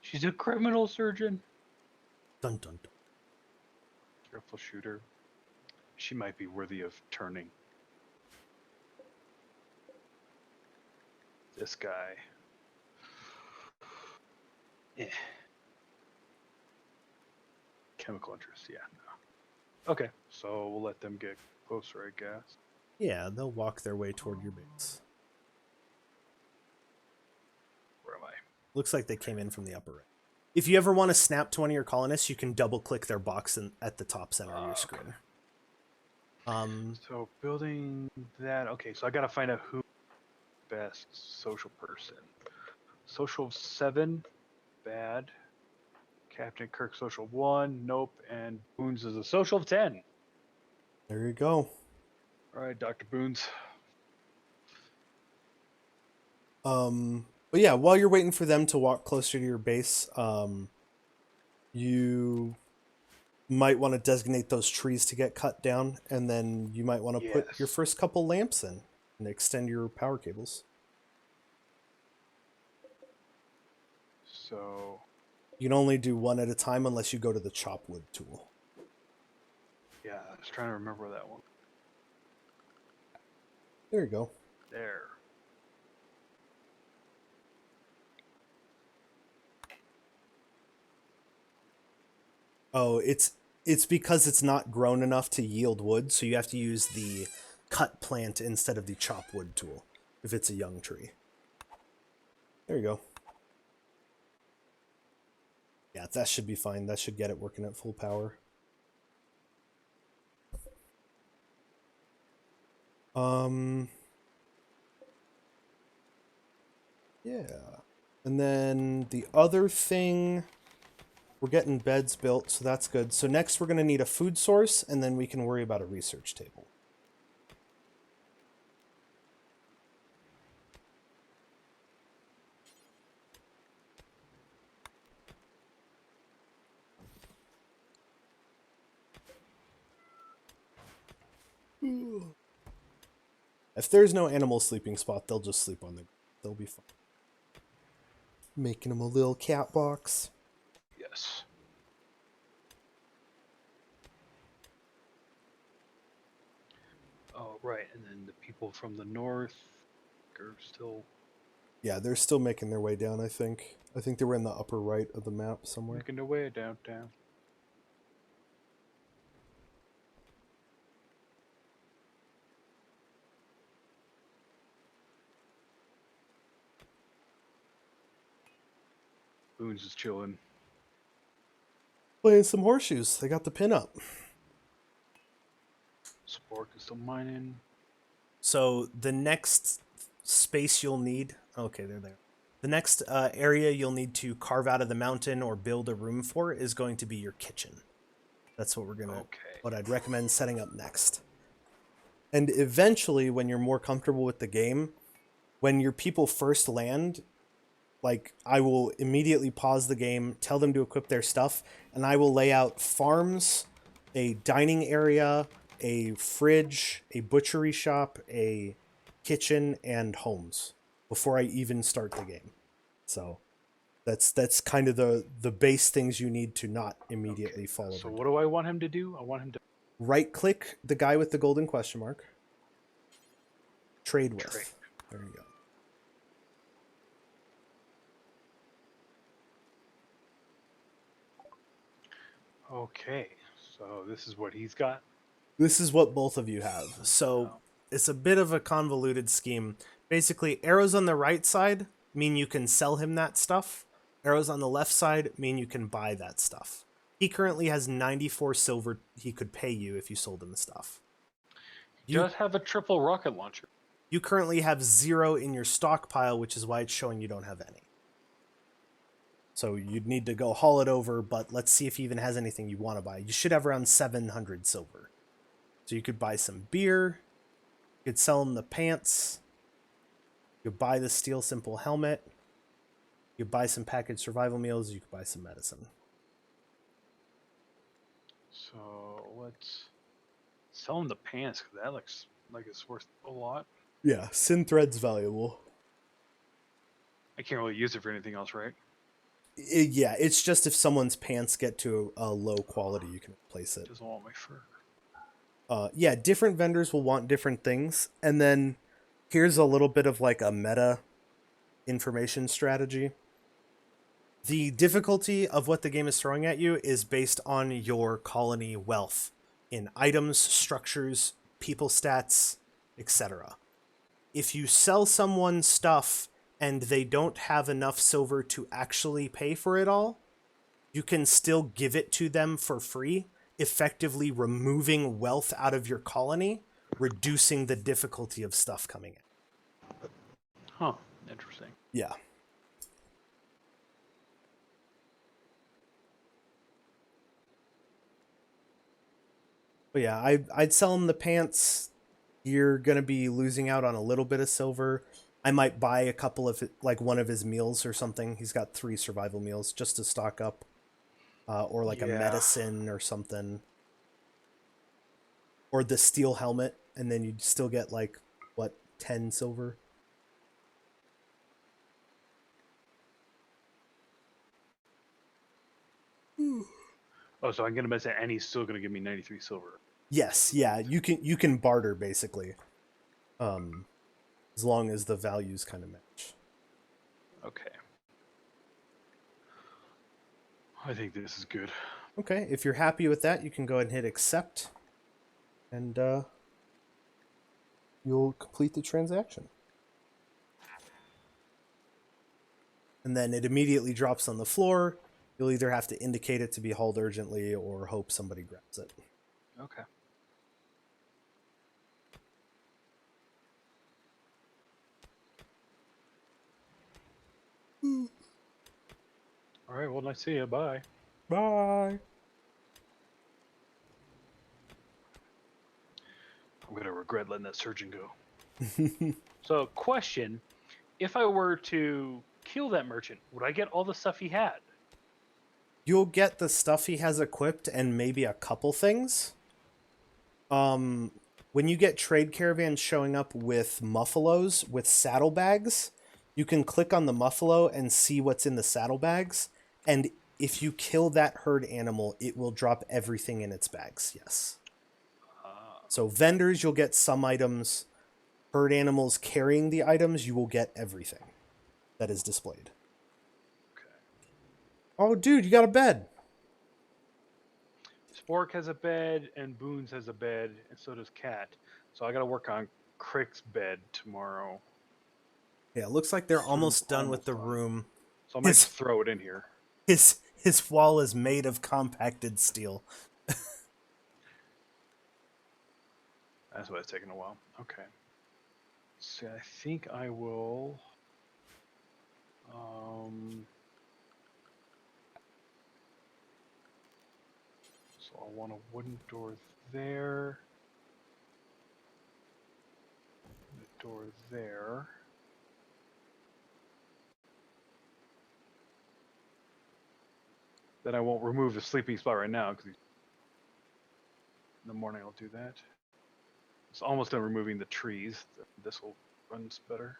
S2: She's a criminal surgeon.
S1: Dun dun dun.
S2: Careful shooter. She might be worthy of turning. This guy. Eh. Chemical interest, yeah. No. Okay, so we'll let them get closer, I guess.
S1: Yeah, they'll walk their way toward your base.
S2: Where am I?
S1: Looks like they came in from the upper right. If you ever want to snap to one of your colonists, you can double click their box at the top center of your screen.
S2: So building that. Okay, so I gotta find out who best social person. Social 7, bad. Captain Kirk social 1, nope. And Boons is a social 10.
S1: There you go.
S2: All right, Dr. Boons.
S1: But yeah, while you're waiting for them to walk closer to your base, you might want to designate those trees to get cut down, and then you might want to put your
S2: Yes.
S1: first couple lamps in and extend your power cables.
S2: So,
S1: You can only do one at a time unless you go to the chop wood tool.
S2: yeah, I was trying to remember that one.
S1: There you go.
S2: There.
S1: Oh, it's because it's not grown enough to yield wood, so you have to use the cut plant instead of the chop wood tool if it's a young tree. There you go. Yeah, that should be fine. That should get it working at full power. Yeah. And then the other thing, we're getting beds built, so that's good. So next we're going to need a food source, and then we can worry about a research table. If there's no animal sleeping spot, they'll just sleep on the. They'll be fine. Making them a little cat box.
S2: Yes. Oh, right. And then the people from the north are still
S1: Yeah, they're still making their way down, I think. I think they were in the upper right of the map somewhere.
S2: making their way downtown. Boons is chilling.
S1: Playing some horseshoes. They got the pin up.
S2: Spork is still mining.
S1: So the next space you'll need. Okay, they're there. The next area you'll need to carve out of the mountain or build a room for is going to be your kitchen. That's what we're gonna.
S2: Okay.
S1: What I'd recommend setting up next. And eventually, when you're more comfortable with the game, when your people first land, like I will immediately pause the game, tell them to equip their stuff, and I will lay out farms a dining area, a fridge, a butchery shop, a kitchen, and homes before I even start the game. So that's kind of the base things you need to not
S2: Okay.
S1: immediately fall
S2: So
S1: over
S2: what
S1: dead.
S2: do I want him to do? I want him to
S1: Right click the guy with the golden question mark. Trade
S2: trade.
S1: with. There you go.
S2: Okay. So this is what he's got.
S1: This is what both of you have. So
S2: Oh,
S1: it's a bit of a convoluted scheme. Basically, arrows on the right side mean you can sell him that stuff. Arrows on the left side mean you can buy that stuff. He currently has 94 silver he could pay you if you sold him stuff.
S2: he
S1: You
S2: does have a triple rocket launcher.
S1: you currently have 0 in your stockpile, which is why it's showing you don't have any. So you'd need to go haul it over, but let's see if he even has anything you want to buy. You should have around 700 silver. So you could buy some beer, you could sell him the pants, you could buy the steel simple helmet, you could buy some packaged survival meals, you could buy some medicine.
S2: So let's sell him the pants because that looks like it's worth a lot.
S1: Yeah, Sin Thread's valuable.
S2: I can't really use it for anything else, right?
S1: Yeah, it's just if someone's pants get to a low quality, you can replace it.
S2: Doesn't want my fur.
S1: Yeah, different vendors will want different things. And then here's a little bit of like a meta information strategy. The difficulty of what the game is throwing at you is based on your colony wealth in items, structures, people stats, etc. If you sell someone stuff and they don't have enough silver to actually pay for it all, you can still give it to them for free, effectively removing wealth out of your colony, reducing the difficulty of stuff coming in.
S2: Huh. Interesting.
S1: Yeah. But yeah, I'd sell him the pants. You're gonna be losing out on a little bit of silver. I might buy a couple of like one of his meals or something. He's got 3 survival meals just to stock up, or like a
S2: Yeah.
S1: medicine or something, or the steel helmet, and then you'd still get like what 10 silver.
S2: Oh, so I'm gonna miss it, and he's still gonna give me 93 silver.
S1: Yes, yeah, you can barter basically, um, as long as the values kind of match.
S2: Okay. I think this is good.
S1: Okay, if you're happy with that, you can go ahead and hit accept, and you'll complete the transaction. And then it immediately drops on the floor. You'll either have to indicate it to be hauled urgently or hope somebody grabs it.
S2: Okay. All right. Well, nice to see you. Bye.
S1: Bye.
S2: I'm gonna regret letting that surgeon go. So, question: if I were to kill that merchant, would I get all the stuff he had?
S1: You'll get the stuff he has equipped and maybe a couple things. Um, when you get trade caravans showing up with muffalos with saddlebags, you can click on the muffalo and see what's in the saddlebags. And if you kill that herd animal, it will drop everything in its bags. Yes. So vendors, you'll get some items. Herd animals carrying the items, you will get everything that is displayed.
S2: Okay.
S1: Oh, dude, you got a bed.
S2: Spork has a bed, and Boone's has a bed, and so does Cat. So I got to work on Crick's bed tomorrow.
S1: Yeah, it looks like they're
S2: This room's
S1: almost done with
S2: almost
S1: the
S2: done.
S1: room.
S2: So I might
S1: His
S2: just throw it in here.
S1: his wall is made of compacted steel.
S2: That's why it's taking a while. Okay. So I think I will. So I want a wooden door there. The door there. Then I won't remove the sleeping spot right now because In the morning, I'll do that. It's almost done removing the trees. This will run better.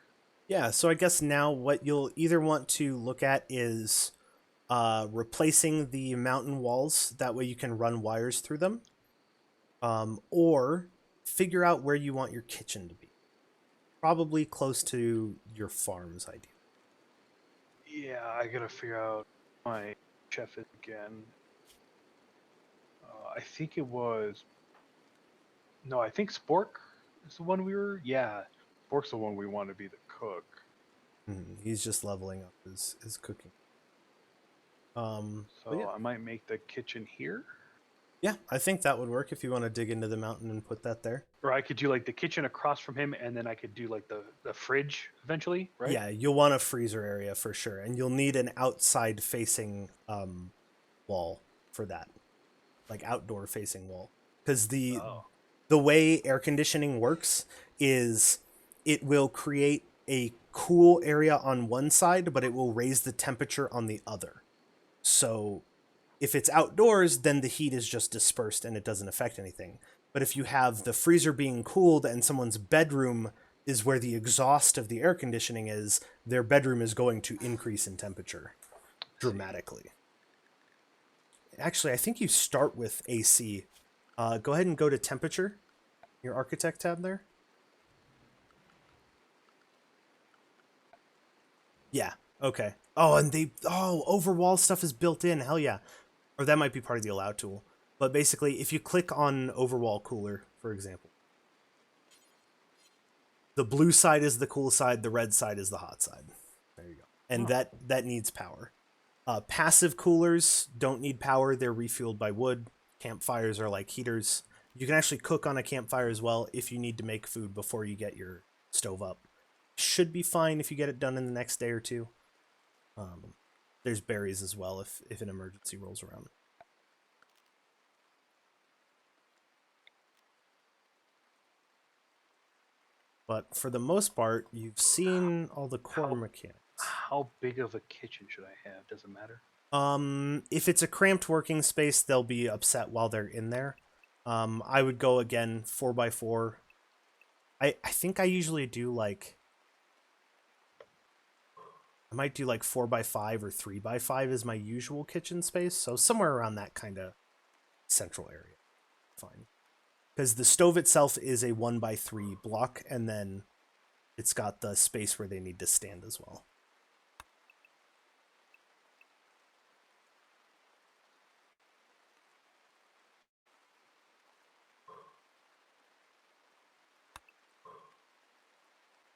S1: Yeah, so I guess now what you'll either want to look at is replacing the mountain walls. That way you can run wires through them. Or figure out where you want your kitchen to be. Probably close to your farm's idea.
S2: Yeah, I gotta figure out my chef again. I think it was. No, I think Spork is the one we were. Yeah, Spork's the one we want to be the cook.
S1: He's just leveling up his cooking. But yeah.
S2: So I might make the kitchen here.
S1: Yeah, I think that would work if you want to dig into the mountain and put that there.
S2: Or I could do like the kitchen across from him, and then I could do like the fridge eventually, right?
S1: Yeah, you'll want a freezer area for sure, and you'll need an outside facing wall for that, like outdoor facing wall, because
S2: Oh,
S1: the way air conditioning works is it will create a cool area on one side, but it will raise the temperature on the other. So if it's outdoors, then the heat is just dispersed and it doesn't affect anything. But if you have the freezer being cooled and someone's bedroom is where the exhaust of the air conditioning is, their bedroom is going to increase in temperature dramatically. Actually, I think you start with AC. Go ahead and go to temperature, your architect tab there. Yeah, okay. Oh, and overwall stuff is built in. Hell yeah. Or that might be part of the allow tool. But basically, if you click on overwall cooler, for example, the blue side is the cool side, the red side is the hot side. There you go. And that needs power. Passive coolers don't need power. They're refueled by wood. Campfires are like heaters. You can actually cook on a campfire as well if you need to make food before you get your stove up. Should be fine if you get it done in the next day or two. There's berries as well if an emergency rolls around. But for the most part, you've seen all the core mechanics.
S2: How big of a kitchen should I have? Does it matter?
S1: If it's a cramped working space, they'll be upset while they're in there. I would go again 4x4. I think I usually do like. I might do like 4x5 or 3x5 is my usual kitchen space. So somewhere around that kind of central area. Fine. Because the stove itself is a 1x3 block, and then it's got the space where they need to stand as well.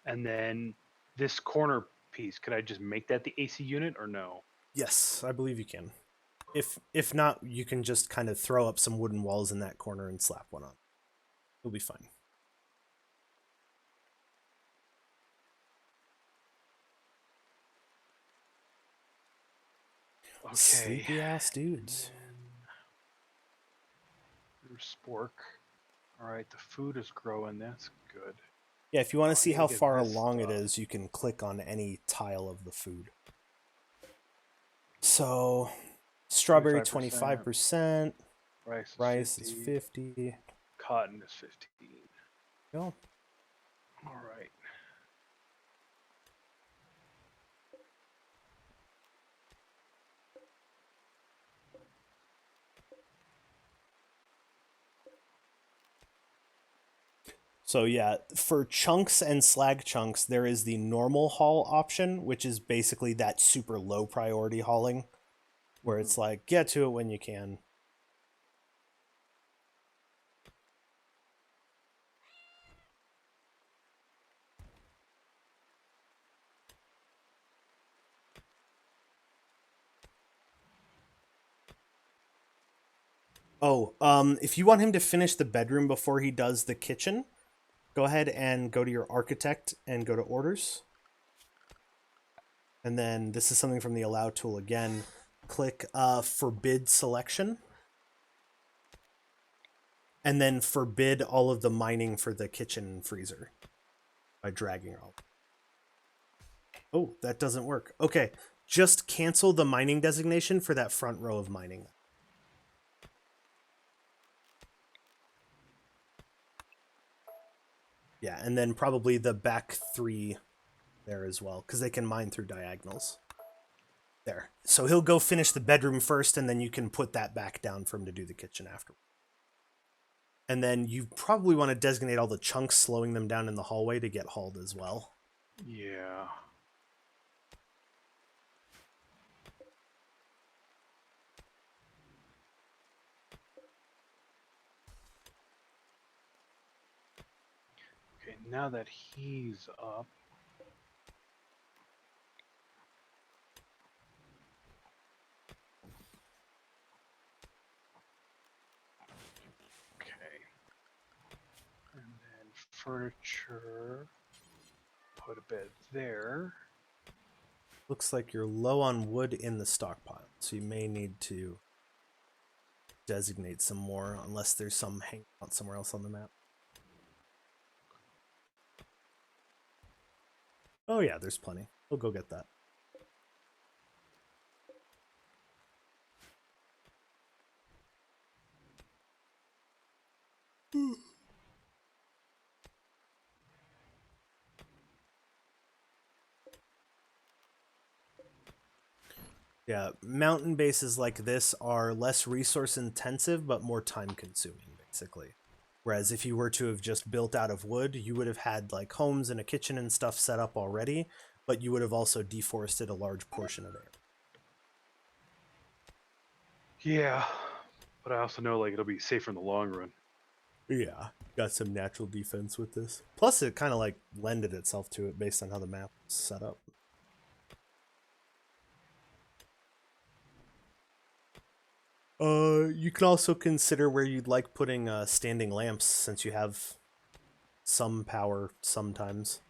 S2: And then this corner piece, could I just make that the AC unit or no?
S1: Yes, I believe you can. If not, you can just kind of throw up some wooden walls in that corner and slap one on. It'll be fine.
S2: Okay.
S1: Sleepy ass dudes.
S2: There's Spork. All right, the food is growing. That's good.
S1: Yeah, if you want to see how
S2: get
S1: far
S2: this
S1: along it
S2: stuff.
S1: is, you can click on any tile of the food. So, strawberry 25%, rice is 50.
S2: Cotton is 15.
S1: Go.
S2: All right.
S1: So yeah, for chunks and slag chunks, there is the normal haul option, which is basically that super low priority hauling, where it's like, get to it when you can. Oh, if you want him to finish the bedroom before he does the kitchen, go ahead and go to your architect and go to orders. And then this is something from the allow tool again. Click forbid selection. And then forbid all of the mining for the kitchen freezer by dragging all. Oh, that doesn't work. Okay, just cancel the mining designation for that front row of mining. Yeah, and then probably the back 3 there as well, because they can mine through diagonals. There. So he'll go finish the bedroom first, and then you can put that back down for him to do the kitchen after. And then you probably want to designate all the chunks, slowing them down in the hallway to get hauled as well.
S2: Yeah. Okay, now that he's up, okay, and then furniture, put a bed there.
S1: Looks like you're low on wood in the stockpile, so you may need to designate some more, unless there's some hanging out somewhere else on the map. Oh yeah, there's plenty. We'll go get that. Yeah, mountain bases like this are less resource intensive, but more time consuming, basically. Whereas if you were to have just built out of wood, you would have had like homes and a kitchen and stuff set up already, but you would have also deforested a large portion of it.
S2: Yeah, but I also know like it'll be safer in the long run.
S1: Yeah, got some natural defense with this. Plus, it kind of like lended itself to it based on how the map was set up. You can also consider where you'd like putting standing lamps, since you have some power sometimes.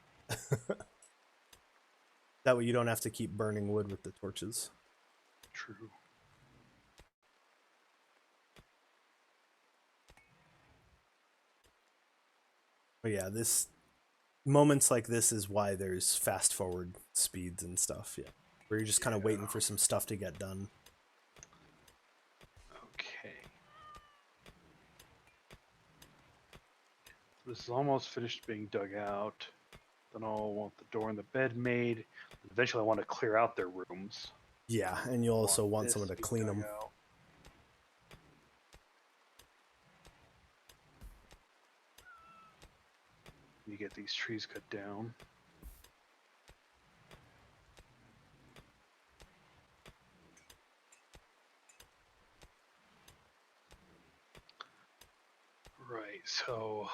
S1: That way you don't have to keep burning wood with the torches.
S2: True.
S1: But yeah, this moments like this is why there's fast forward speeds and stuff. Yeah, where you're just kind of waiting for some stuff to get done.
S2: Okay. This is almost finished being dug out. Then I'll want the door and the bed made. Eventually, I want to clear out their rooms.
S1: Yeah, and you also want
S2: this
S1: someone to
S2: be
S1: clean
S2: dug
S1: them.
S2: out. You get these trees cut down. Right, so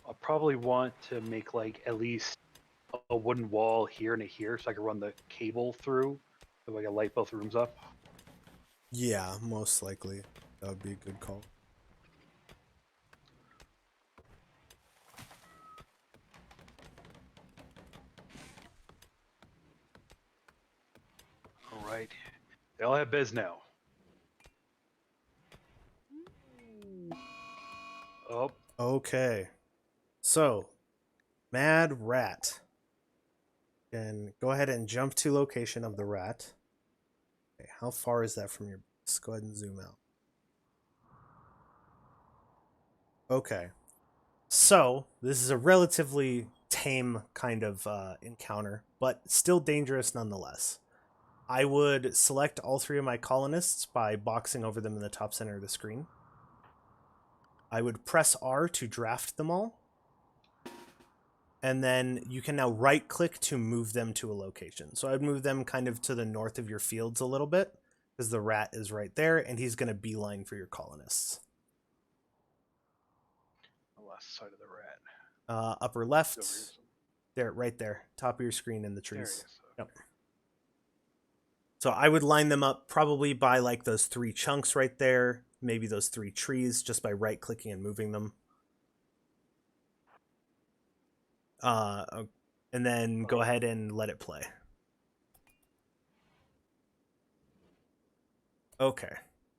S2: I'll probably want to make like at least a wooden wall here and a here so I can run the cable through so I can light both rooms up.
S1: Yeah, most likely. That would be a good call.
S2: All right. They all have beds now. Oh,
S1: Okay. So, Mad Rat. And go ahead and jump to location of the rat. Okay, how far is that from your base? Go ahead and zoom out. Okay. So, this is a relatively tame kind of encounter, but still dangerous nonetheless. I would select all 3 of my colonists by boxing over them in the top center of the screen. I would press R to draft them all. And then you can now right click to move them to a location. So I'd move them kind of to the north of your fields a little bit, because the rat is right there and he's going to beeline for your colonists.
S2: the last side of the rat.
S1: Upper left, there, right there, top of your screen in the trees.
S2: There he is. Okay.
S1: Yep. So I would line them up probably by like those 3 chunks right there, maybe those 3 trees, just by right clicking and moving them. And then go ahead and let it play. Okay.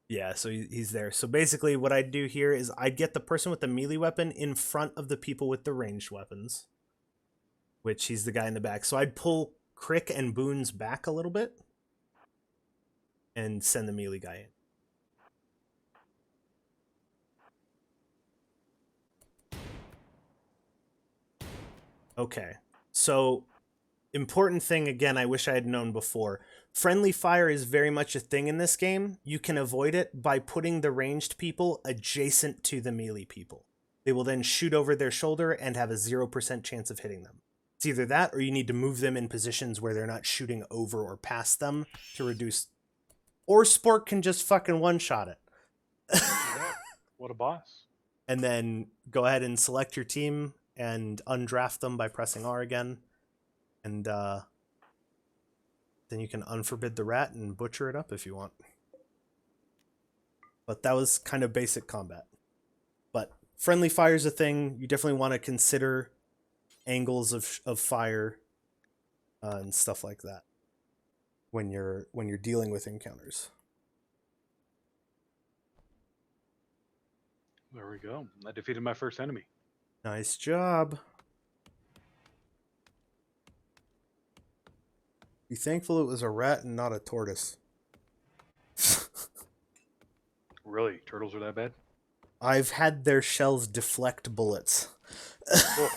S1: Yeah, so he's there. So basically what I'd do here is I'd get the person with the melee weapon in front of the people with the ranged weapons, which he's the guy in the back. So I'd pull Crick and Boons back a little bit and send the melee guy in. Okay. So, important thing again, I wish I had known before. Friendly fire is very much a thing in this game. You can avoid it by putting the ranged people adjacent to the melee people. They will then shoot over their shoulder and have a 0% chance of hitting them. It's either that or you need to move them in positions where they're not shooting over or past them to reduce. Or Sport can just fucking one shot it.
S2: What a boss.
S1: And then go ahead and select your team and undraft them by pressing R again. And then you can unforbid the rat and butcher it up if you want. But that was kind of basic combat. But friendly fire is a thing. You definitely want to consider angles of fire and stuff like that when you're dealing with encounters.
S2: There we go. I defeated my first enemy.
S1: Nice job. Be thankful it was a rat and not a tortoise.
S2: Really? Turtles are that bad?
S1: I've had their shells deflect bullets.
S2: Oh.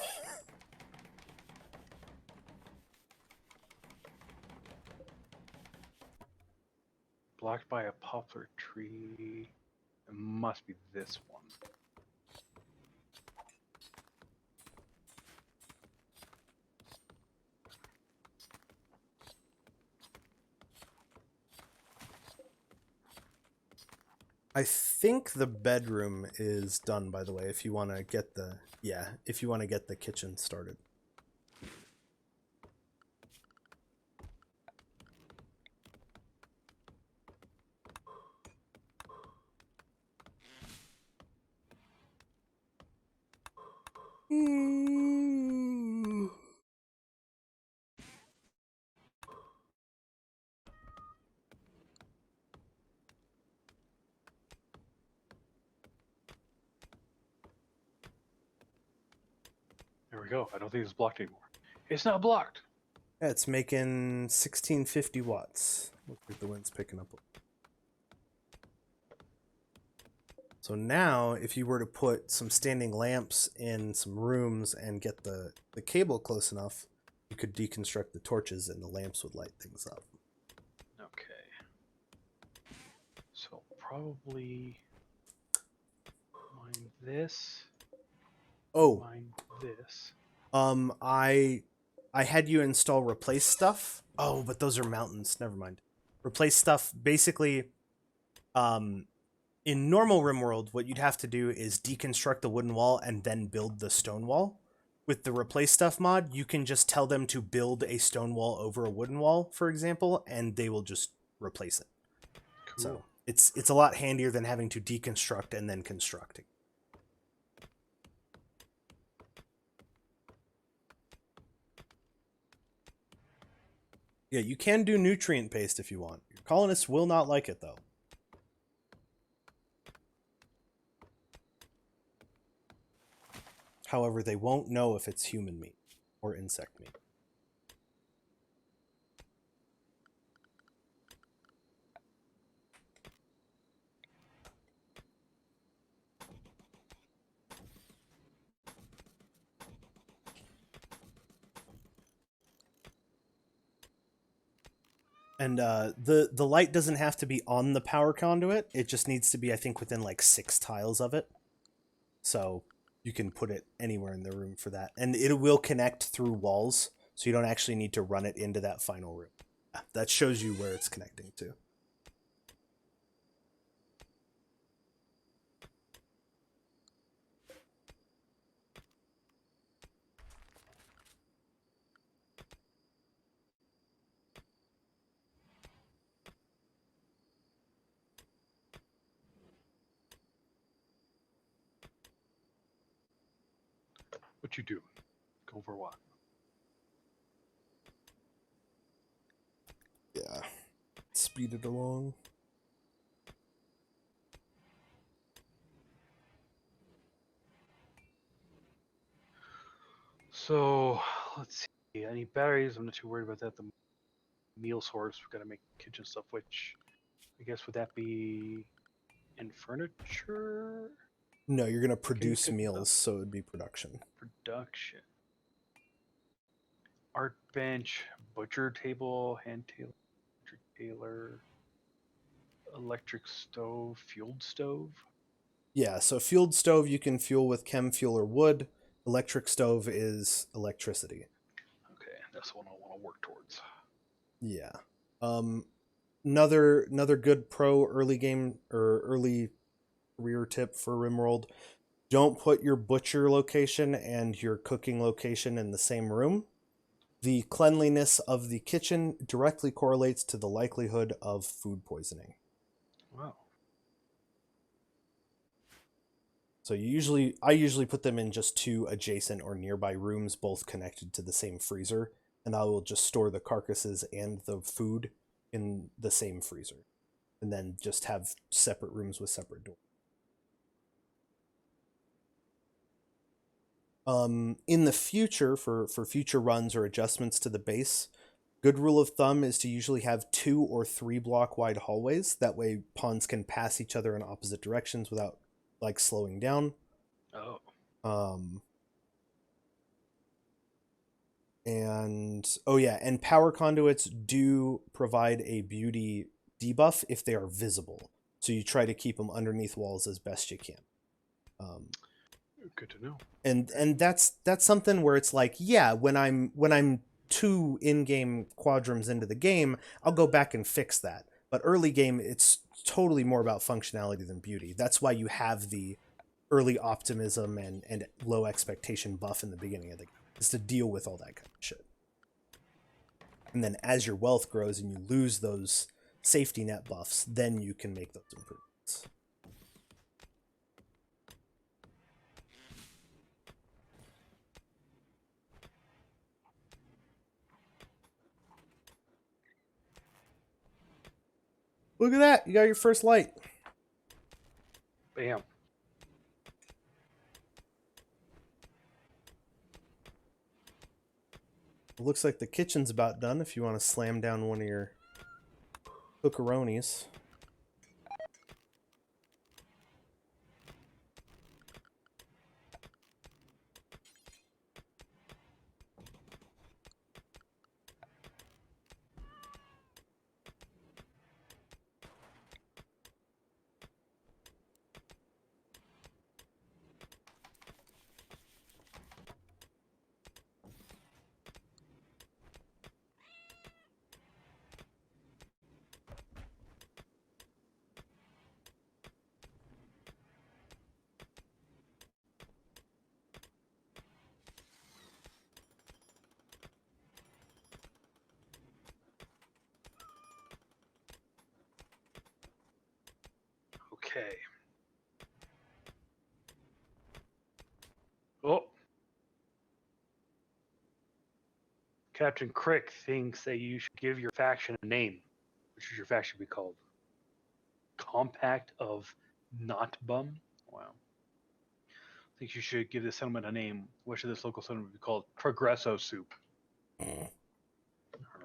S2: Blocked by a poplar tree. It must be this one.
S1: I think the bedroom is done, by the way, if you want to get the kitchen started.
S2: There we go. I don't think it's blocked anymore. It's not blocked.
S1: Yeah, it's making 1650 watts. Looks like the wind's picking up. So now, if you were to put some standing lamps in some rooms and get the cable close enough, you could deconstruct the torches and the lamps would light things up.
S2: Okay. So probably mine this.
S1: Oh,
S2: Mine this.
S1: I had you install replace stuff. Oh, but those are mountains. Never mind. Replace stuff. Basically, in normal Rimworld, what you'd have to do is deconstruct the wooden wall and then build the stone wall. With the replace stuff mod, you can just tell them to build a stone wall over a wooden wall, for example, and they will just replace it.
S2: Cool.
S1: So it's a lot handier than having to deconstruct and then constructing. Yeah, you can do nutrient paste if you want. Your colonists will not like it, though. However, they won't know if it's human meat or insect meat. And the light doesn't have to be on the power conduit. It just needs to be, I think, within like 6 tiles of it. So you can put it anywhere in the room for that. And it will connect through walls, so you don't actually need to run it into that final room. That shows you where it's connecting to.
S2: What you do? Go for what?
S1: Yeah. Speed it along.
S2: So let's see. I need batteries. I'm not too worried about that. The meal source. We've got to make kitchen stuff. Which I guess would that be in furniture?
S1: No, you're going to produce
S2: pick
S1: meals, so it would be production.
S2: Production. art bench, butcher table, hand tailor, electric tailor, electric stove, fueled stove.
S1: Yeah, so fueled stove you can fuel with chem fuel or wood. Electric stove is electricity.
S2: Okay, that's what I want to work towards.
S1: Yeah. Um, another good pro early game or early career tip for Rimworld: don't put your butcher location and your cooking location in the same room. The cleanliness of the kitchen directly correlates to the likelihood of food poisoning.
S2: Wow.
S1: So I usually put them in just two adjacent or nearby rooms, both connected to the same freezer, and I will just store the carcasses and the food in the same freezer, and then just have separate rooms with separate doors. In the future, for future runs or adjustments to the base, good rule of thumb is to usually have 2 or 3 block wide hallways. That way, pawns can pass each other in opposite directions without like slowing down.
S2: Oh.
S1: Um, and oh yeah, and power conduits do provide a beauty debuff if they are visible. So you try to keep them underneath walls as best you can. Um,
S2: Good to know.
S1: and that's something where it's like, yeah, when I'm 2 in-game quadrums into the game, I'll go back and fix that. But early game, it's totally more about functionality than beauty. That's why you have the early optimism and low expectation buff in the beginning of the game, is to deal with all that kind of shit. And then as your wealth grows and you lose those safety net buffs, then you can make those improvements. Look at that. You got your first light.
S2: Bam.
S1: It looks like the kitchen's about done if you want to slam down one of your cookeronis.
S2: Okay. Oh. Captain Crick thinks that you should give your faction a name. What should your faction be called? Compact of Not Bum? Wow. I think you should give this settlement a name. What should this local settlement be called? Progresso Soup. All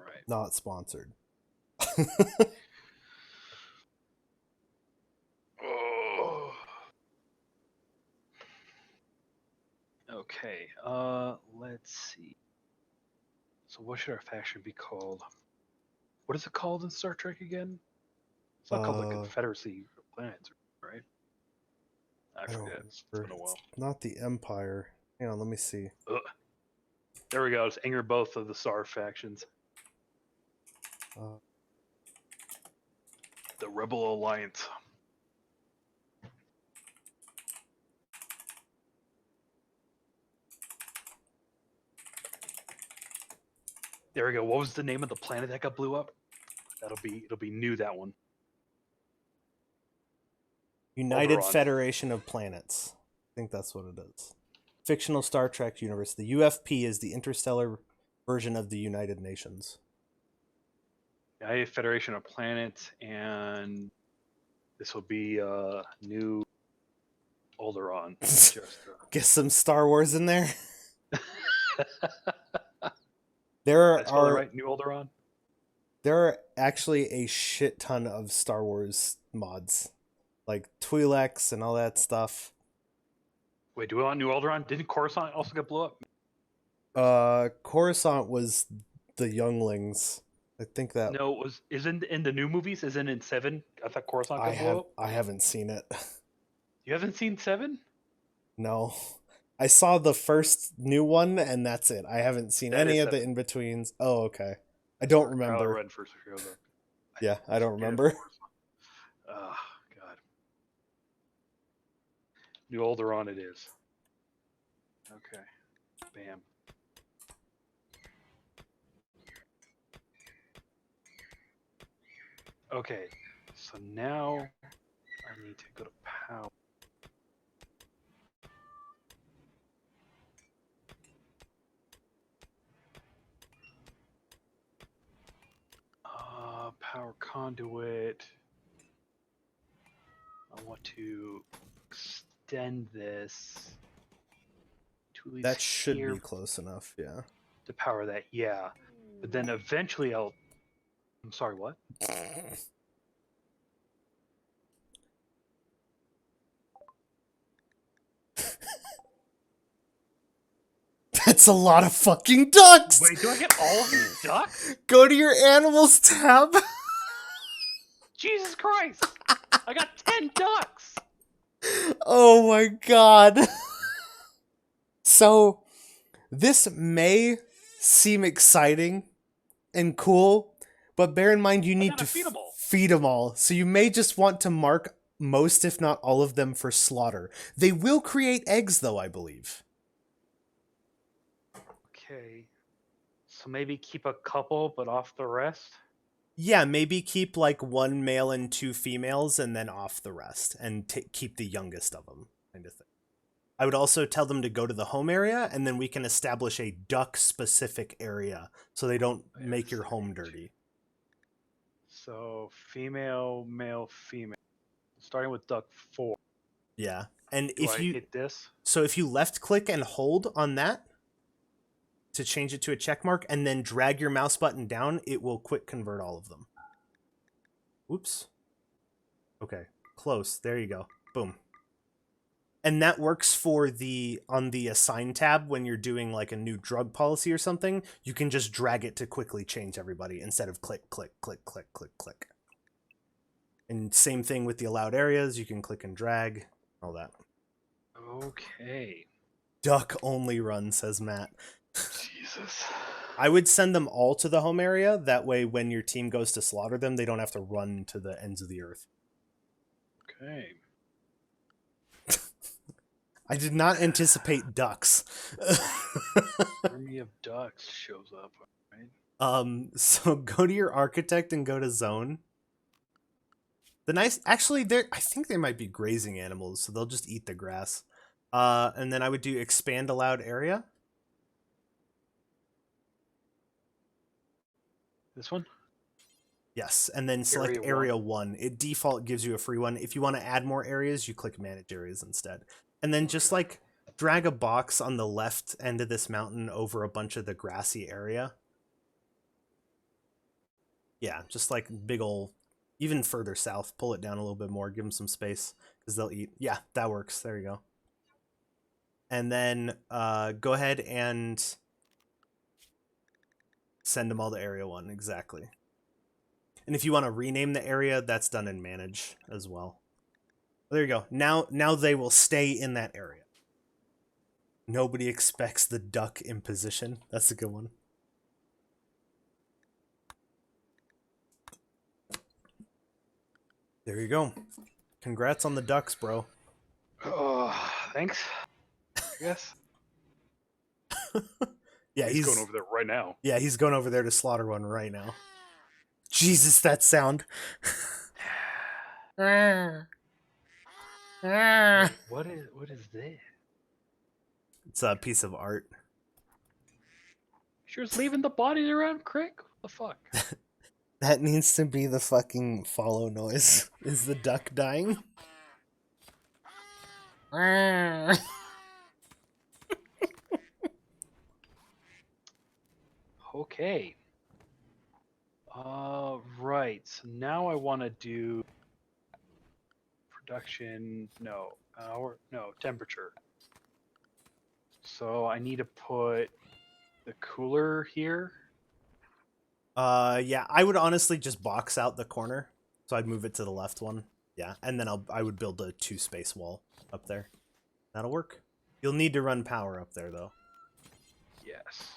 S2: right.
S1: Not sponsored.
S2: Oh. Okay. Let's see. So what should our faction be called? What is it called in Star Trek again? It's not called the Confederacy of Planets, right? I forget. It's been a while.
S1: It's not the Empire. Hang on, let me see.
S2: Ugh. There we go. Just anger both of the SAR factions.
S1: Uh,
S2: The Rebel Alliance. There we go. What was the name of the planet that got blew up? It'll be new, that one.
S1: United
S2: Oberon.
S1: Federation of Planets. I think that's what it is. Fictional Star Trek universe. The UFP is the interstellar version of the United Nations.
S2: United Federation of Planets, and this will be new Alderaan.
S1: Get some Star Wars in there. There are
S2: right, new Alderaan.
S1: There are actually a shit ton of Star Wars mods, like Twi'leks and all that stuff.
S2: Wait, do we want new Alderaan? Didn't Coruscant also get blown up?
S1: Coruscant was the younglings. I think that
S2: No, it was isn't in the new movies. Isn't in 7? I thought Coruscant got blow up.
S1: I haven't seen it.
S2: You haven't seen 7?
S1: No. I saw the first new one and that's it. I haven't seen
S2: That
S1: any
S2: is
S1: of the
S2: 7.
S1: in-betweens. Oh, okay. I
S2: That's
S1: don't
S2: where Kylo
S1: remember.
S2: Ren first shows up.
S1: Yeah, I
S2: I'm
S1: don't
S2: scared of
S1: remember.
S2: Coruscant. Oh God. The older on it is. Okay. Bam. Okay. So now I need to go to power. Power conduit. I want to extend this to at least
S1: That should
S2: here
S1: be close enough, yeah.
S2: to power that. Yeah. But then eventually I'll. I'm sorry, what?
S1: That's a lot of fucking ducks!
S2: Wait, do I get all of these ducks?
S1: Go to your animals tab.
S2: Jesus Christ! I got 10 ducks!
S1: Oh my god. So, this may seem exciting and cool, but bear in mind you
S2: I
S1: need
S2: gotta
S1: to
S2: feed them all.
S1: feed them all. So you may just want to mark most, if not all of them, for slaughter. They will create eggs, though, I believe.
S2: Okay. So maybe keep a couple, but off the rest?
S1: Yeah, maybe keep like one male and two females and then off the rest and keep the youngest of them, kind of thing. I would also tell them to go to the home area and then we can establish a duck specific area so they don't make your home dirty.
S2: So female, male, female. Starting with duck 4.
S1: Yeah. And
S2: Do I hit this?
S1: so if you left click and hold on that to change it to a check mark and then drag your mouse button down, it will quick convert all of them. Oops. Okay. Close. There you go. Boom. And that works for on the assign tab when you're doing like a new drug policy or something, you can just drag it to quickly change everybody instead of click, click, click, click, click, click. And same thing with the allowed areas, you can click and drag, all that.
S2: Okay.
S1: Duck only run, says Matt.
S2: Jesus.
S1: I would send them all to the home area, that way when your team goes to slaughter them, they don't have to run to the ends of the earth.
S2: Okay.
S1: I did not anticipate ducks.
S2: Army of ducks shows up, right?
S1: So go to your architect and go to zone. Actually, I think they might be grazing animals, so they'll just eat the grass. And then I would do expand allowed area.
S2: This one?
S1: Yes, and then select area 1. It default gives you a free one. If you want to add more areas, you click manage areas instead. And then just like drag a box on the left end of this mountain over a bunch of the grassy area. Yeah, just like big ol', even further south, pull it down a little bit more, give them some space because they'll eat. Yeah, that works. There you go. And then go ahead and send them all to area 1. Exactly. And if you want to rename the area, that's done in manage as well. There you go. Now they will stay in that area. Nobody expects the duck imposition. That's a good one. There you go. Congrats on the ducks, bro.
S2: Oh, thanks. I guess.
S1: Yeah,
S2: he's going over there right now.
S1: Yeah, he's going over there to slaughter one right now. Jesus, that sound.
S2: Wait, what is this?
S1: It's a piece of art.
S2: Sure, it's leaving the bodies around, Crick. What the fuck?
S1: That needs to be the fucking follow noise. Is the duck dying?
S2: Okay. Right. So now I want to do production. No, temperature. So I need to put the cooler here.
S1: Yeah, I would honestly just box out the corner. So I'd move it to the left one. Yeah, and then I would build a 2-space wall up there. That'll work. You'll need to run power up there though.
S2: Yes.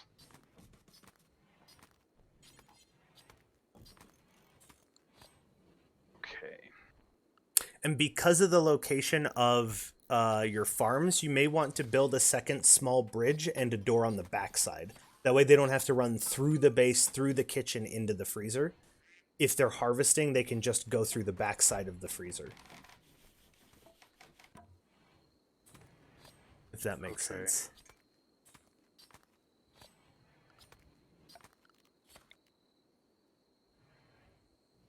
S2: Okay.
S1: And because of the location of your farms, you may want to build a second small bridge and a door on the backside. That way they don't have to run through the base, through the kitchen, into the freezer. If they're harvesting, they can just go through the backside of the freezer. If that makes sense.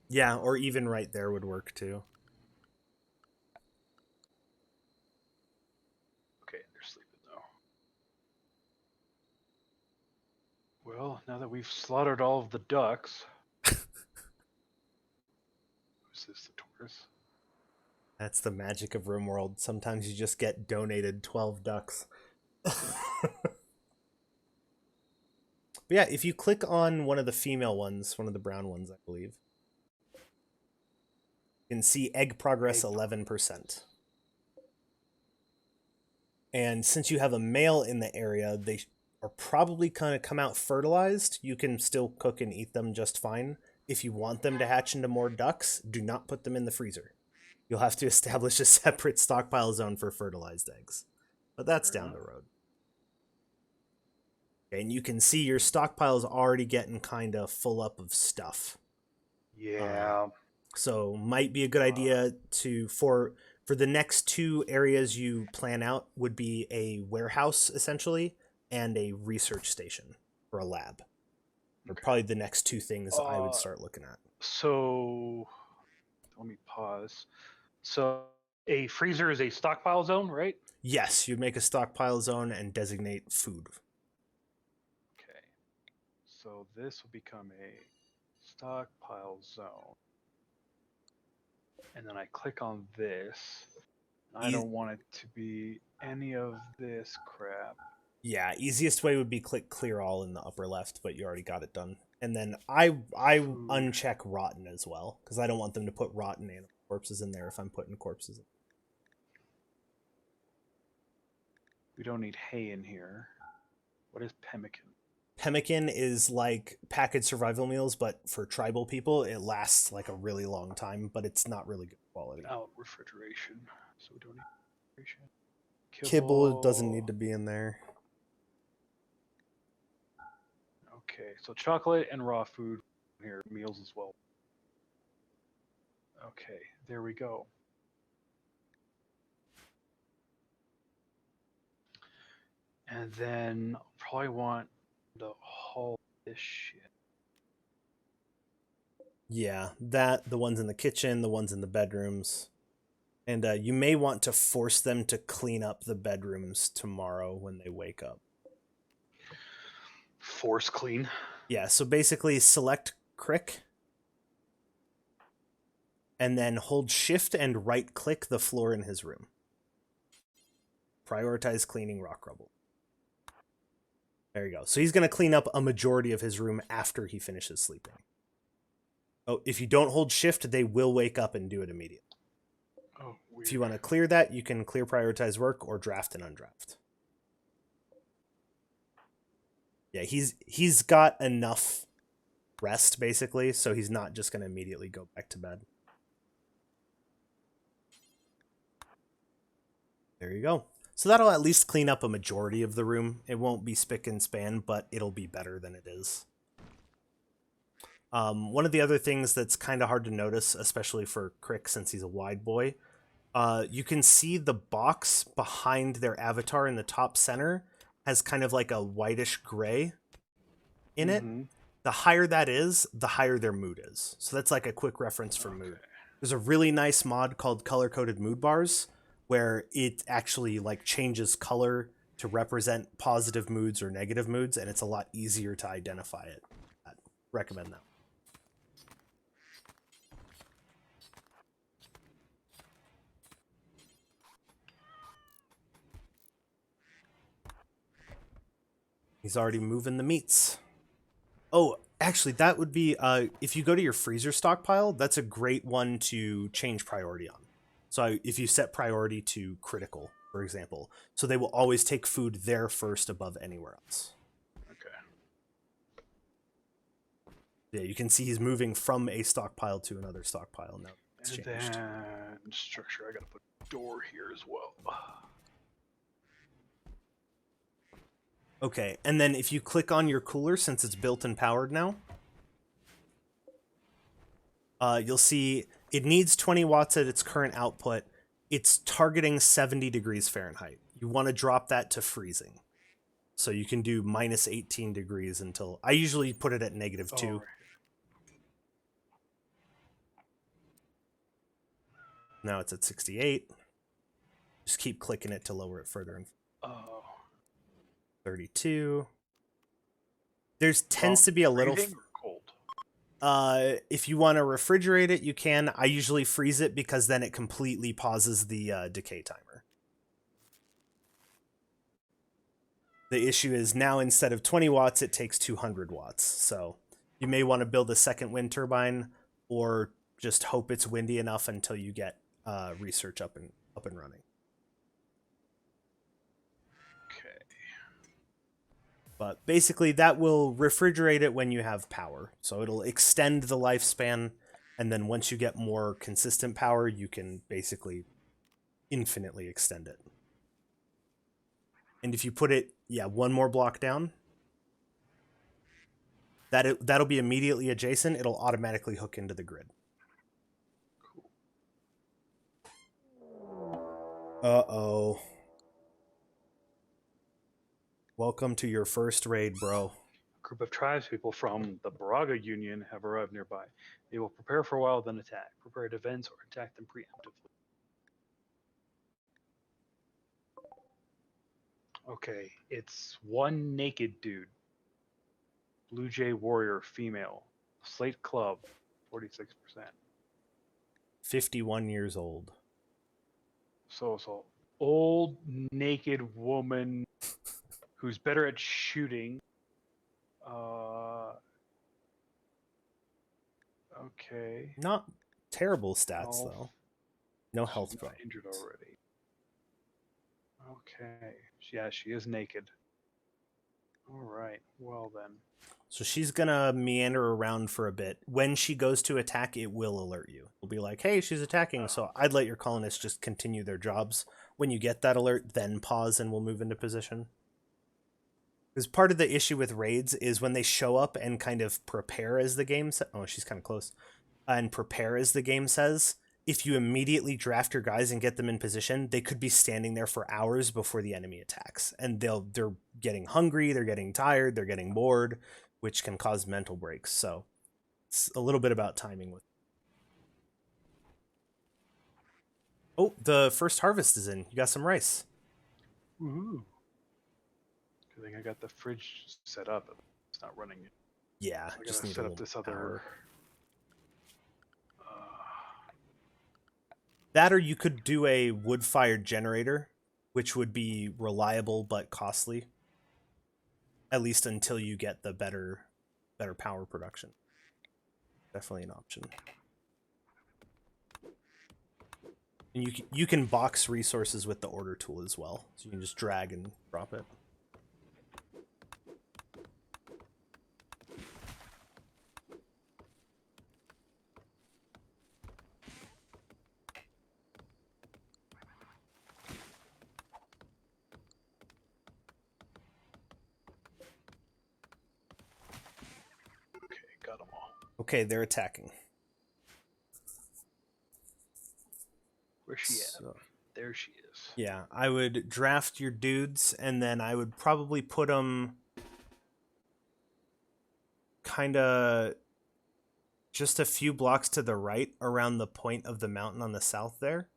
S1: Yeah, or even right there would work too.
S2: Okay, they're sleeping though. Well, now that we've slaughtered all of the ducks. Who's this, the Taurus?
S1: That's the magic of Rimworld. Sometimes you just get donated 12 ducks. But yeah, if you click on one of the female ones, one of the brown ones, I believe, you can see egg progress 11%. And since you have a male in the area, they are probably kind of come out fertilized. You can still cook and eat them just fine. If you want them to hatch into more ducks, do not put them in the freezer. You'll have to establish a separate stockpile zone for fertilized eggs. But that's down the road. Okay, and you can see your stockpile's already getting kind of full up of stuff.
S2: Yeah.
S1: So might be a good idea to for the next 2 areas you plan out would be a warehouse essentially and a research station or a lab. Are probably the next 2 things I would start looking at.
S2: So let me pause. So a freezer is a stockpile zone, right?
S1: Yes, you'd make a stockpile zone and designate food.
S2: Okay. So this will become a stockpile zone. And then I click on this. I don't want it to be any of this crap.
S1: Yeah, easiest way would be click clear all in the upper left, but you already got it done. And then I uncheck rotten as well, because I don't want them to put rotten animal corpses in there if I'm putting corpses in.
S2: We don't need hay in here. What is pemmican?
S1: Pemmican is like packaged survival meals, but for tribal people, it lasts like a really long time, but it's not really good quality.
S2: Out refrigeration. So we don't need refrigeration.
S1: Kibble doesn't need to be in there.
S2: Okay, so chocolate and raw food here, meals as well. Okay, there we go. And then I'll probably want to haul this shit.
S1: Yeah, the ones in the kitchen, the ones in the bedrooms. And you may want to force them to clean up the bedrooms tomorrow when they wake up.
S2: Force clean?
S1: Yeah, so basically select Crick. And then hold shift and right click the floor in his room. Prioritize cleaning rock rubble. There you go. So he's going to clean up a majority of his room after he finishes sleeping. Oh, if you don't hold shift, they will wake up and do it immediately.
S2: Oh, weird.
S1: If you want to clear that, you can clear prioritize work or draft and undraft. Yeah, he's got enough rest basically, so he's not just going to immediately go back to bed. There you go. So that'll at least clean up a majority of the room. It won't be spick and span, but it'll be better than it is. One of the other things that's kind of hard to notice, especially for Crick since he's a wide boy, you can see the box behind their avatar in the top center has kind of like a whitish gray in it. The higher that is, the higher their mood is. So that's like a quick reference for mood. There's a really nice mod called color-coded mood bars where it actually like changes color to represent positive moods or negative moods, and it's a lot easier to identify it. I'd recommend that. He's already moving the meats. Oh, actually, that would be if you go to your freezer stockpile, that's a great one to change priority on. So if you set priority to critical, for example, so they will always take food there first above anywhere else.
S2: Okay.
S1: Yeah, you can see he's moving from a stockpile to another stockpile now. It's
S2: And
S1: changed.
S2: then structure, I gotta put a door here as well.
S1: Okay, and then if you click on your cooler, since it's built and powered now, you'll see it needs 20 watts at its current output. It's targeting 70 degrees Fahrenheit. You want to drop that to freezing. So you can do minus 18 degrees until... I usually put it at negative 2.
S2: Right.
S1: Now it's at 68. Just keep clicking it to lower it further. And
S2: Oh.
S1: 32. There's tends to be a little...
S2: Freezing or cold?
S1: If you want to refrigerate it, you can. I usually freeze it because then it completely pauses the decay timer. The issue is now instead of 20 watts, it takes 200 watts. So you may want to build a second wind turbine or just hope it's windy enough until you get research up and running.
S2: Okay.
S1: But basically that will refrigerate it when you have power. So it'll extend the lifespan, and then once you get more consistent power, you can basically infinitely extend it. And if you put it, one more block down, that'll be immediately adjacent. It'll automatically hook into the grid.
S2: Cool.
S1: Uh-oh. Welcome to your first raid, bro.
S2: A group of tribespeople from the Baraga Union have arrived nearby. They will prepare for a while, then attack. Prepare defense or attack them preemptively. Okay, it's one naked dude. Blue Jay Warrior, female. Slate Club, 46%.
S1: 51 years old.
S2: So old naked woman who's better at shooting. Okay.
S1: Not terrible stats,
S2: Health.
S1: though. No
S2: She's
S1: health
S2: not
S1: problems.
S2: injured already. Okay. Yeah, she is naked. All right. Well then.
S1: So she's gonna meander around for a bit. When she goes to attack, it will alert you. It'll be like, hey, she's attacking, so I'd let your colonists just continue their jobs. When you get that alert, then pause and we'll move into position. Because part of the issue with raids is when they show up and kind of prepare as the game says... Oh, she's kind of close. And prepare as the game says, if you immediately draft your guys and get them in position, they could be standing there for hours before the enemy attacks. And they're getting hungry, they're getting tired, they're getting bored, which can cause mental breaks. So it's a little bit about timing with. Oh, the first harvest is in. You got some rice.
S2: Woohoo. Good thing I got the fridge set up. It's not running yet.
S1: Yeah,
S2: I
S1: just
S2: gotta
S1: need
S2: set
S1: a
S2: up
S1: little
S2: this other.
S1: power. That or you could do a wood-fired generator, which would be reliable but costly. At least until you get the better power production. Definitely an option. And you can box resources with the order tool as well. So you can just drag and drop it.
S2: Okay, got them all.
S1: Okay, they're attacking.
S2: Where's she at? There she is.
S1: Yeah, I would draft your dudes, and then I would probably put them kind of just a few blocks to the right around the point of the mountain on the south there.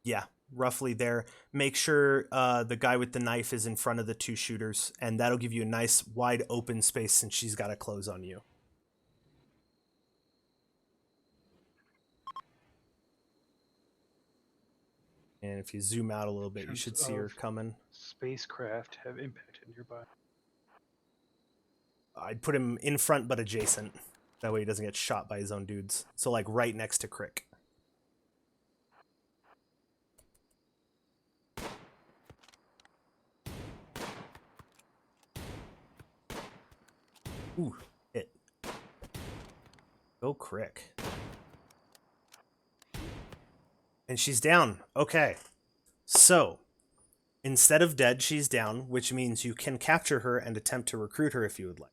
S1: Yeah, roughly there. Make sure the guy with the knife is in front of the two shooters, and that'll give you a nice wide open space since she's got to close on you. And if you zoom out a little bit, you
S2: Terms
S1: should see her
S2: of
S1: coming.
S2: spacecraft have impacted nearby.
S1: I'd put him in front but adjacent. That way he doesn't get shot by his own dudes. So like right next to Crick. Ooh, hit. Go Crick. And she's down. Okay. So, instead of dead, she's down, which means you can capture her and attempt to recruit her if you would like.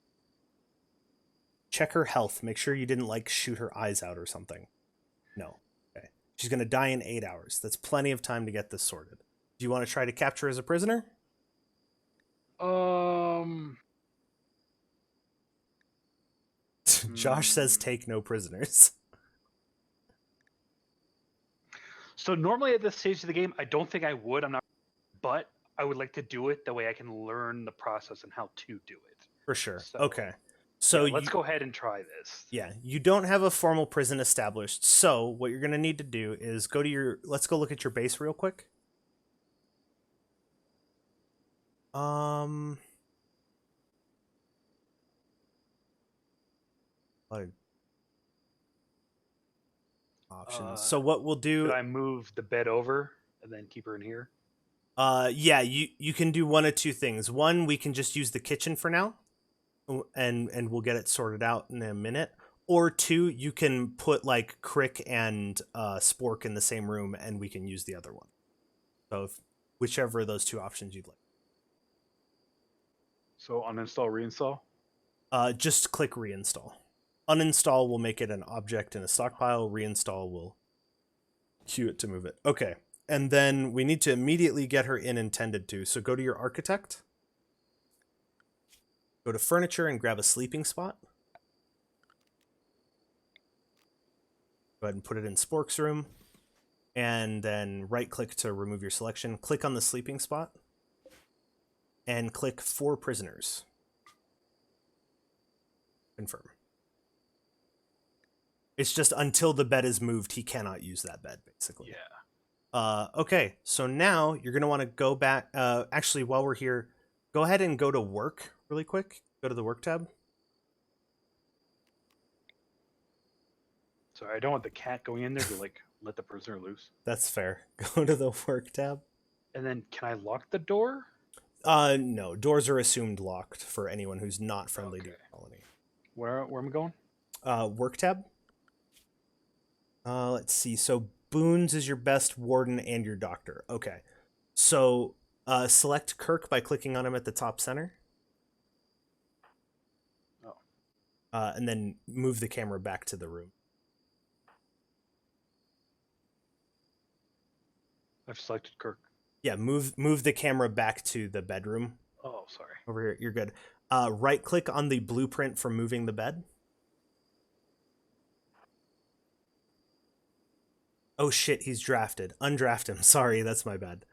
S1: Check her health. Make sure you didn't, like, shoot her eyes out or something. No. Okay. She's going to die in 8 hours. That's plenty of time to get this sorted. Do you want to try to capture her as a prisoner? Josh says take no prisoners.
S2: So normally at this stage of the game, I don't think I would. I'm not, but I would like to do it. That way I can learn the process and how to do it.
S1: For sure.
S2: So,
S1: Okay. So
S2: yeah, let's go ahead and try this.
S1: Yeah, you don't have a formal prison established. So what you're going to need to do is go to your, let's go look at your base real quick. Like options. So what we'll do,
S2: Should I move the bed over and then keep her in here?
S1: yeah, you can do one of two things. One, we can just use the kitchen for now, and we'll get it sorted out in a minute. Or two, you can put like Crick and Spork in the same room, and we can use the other one. So whichever of those two options you'd like.
S2: So uninstall, reinstall.
S1: Just click reinstall. Uninstall will make it an object in a stockpile. Reinstall will queue it to move it. Okay. And then we need to immediately get her in intended to. So go to your architect. Go to furniture and grab a sleeping spot. Go ahead and put it in Spork's room. And then right click to remove your selection. Click on the sleeping spot. And click 4 prisoners. Confirm. It's just until the bed is moved, he cannot use that bed, basically.
S2: Yeah.
S1: Okay, so now you're going to want to go back. Actually, while we're here, go ahead and go to work really quick. Go to the work tab.
S2: Sorry, I don't want the cat going in there to like let the prisoner loose.
S1: That's fair. Go to the work tab.
S2: And then can I lock the door?
S1: No. Doors are assumed locked for anyone who's not friendly to the colony.
S2: Where am I going?
S1: Work tab. Let's see. So Boons is your best warden and your doctor. Okay. So select Kirk by clicking on him at the top center.
S2: Oh.
S1: And then move the camera back to the room.
S2: I've selected Kirk.
S1: Yeah, move the camera back to the bedroom.
S2: Oh, sorry.
S1: Over here, you're good. Right click on the blueprint for moving the bed. Oh shit, he's drafted. Undraft him. Sorry, that's my bad.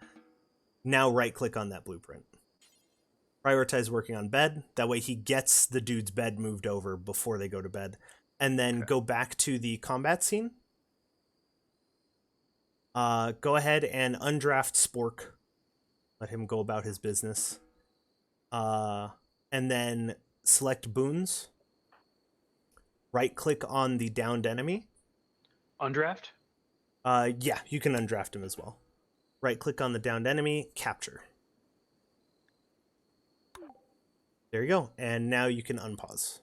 S1: Now right click on that blueprint. Prioritize working on bed. That way he gets the dude's bed moved over before they go to bed. And then go back to the combat scene. Go ahead and undraft Spork. Let him go about his business. And then select Boons. Right click on the downed enemy.
S2: Undraft?
S1: Yeah, you can undraft him as well. Right click on the downed enemy, capture. There you go. And now you can unpause.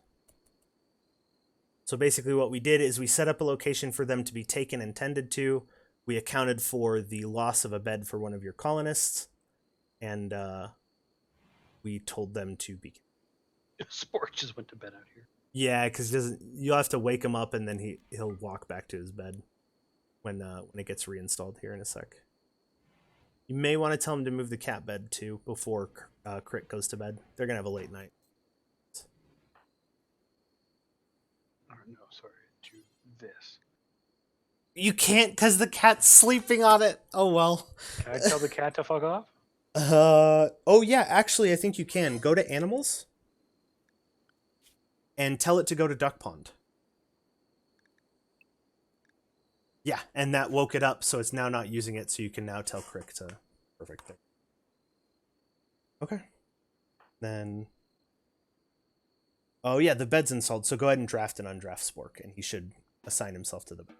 S1: So basically what we did is we set up a location for them to be taken and tended to. We accounted for the loss of a bed for one of your colonists. And we told them to be.
S2: Spork just went to bed out here.
S1: Yeah, because you'll have to wake him up and then he'll walk back to his bed when it gets reinstalled here in a sec. You may want to tell him to move the cat bed too before Crit goes to bed. They're gonna have a late night.
S2: Oh, no, sorry. Do this.
S1: You can't because the cat's sleeping on it. Oh well.
S2: Can I tell the cat to fuck off?
S1: Oh yeah, actually I think you can. Go to animals and tell it to go to duck pond. Yeah, and that woke it up, so it's now not using it, so you can now tell Crick to perfect thing. Okay. Then oh yeah, the bed's installed, so go ahead and draft and undraft Spork, and he should assign himself to the bed.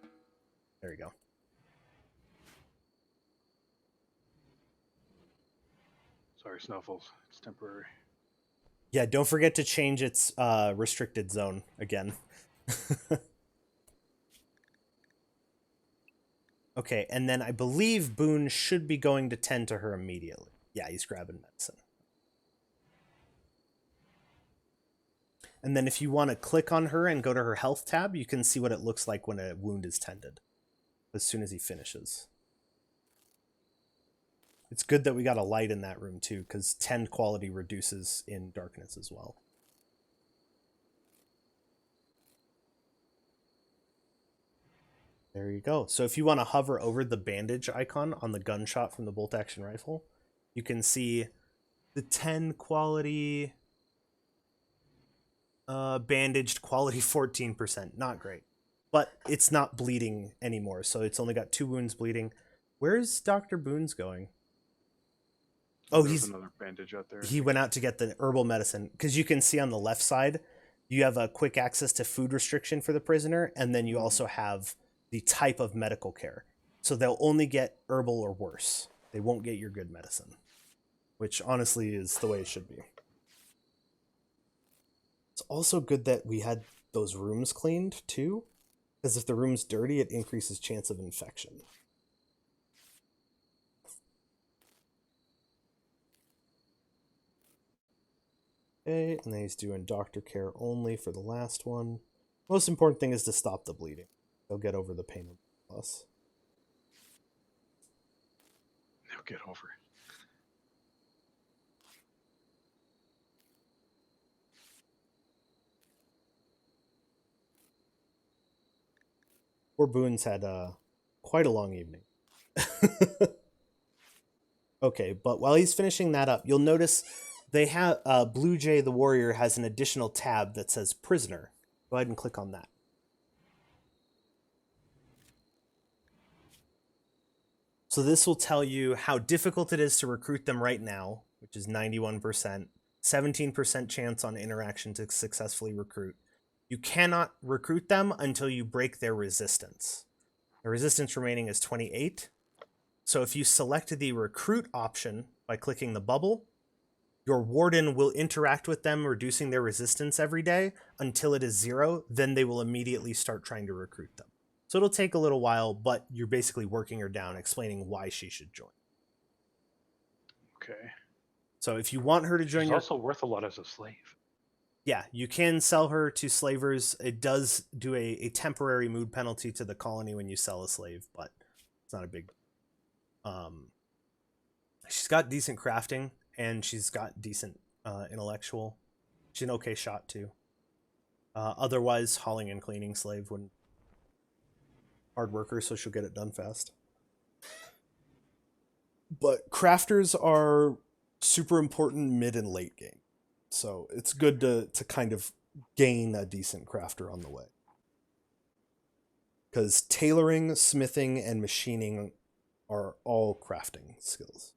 S1: There you go.
S2: Sorry, Snuffles. It's temporary.
S1: Yeah, don't forget to change its restricted zone again. Okay, and then I believe Boone should be going to tend to her immediately. Yeah, he's grabbing medicine. And then if you want to click on her and go to her health tab, you can see what it looks like when a wound is tended as soon as he finishes. It's good that we got a light in that room too, because tend quality reduces in darkness as well. There you go. So if you want to hover over the bandage icon on the gunshot from the bolt action rifle, you can see the 10 quality bandaged quality 14%. Not great. But it's not bleeding anymore, so it's only got 2 wounds bleeding. Where's Dr. Boone's going? Oh,
S2: There was another bandage out there, I
S1: he
S2: think.
S1: went out to get the herbal medicine, because you can see on the left side you have a quick access to food restriction for the prisoner, and then you also have the type of medical care, so they'll only get herbal or worse. They won't get your good medicine, which honestly is the way it should be. It's also good that we had those rooms cleaned too, because if the room's dirty it increases chance of infection. Okay, and then he's doing doctor care only for the last one. Most important thing is to stop the bleeding. They'll get over the pain of loss.
S2: They'll get over it.
S1: Poor Boone's had quite a long evening. Okay, but while he's finishing that up, you'll notice they have Blue Jay the Warrior has an additional tab that says prisoner. Go ahead and click on that. So this will tell you how difficult it is to recruit them right now, which is 91%, 17% chance on interaction to successfully recruit. You cannot recruit them until you break their resistance. The resistance remaining is 28. So if you select the recruit option by clicking the bubble, your warden will interact with them, reducing their resistance every day until it is 0. Then they will immediately start trying to recruit them. So it'll take a little while, but you're basically working her down, explaining why she should join.
S2: Okay.
S1: So if you want her to join
S2: She's
S1: your...
S2: also worth a lot as a slave.
S1: Yeah, you can sell her to slavers. It does do a temporary mood penalty to the colony when you sell a slave, but it's not a big... she's got decent crafting, and she's got decent intellectual. She's an okay shot, too. Otherwise, hauling and cleaning slave wouldn't... Hard worker, so she'll get it done fast. But crafters are super important mid and late game. So it's good to kind of gain a decent crafter on the way. Because tailoring, smithing, and machining are all crafting skills.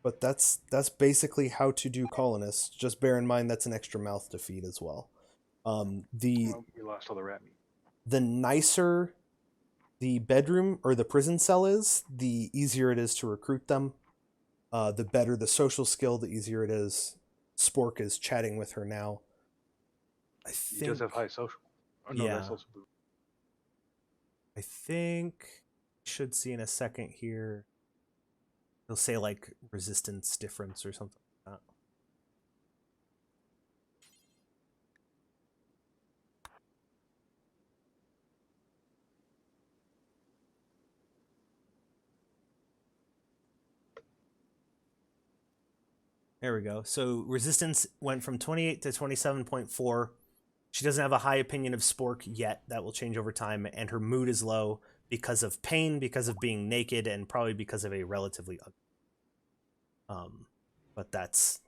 S1: But that's basically how to do colonists. Just bear in mind that's an extra mouth to feed as well.
S2: Well, we lost all the rat meat.
S1: The nicer the bedroom or the prison cell is, the easier it is to recruit them. The better the social skill, the easier it is. Spork is chatting with her now.
S2: He does have high social. Oh no,
S1: Yeah.
S2: that's also Boo.
S1: I think should see in a second here. He'll say like resistance difference or something like that. There we go. So resistance went from 28 to 27.4. She doesn't have a high opinion of Spork yet. That will change over time. And her mood is low because of pain, because of being naked, and probably because of a relatively ugly. But that's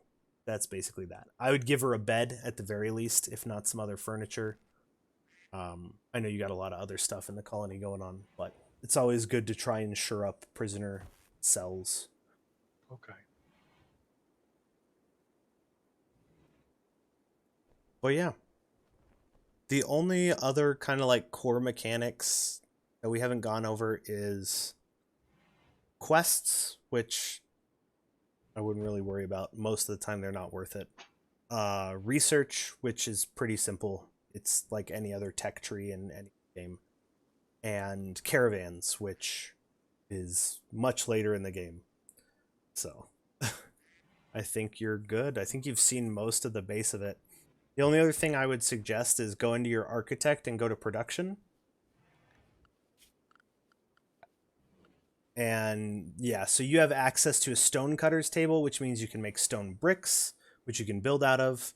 S1: basically that. I would give her a bed at the very least, if not some other furniture. I know you got a lot of other stuff in the colony going on, but it's always good to try and shore up prisoner cells.
S2: Okay.
S1: But yeah, the only other kind of like core mechanics that we haven't gone over is quests, which I wouldn't really worry about. Most of the time, they're not worth it. Research, which is pretty simple. It's like any other tech tree in any game. And caravans, which is much later in the game. So I think you're good. I think you've seen most of the base of it. The only other thing I would suggest is go into your architect and go to production. And yeah, so you have access to a stone cutter's table, which means you can make stone bricks, which you can build out of.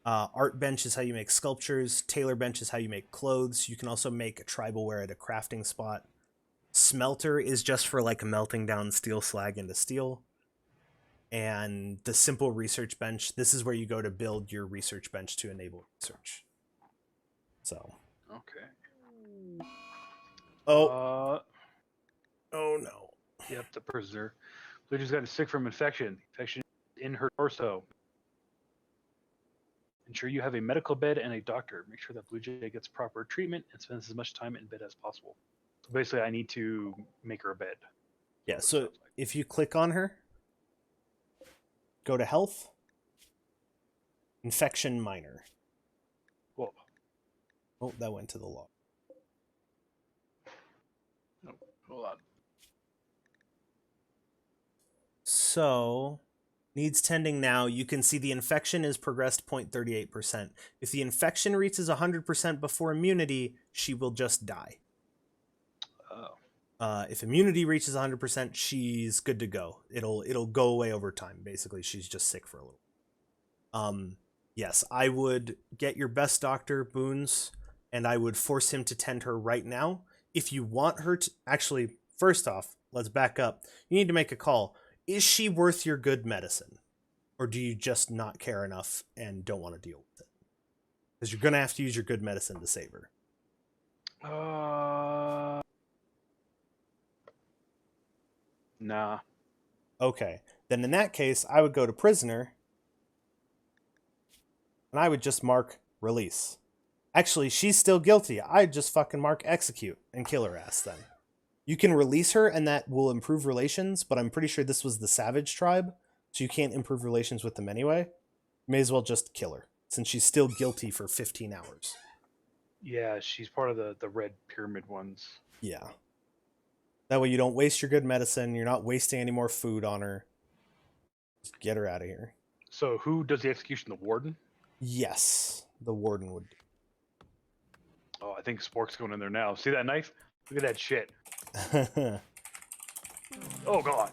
S1: Art bench is how you make sculptures. Tailor bench is how you make clothes. You can also make a tribal wear at a crafting spot. Smelter is just for like melting down steel slag into steel. And the simple research bench, this is where you go to build your research bench to enable research. So,
S2: Okay.
S1: oh, oh no.
S2: Yep, the prisoner. Blue Jay's gotten sick from infection. Infection in her torso. Ensure you have a medical bed and a doctor. Make sure that Blue Jay gets proper treatment and spends as much time in bed as possible. So basically, I need to make her a bed.
S1: Yeah,
S2: That's what it
S1: so
S2: sounds like.
S1: if you click on her, go to health, infection minor.
S2: Whoa.
S1: Oh, that went to the log.
S2: Oh, hold on.
S1: So, needs tending now. You can see the infection is progressed 0.38%. If the infection reaches 100% before immunity, she will just die.
S2: Oh.
S1: If immunity reaches 100%, she's good to go. It'll go away over time. Basically, she's just sick for a little. Yes, I would get your best doctor, Boons, and I would force him to tend her right now. If you want her to actually, first off, let's back up. You need to make a call. Is she worth your good medicine? Or do you just not care enough and don't want to deal with it? Because you're gonna have to use your good medicine to save her.
S2: Nah.
S1: Okay. Then in that case, I would go to prisoner and I would just mark release. Actually, she's still guilty. I'd just fucking mark execute and kill her ass then. You can release her and that will improve relations, but I'm pretty sure this was the Savage tribe, so you can't improve relations with them anyway. May as well just kill her, since she's still guilty for 15 hours.
S2: Yeah, she's part of the red pyramid ones.
S1: Yeah. That way you don't waste your good medicine, you're not wasting any more food on her. Just get her out of here.
S2: So who does the execution? The warden?
S1: Yes, the warden would.
S2: Oh, I think Spork's going in there now. See that knife? Look at that shit. Oh god.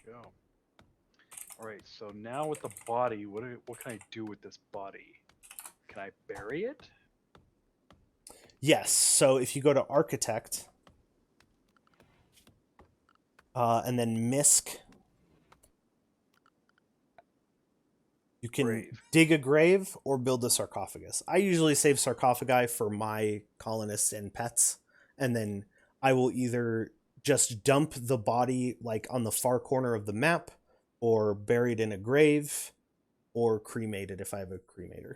S2: Go. All right. So now with the body, what can I do with this body? Can I bury it?
S1: Yes, so if you go to architect, and then misc, you can
S2: Grave.
S1: dig a grave or build a sarcophagus. I usually save sarcophagi for my colonists and pets, and then I will either just dump the body like on the far corner of the map, or bury it in a grave, or cremate it if I have a cremator.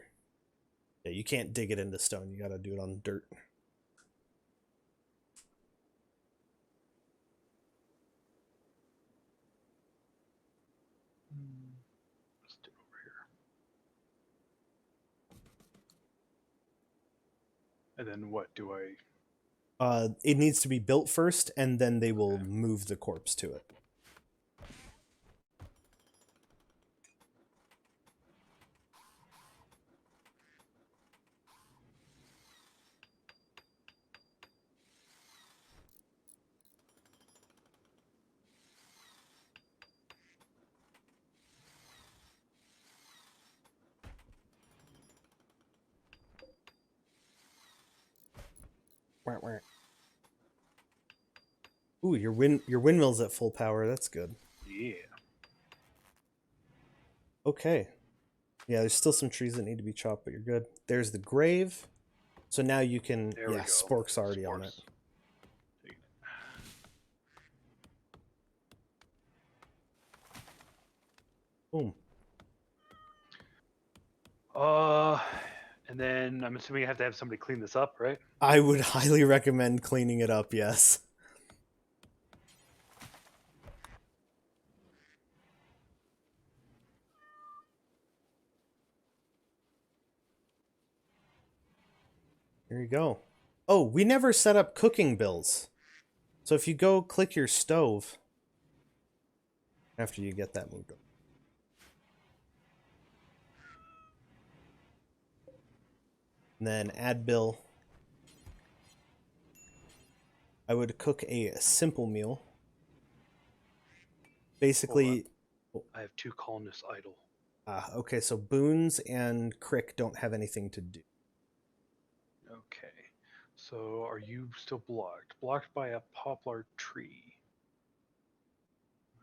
S1: Yeah, you can't dig it into stone. You gotta do it on dirt.
S2: Let's do it over here. And then what do I?
S1: It needs to be built first, and then they will
S2: Okay.
S1: move the corpse to it. Ooh, your windmill's at full power. That's good.
S2: Yeah.
S1: Okay. Yeah, there's still some trees that need to be chopped, but you're good. There's the grave. So now you can,
S2: There we
S1: yeah,
S2: go.
S1: Spork's already on it.
S2: Sports. Taking
S1: Boom.
S2: it. And then I'm assuming I have to have somebody clean this up, right?
S1: I would highly recommend cleaning it up, yes. There you go. Oh, we never set up cooking bills. So if you go click your stove after you get that moved up, and then add bill, I would cook a simple meal.
S2: Hold on.
S1: Basically,
S2: I have 2 columnists idle.
S1: okay, so Boons and Crick don't have anything to do.
S2: Okay. So are you still blocked? Blocked by a poplar tree.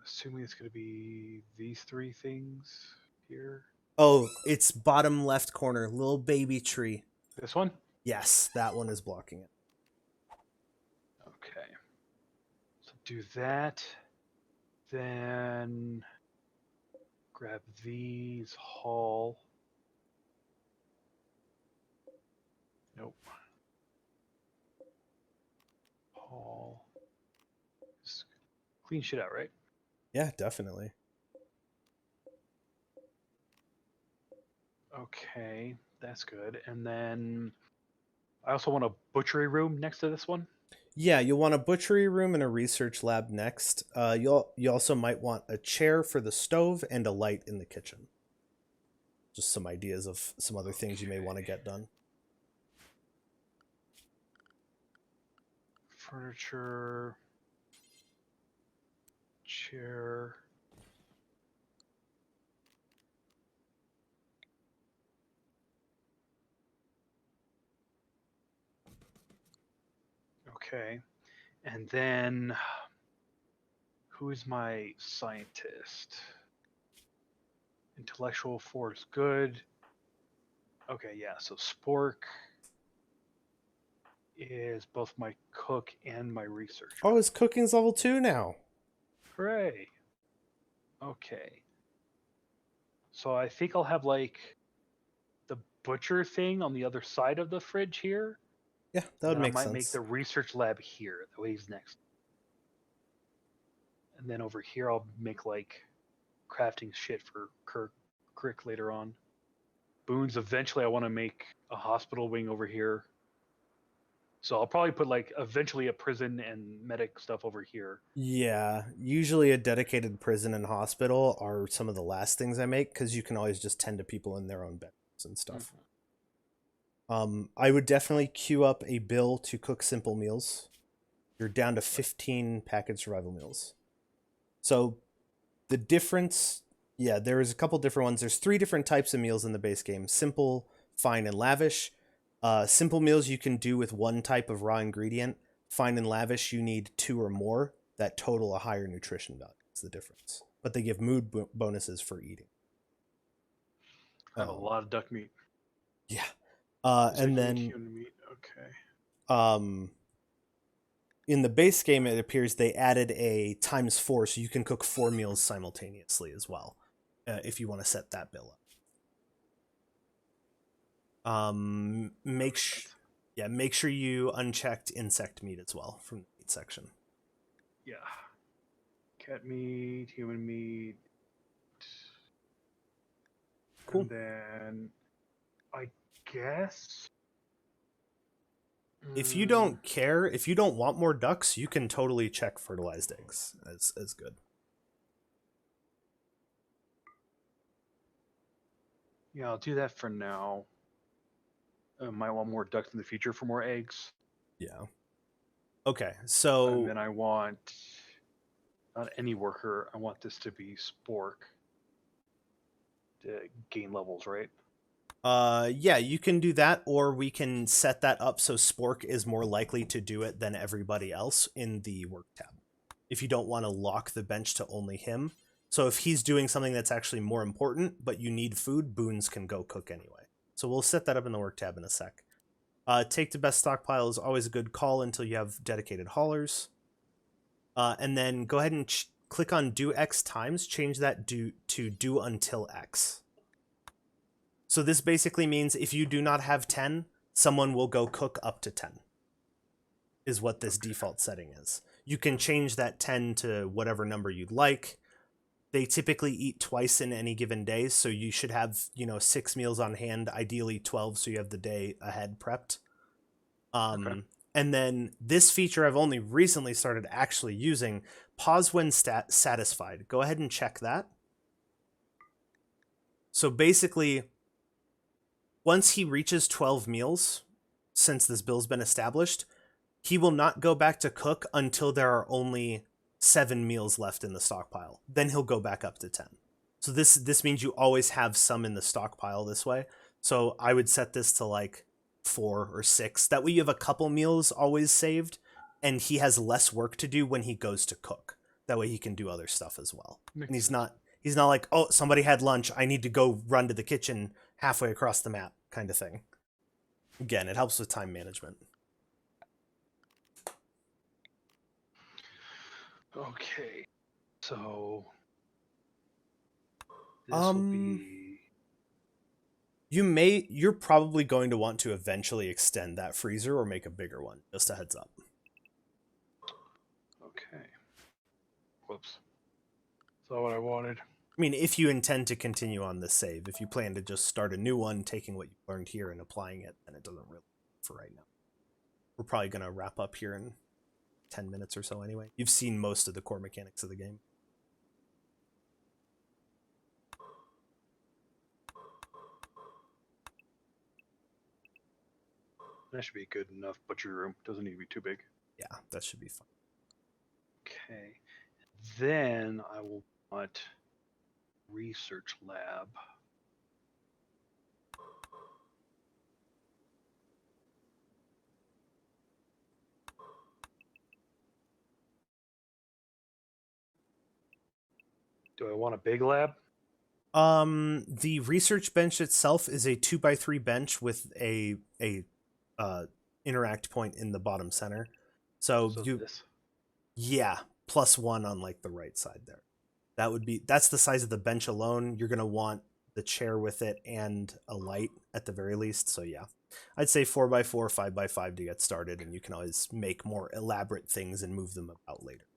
S2: Assuming it's going to be these 3 things here.
S1: Oh, it's bottom left corner, little baby tree.
S2: This one?
S1: Yes, that one is blocking it.
S2: Okay. So do that. Then grab these, haul. Nope. Haul. Just clean shit out, right?
S1: Yeah, definitely.
S2: Okay, that's good. And then I also want a butchery room next to this one.
S1: Yeah, you'll want a butchery room and a research lab next. You also might want a chair for the stove and a light in the kitchen. Just some ideas of some other things you may want to get done.
S2: Furniture, chair. Okay. And then who is my scientist? Intellectual force, good. Okay, yeah. So Spork is both my cook and my researcher.
S1: Oh, his cooking's level 2 now.
S2: Hooray. Okay. So I think I'll have like the butcher thing on the other side of the fridge here.
S1: Yeah, that
S2: And
S1: would
S2: then I
S1: make
S2: might make
S1: sense.
S2: the research lab here, the way he's next. And then over here I'll make like crafting shit for Crick later on. Boons, eventually I want to make a hospital wing over here. So I'll probably put like eventually a prison and medic stuff over here.
S1: Yeah, usually a dedicated prison and hospital are some of the last things I make because you can always just tend to people in their own beds and stuff.
S2: Mm-hmm.
S1: I would definitely queue up a bill to cook simple meals. You're down to 15 packaged survival meals. So the difference, yeah, there's a couple different ones. There's 3 different types of meals in the base game: simple, fine, and lavish. Simple meals you can do with 1 type of raw ingredient. Fine and lavish, you need 2 or more that total a higher nutrition value. That's the difference. But they give mood bonuses for eating.
S2: I have a lot of duck meat.
S1: Yeah.
S2: Duck
S1: And
S2: meat,
S1: then
S2: human meat. Okay.
S1: um, in the base game, it appears they added a ×4, so you can cook 4 meals simultaneously as well, if you want to set that bill up. Make sure you unchecked insect meat as well from the meat section.
S2: Yeah. Cat meat, human meat.
S1: Cool.
S2: And then I guess
S1: If you don't care, if you don't want more ducks, you can totally check fertilized eggs as good.
S2: yeah, I'll do that for now. I might want more ducks in the future for more eggs.
S1: Yeah. Okay,
S2: And
S1: so
S2: then I want not any worker. I want this to be Spork to gain levels, right?
S1: yeah, you can do that, or we can set that up so Spork is more likely to do it than everybody else in the work tab. If you don't want to lock the bench to only him, So if he's doing something that's actually more important, but you need food, boons can go cook anyway. So we'll set that up in the work tab in a sec. Take the best stockpile is always a good call until you have dedicated haulers. And then go ahead and click on do X times, change that to do until X. So this basically means if you do not have 10, someone will go cook up to 10, is what this default setting is. You can change that 10 to whatever number you'd like. They typically eat twice in any given day, so you should have, 6 meals on hand, ideally 12, so you have the day ahead prepped.
S2: Okay.
S1: And then this feature I've only recently started actually using, pause when satisfied. Go ahead and check that. So basically, once he reaches 12 meals, since this bill's been established, he will not go back to cook until there are only 7 meals left in the stockpile. Then he'll go back up to 10. So this means you always have some in the stockpile this way. So I would set this to like 4 or 6. That way you have a couple meals always saved, and he has less work to do when he goes to cook. That way he can do other stuff as well.
S2: Makes
S1: And
S2: sense.
S1: he's not like, oh, somebody had lunch, I need to go run to the kitchen halfway across the map kind of thing. Again, it helps with time management.
S2: Okay. So this will be.
S1: You're probably going to want to eventually extend that freezer or make a bigger one. Just a heads up.
S2: Okay. Whoops. That's not what I wanted.
S1: I mean, if you intend to continue on this save, if you plan to just start a new one, taking what you learned here and applying it, then it doesn't really for right now. We're probably going to wrap up here in 10 minutes or so anyway. You've seen most of the core mechanics of the game.
S2: That should be good enough butcher room. Doesn't need to be too big.
S1: Yeah, that should be fine.
S2: Okay. Then I will want research lab. Do I want a big lab?
S1: The research bench itself is a 2x3 bench with a interact point in the bottom center. So
S2: This.
S1: yeah, +1 on like the right side there. That's the size of the bench alone. You're gonna want the chair with it and a light at the very least. So yeah, I'd say 4x4, 5x5 to get started, and you can always make more elaborate things and move them about later.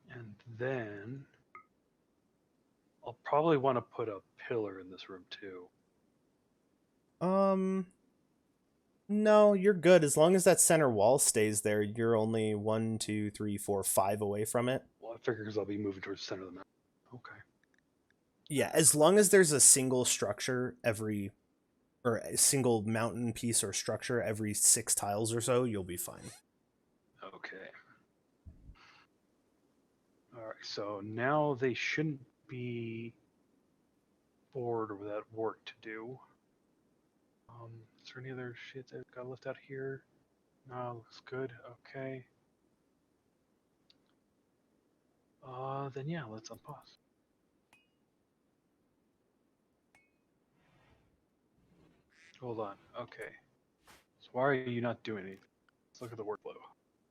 S2: And then I'll probably want to put a pillar in this room too.
S1: No, you're good. As long as that center wall stays there, you're only 1, 2, 3, 4, 5 away from it.
S2: Well, I figure because I'll be moving towards the center of the map. Okay.
S1: Yeah, as long as there's a single structure or a single mountain piece or structure every 6 tiles or so, you'll be fine.
S2: Okay. All right. So now they shouldn't be bored or without work to do. Is there any other shit that got left out here? No, looks good. Okay. Then yeah, let's unpause. Hold on. Okay. So why are you not doing anything? Let's look at the workflow.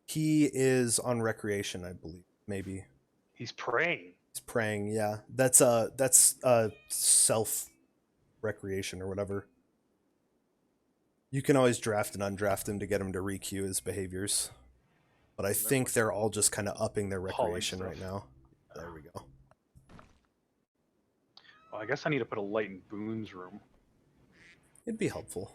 S1: He is on recreation, I believe. Maybe
S2: He's praying.
S1: he's praying. Yeah, that's self recreation or whatever. You can always draft and undraft him to get him to requeue his behaviors, but I think they're all just kind of upping their recreation right now. There we go.
S2: Well, I guess I need to put a light in Boone's room.
S1: It'd be helpful.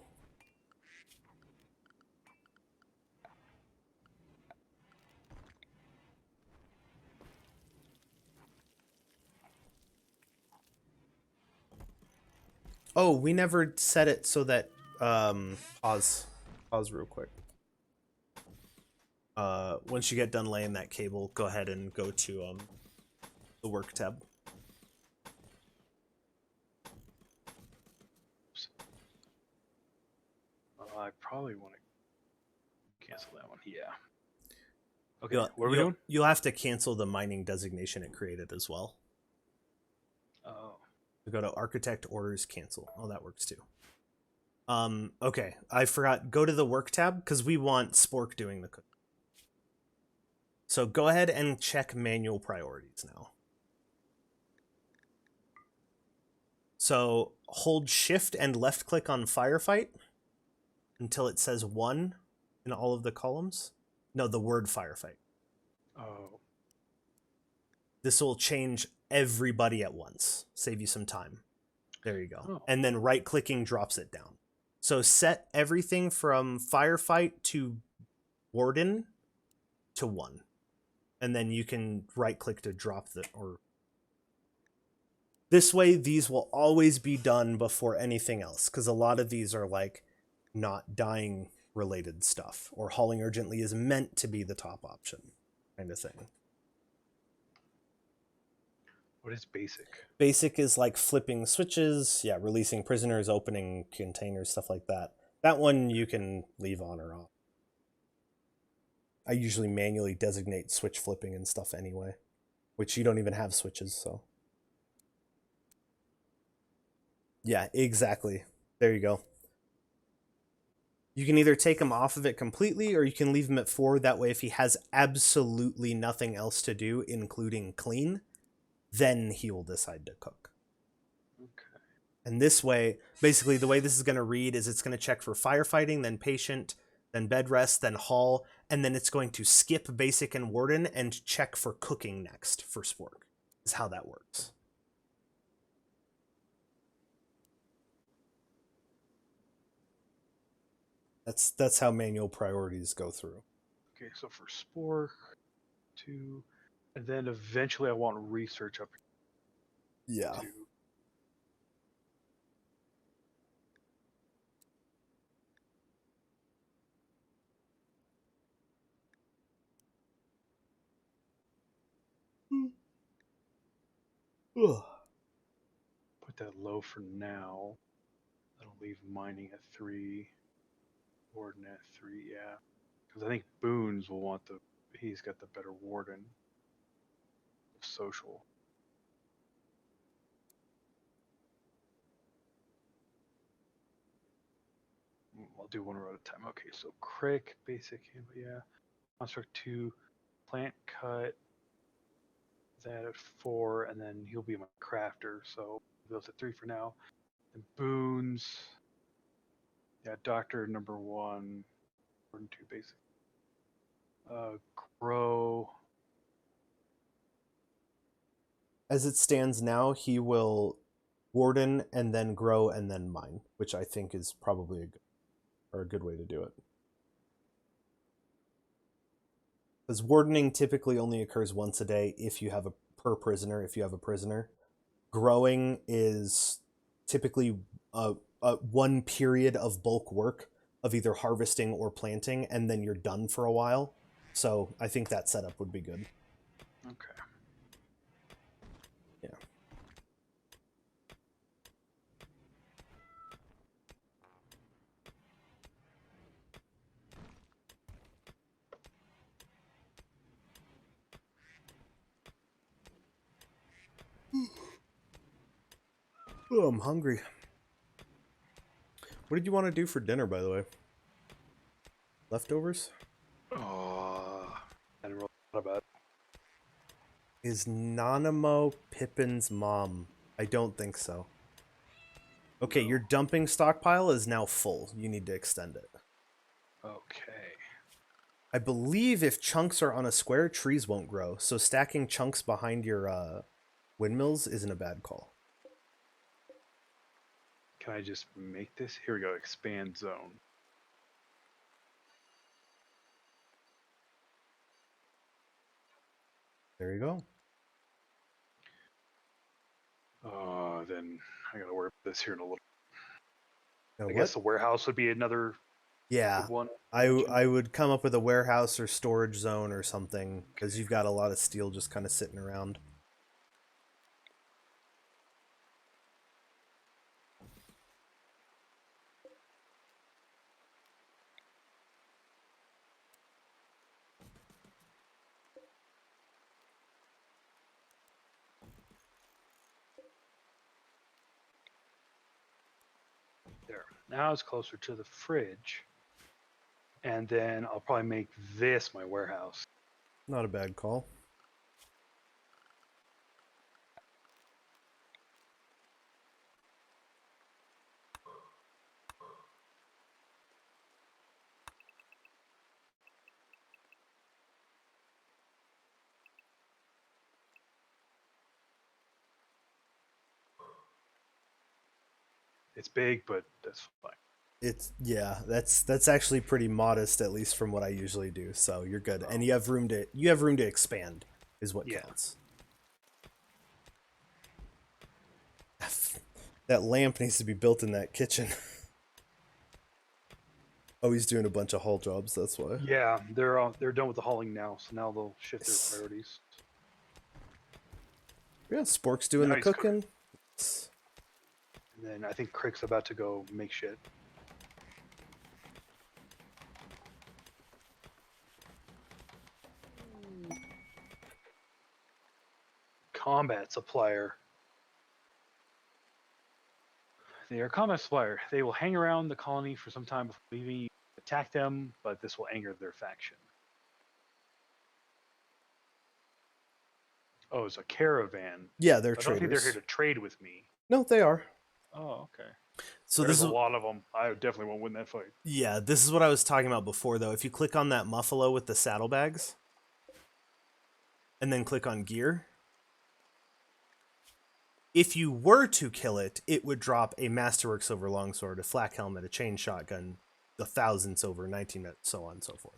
S1: Oh, we never set it so that pause real quick. Once you get done laying that cable, go ahead and go to the work tab.
S2: I probably want to cancel that one. Yeah. Okay, what are we doing?
S1: You'll have to cancel the mining designation it created as well. We go to architect orders cancel. Oh, that works too. Okay, I forgot. Go to the work tab because we want Spork doing the cooking. So go ahead and check manual priorities now. So hold shift and left click on firefight until it says 1 in all of the columns. No, the word firefight.
S2: Oh.
S1: This will change everybody at once. Save you some time. There you go.
S2: Oh.
S1: And then right clicking drops it down. So set everything from firefight to warden to 1. And then you can right click to drop the or this way these will always be done before anything else, because a lot of these are like not dying related stuff, or hauling urgently is meant to be the top option kind of thing.
S2: What is basic?
S1: Basic is like flipping switches, yeah, releasing prisoners, opening containers, stuff like that. That one you can leave on or off. I usually manually designate switch flipping and stuff anyway, which you don't even have switches, so. Yeah, exactly. There you go. You can either take him off of it completely, or you can leave him at 4. That way, if he has absolutely nothing else to do, including clean, then he will decide to cook.
S2: Okay.
S1: And this way, basically, the way this is going to read is it's going to check for firefighting, then patient, then bed rest, then haul, and then it's going to skip basic and warden and check for cooking next for Spork. Is how that works. That's how manual priorities go through.
S2: Okay, so for Spork, 2, and then eventually I want research up
S1: Yeah.
S2: to.
S1: Ugh.
S2: Put that low for now. That'll leave mining at 3, warden at 3, yeah. Because I think Boons will want the. He's got the better warden. Social. I'll do one row at a time. Okay, so Crick, basic, yeah. Construct 2, plant cut. That at 4, and then he'll be my crafter. So those at 3 for now. And Boons. Yeah, Doctor number 1, warden 2, basic. Grow.
S1: As it stands now, he will warden and then grow and then mine, which I think is probably a good way to do it. Because wardening typically only occurs once a day if you have a prisoner. Growing is typically a one period of bulk work of either harvesting or planting, and then you're done for a while. So I think that setup would be good.
S2: Okay.
S1: Yeah. Oh, I'm hungry. What did you want to do for dinner, by the way? Leftovers?
S2: I didn't really thought about it.
S1: Is Nanamo Pippin's mom? I don't think so. Okay,
S2: No.
S1: your dumping stockpile is now full. You need to extend it.
S2: Okay.
S1: I believe if chunks are on a square, trees won't grow. So stacking chunks behind your windmills isn't a bad call.
S2: Can I just make this? Here we go. Expand zone.
S1: There you go.
S2: Then I gotta worry about this here in a little.
S1: Now
S2: I guess the warehouse would be another
S1: Yeah,
S2: good one.
S1: I would come up with a warehouse or storage zone or something, because you've got a lot of steel just kind of sitting around.
S2: There. Now it's closer to the fridge. And then I'll probably make this my warehouse.
S1: Not a bad call.
S2: It's big, but that's fine.
S1: That's actually pretty modest, at least from what I usually do. So you're good, and you have room to expand, is what
S2: Yeah.
S1: counts. That lamp needs to be built in that kitchen. Oh, he's doing a bunch of haul jobs. That's why.
S2: Yeah, they're done with the hauling now, so now they'll shift their priorities.
S1: Yeah, Spork's doing
S2: Now
S1: the
S2: he's cooking.
S1: cooking.
S2: And then I think Crick's about to go make shit. Combat supplier. They are a combat supplier. They will hang around the colony for some time before leaving. You attack them, but this will anger their faction. Oh, it's a caravan.
S1: Yeah, they're
S2: I don't think they're here
S1: traders.
S2: to trade with me.
S1: No, they are.
S2: Oh, okay.
S1: So
S2: There's
S1: this
S2: a
S1: is
S2: lot of them. I definitely won't win that fight.
S1: yeah, this is what I was talking about before, though. If you click on that muffalo with the saddlebags, and then click on gear, if you were to kill it, it would drop a Masterwork Silver Longsword, a flak helmet, a chain shotgun, the 1000 silver, 19 minutes, so on and so forth.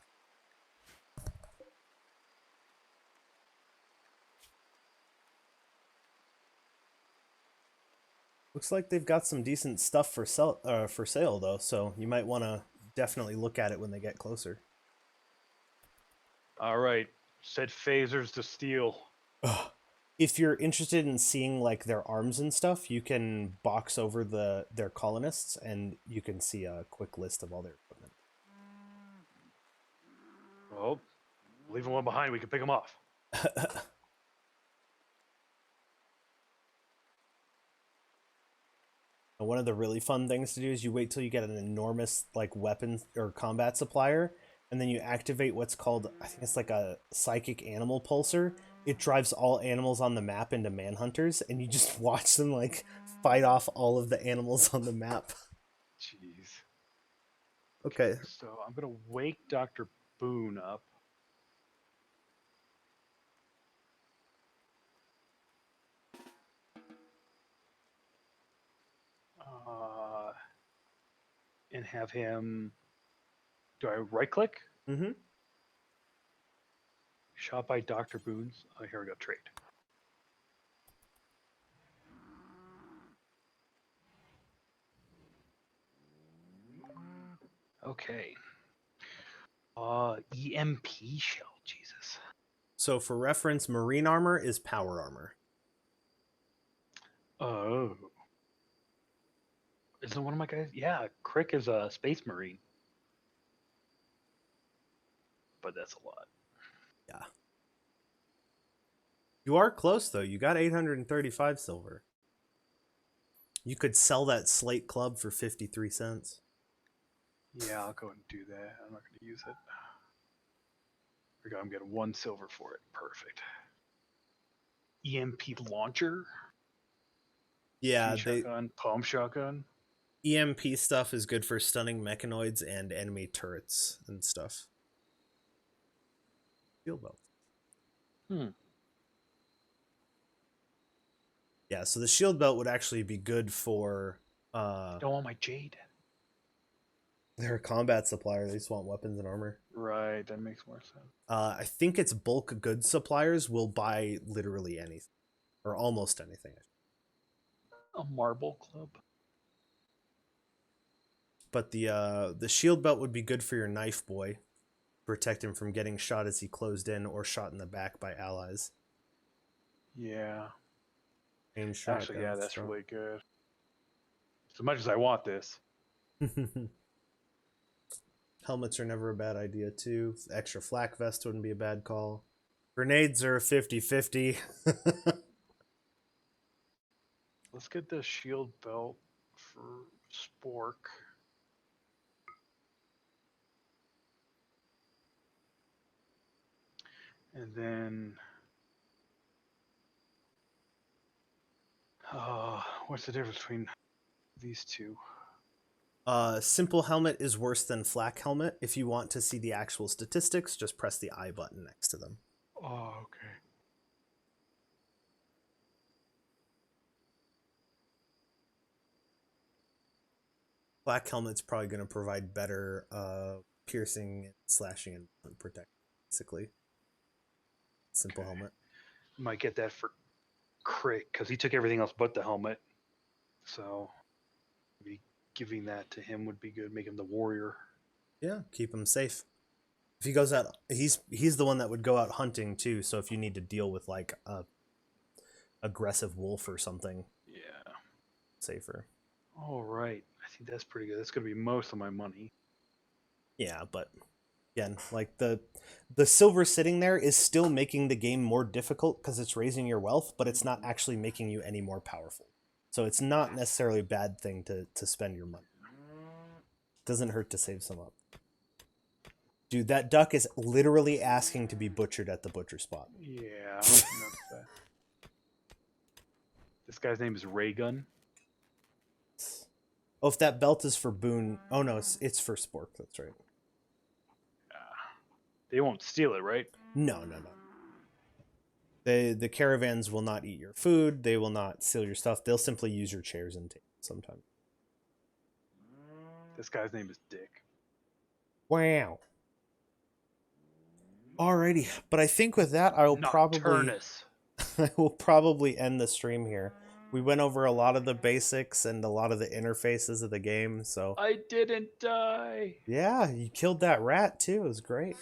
S1: Looks like they've got some decent stuff for sale though, so you might want to definitely look at it when they get closer.
S2: All right. Set phasers to steel.
S1: Ugh. If you're interested in seeing like their arms and stuff, you can box over their colonists, and you can see a quick list of all their equipment.
S2: Well, leaving one behind, we can pick them off.
S1: One of the really fun things to do is you wait till you get an enormous like weapon or combat supplier, and then you activate what's called, I think it's like a psychic animal pulsar. It drives all animals on the map into manhunters, and you just watch them like fight off all of the animals on the map.
S2: Jeez.
S1: Okay.
S2: So I'm gonna wake Dr. Boone up. And have him. Do I right click?
S1: Mm-hmm.
S2: Shot by Dr. Boone's. Oh, here we go. Trade. Okay. EMP shell. Jesus.
S1: So for reference, marine armor is power armor.
S2: Oh. Isn't one of my guys? Yeah, Crick is a space marine. But that's a lot.
S1: Yeah. You are close though. You got 835 silver. You could sell that slate club for 53 cents.
S2: Yeah, I'll go and do that. I'm not going to use it. There we go. I'm getting 1 silver for it. Perfect. EMP launcher.
S1: Yeah,
S2: Shotgun. Pump shotgun.
S1: EMP stuff is good for stunning mechanoids and enemy turrets and stuff. Shield belt. Yeah, so the shield belt would actually be good for
S2: Don't want my jade.
S1: they're a combat supplier. They just want weapons and armor.
S2: Right, that makes more sense.
S1: I think it's bulk goods suppliers will buy literally anything. Or almost anything.
S2: A marble club.
S1: But the shield belt would be good for your knife boy. Protect him from getting shot as he closed in or shot in the back by allies.
S2: Yeah.
S1: Actually,
S2: yeah, that's really good. As much as I want this.
S1: Helmets are never a bad idea, too. Extra flak vest wouldn't be a bad call. Grenades are 50-50.
S2: Let's get the shield belt for Spork. And then, what's the difference between these two?
S1: Simple helmet is worse than flak helmet. If you want to see the actual statistics, just press the I button next to them.
S2: Oh, okay.
S1: Black helmet's probably going to provide better piercing, slashing, and protection, basically. Simple helmet.
S2: Might get that for Crick because he took everything else but the helmet. So maybe giving that to him would be good. Make him the warrior.
S1: Yeah, keep him safe. If he goes out, he's the one that would go out hunting too. So if you need to deal with like a aggressive wolf or something,
S2: Yeah.
S1: safer.
S2: All right. I think that's pretty good. That's gonna be most of my money.
S1: Yeah, but again, like the silver sitting there is still making the game more difficult because it's raising your wealth, but it's not actually making you any more powerful. So it's not necessarily a bad thing to spend your money. Doesn't hurt to save some up. Dude, that duck is literally asking to be butchered at the butcher spot.
S2: Yeah. I noticed that. This guy's name is Raygun.
S1: Oh, if that belt is for Boone, oh no, it's for Spork. That's right.
S2: They won't steal it, right?
S1: No. The caravans will not eat your food. They will not steal your stuff. They'll simply use your chairs and tables sometimes.
S2: This guy's name is Dick.
S1: Wow. Alrighty, but I think with that I will probably end the stream here. We went over a lot of the basics and a lot of the interfaces of the game, so
S2: I didn't die.
S1: yeah, you killed that rat too. It was great.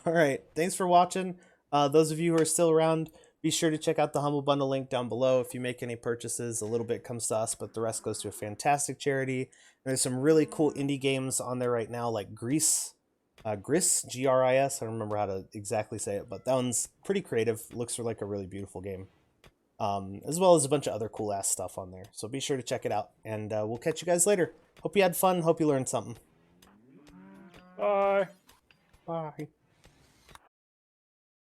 S1: All right, thanks for watching. Those of you who are still around, be sure to check out the Humble Bundle link down below. If you make any purchases, a little bit comes to us, but the rest goes to a fantastic charity. And there's some really cool indie games on there right now, like Gris, Gris. I don't remember how to exactly say it, but that one's pretty creative. Looks like a really beautiful game. As well as a bunch of other cool ass stuff on there. So be sure to check it out, and we'll catch you guys later. Hope you had fun. Hope you learned something.
S2: Bye.
S1: Bye.